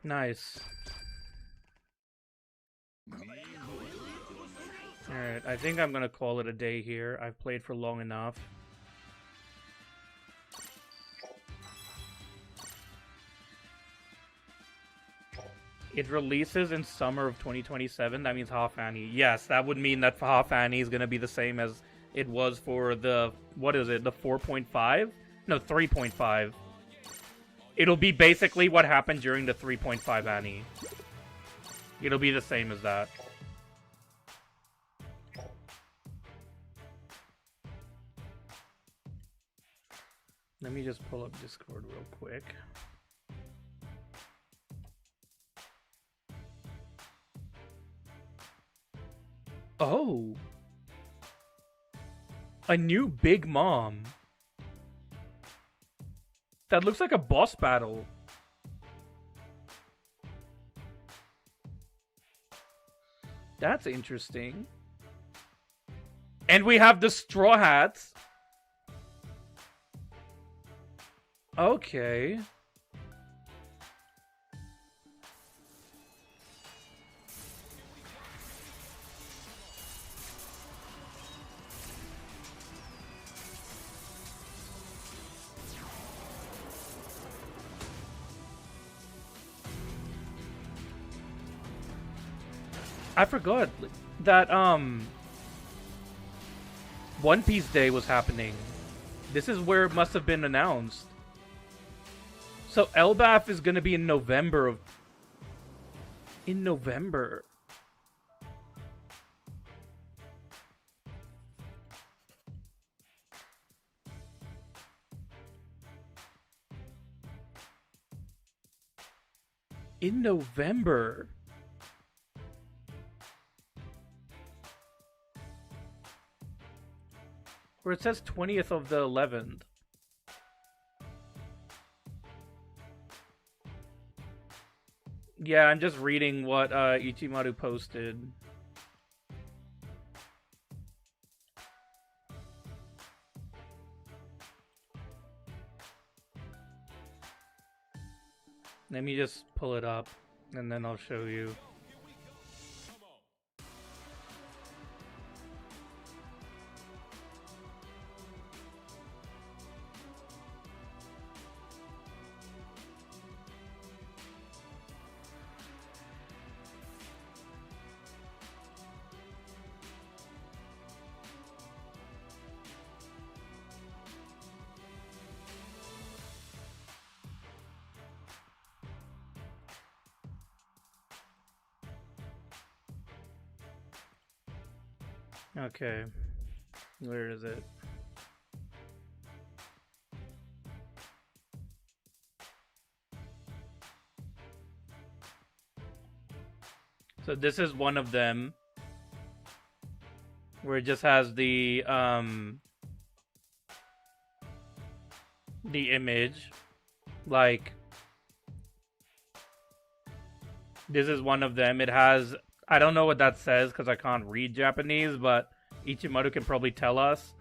Nice. Alright, I think I'm gonna call it a day here. I've played for long enough. It releases in summer of 2027. That means half Annie. Yes, that would mean that half Annie is gonna be the same as it was for the, what is it, the 4.5? No, 3.5. It'll be basically what happened during the 3.5 Annie. It'll be the same as that. Let me just pull up Discord real quick. Oh! A new Big Mom. That looks like a boss battle. That's interesting. And we have the Straw Hats. Okay. I forgot that One Piece Day was happening. This is where it must have been announced. So Elbaf is gonna be in November of... In November. In November. Where it says 20th of the 11th. Yeah, I'm just reading what Ichimaru posted. Let me just pull it up, and then I'll show you. Okay, where is it? So this is one of them, where it just has the image, like, this is one of them. It has, I don't know what that says because I can't read Japanese, but Ichimaru can probably tell us.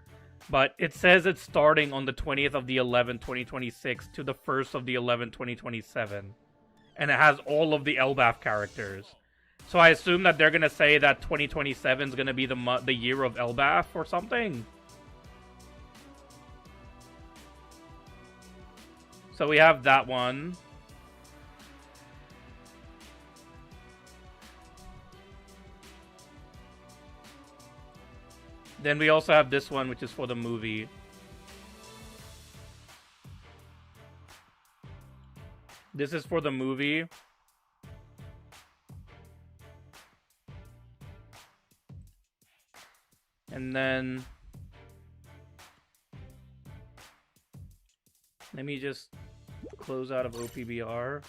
But it says it's starting on the 20th of the 11th, 2026 to the 1st of the 11th, 2027. And it has all of the Elbaf characters. So I assume that they're going to say that 2027 is going to be the year of Elbaf or something. So we have that one. Then we also have this one, which is for the movie. This is for the movie. And then... let me just close out of OPBR.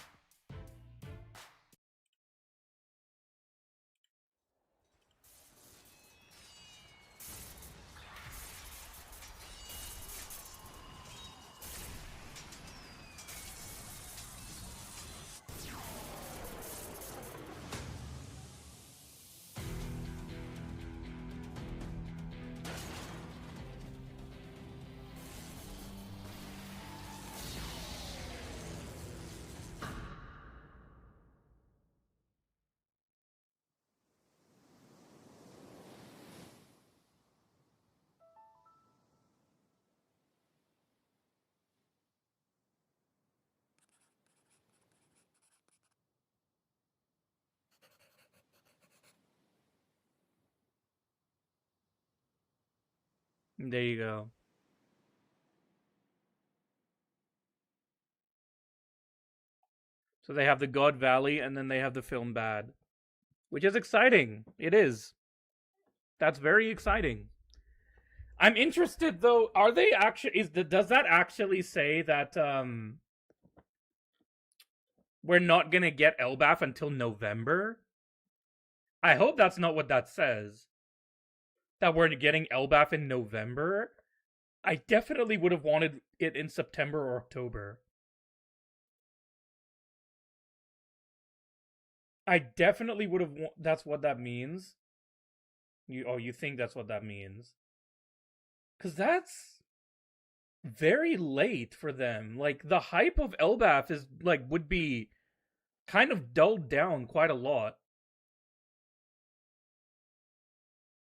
There you go. So they have the God Valley, and then they have the film Bad, which is exciting. It is. That's very exciting. I'm interested though. Are they actually? Does that actually say that we're not gonna get Elbaf until November? I hope that's not what that says. That we're getting Elbaf in November. I definitely would have wanted it in September or October. I definitely would have. That's what that means. You think that's what that means? Because that's very late for them. Like the hype of Elbaf is like would be kind of dulled down quite a lot.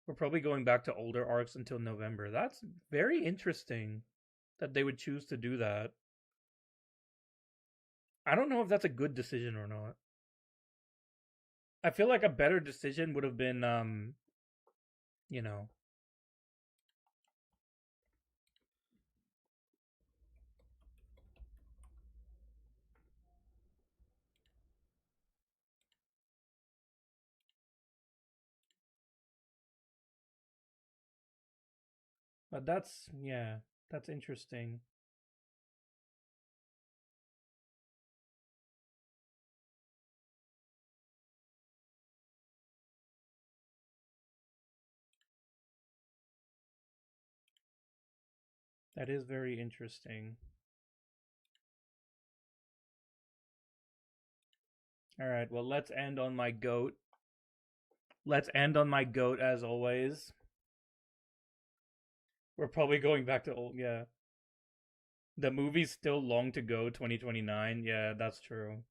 We're probably going back to older arcs until November. That's very interesting that they would choose to do that. I don't know if that's a good decision or not. I feel like a better decision would have been you know, but that's yeah, that's interesting. That is very interesting. All right, well, let's end on my goat. Let's end on my goat as always. We're probably going back to old, yeah. The movie's still long to go, 2029. Yeah, that's true.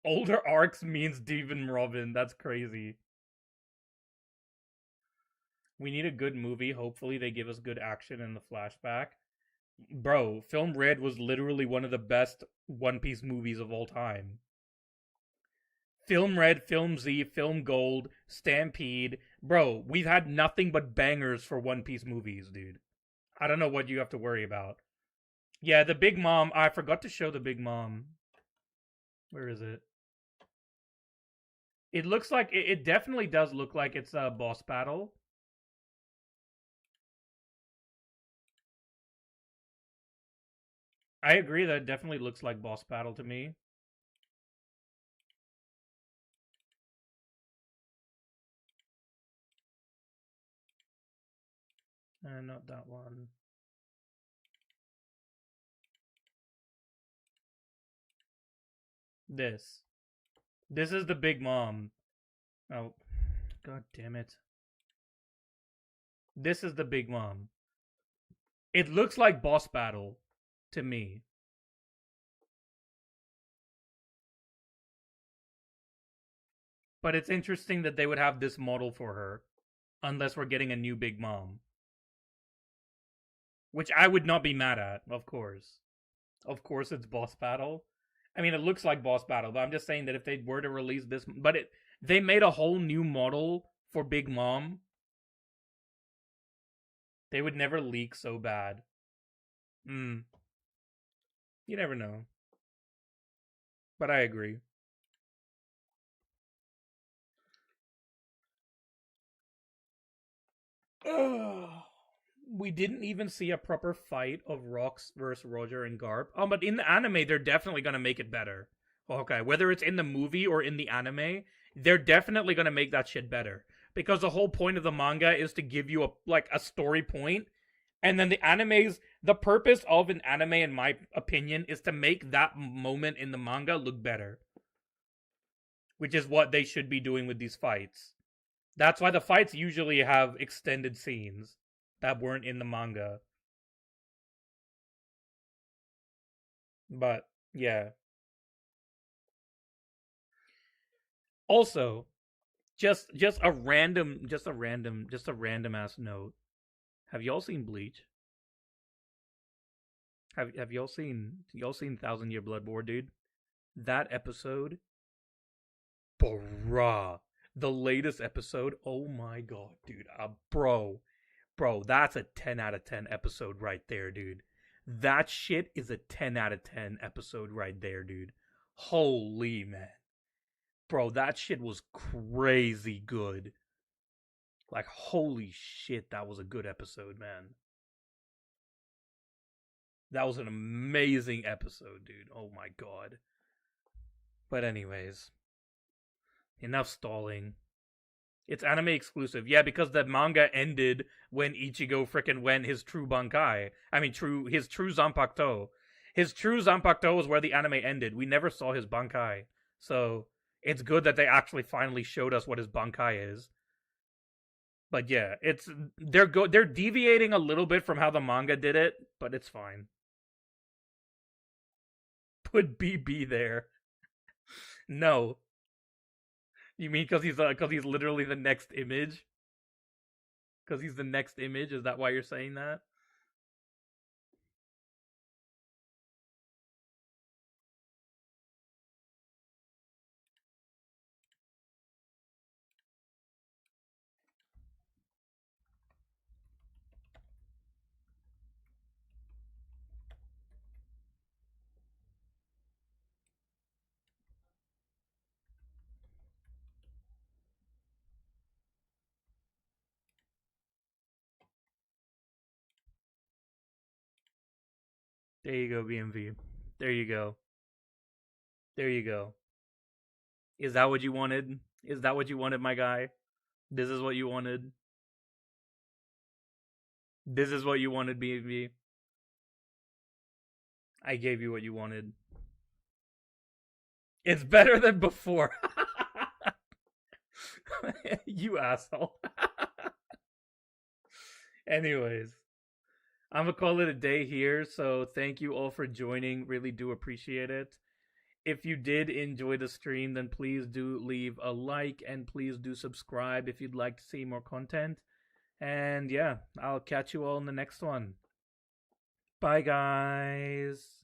Older arcs means Demon Robin. That's crazy. We need a good movie. Hopefully, they give us good action in the flashback. Bro, Film Red was literally one of the best One Piece movies of all time. Film Red, Film Z, Film Gold, Stampede. Bro, we've had nothing but bangers for One Piece movies, dude. I don't know what you have to worry about. Yeah, the Big Mom. I forgot to show the Big Mom. Where is it? It looks like it definitely does look like it's a boss battle. I agree that it definitely looks like boss battle to me. Not that one. This. This is the Big Mom. Oh, god damn it. This is the Big Mom. It looks like boss battle to me. But it's interesting that they would have this model for her. Unless we're getting a new Big Mom. Which I would not be mad at, of course. Of course it's boss battle. I mean, it looks like boss battle, but I'm just saying that if they were to release this, but they made a whole new model for Big Mom. They would never leak so bad. You never know. But I agree. We didn't even see a proper fight of Rox versus Roger and Garp. Oh, but in the anime, they're definitely gonna make it better. Okay, whether it's in the movie or in the anime, they're definitely gonna make that shit better. Because the whole point of the manga is to give you a story point, and then the purpose of an anime, in my opinion, is to make that moment in the manga look better. Which is what they should be doing with these fights. That's why the fights usually have extended scenes that weren't in the manga. But yeah. Also, just a random ass note. Have y'all seen Bleach? Have y'all seen Thousand Year Blood War, dude? That episode, bruh. The latest episode, oh my god, dude. Bro. Bro, that's a 10 out of 10 episode right there, dude. That shit is a 10 out of 10 episode right there, dude. Holy man. Bro, that shit was crazy good. Like, holy shit, that was a good episode, man. That was an amazing episode, dude. Oh my god. But anyways, enough stalling. It's anime exclusive. Yeah, because the manga ended when Ichigo frickin' went his true Bankai. I mean, his true Zanpakuto. His true Zanpakuto was where the anime ended. We never saw his Bankai. So, it's good that they actually finally showed us what his Bankai is. But yeah, they're deviating a little bit from how the manga did it, but it's fine. Put BB there. No. You mean because he's literally the next image? Because he's the next image? Is that why you're saying that? There you go, BMV. There you go. There you go. Is that what you wanted? Is that what you wanted, my guy? This is what you wanted? This is what you wanted, BMV? I gave you what you wanted. It's better than before. You asshole. Anyways, I'm gonna call it a day here. So thank you all for joining. Really do appreciate it. If you did enjoy the stream, then please do leave a like and please do subscribe if you'd like to see more content. And yeah, I'll catch you all in the next one. Bye, guys.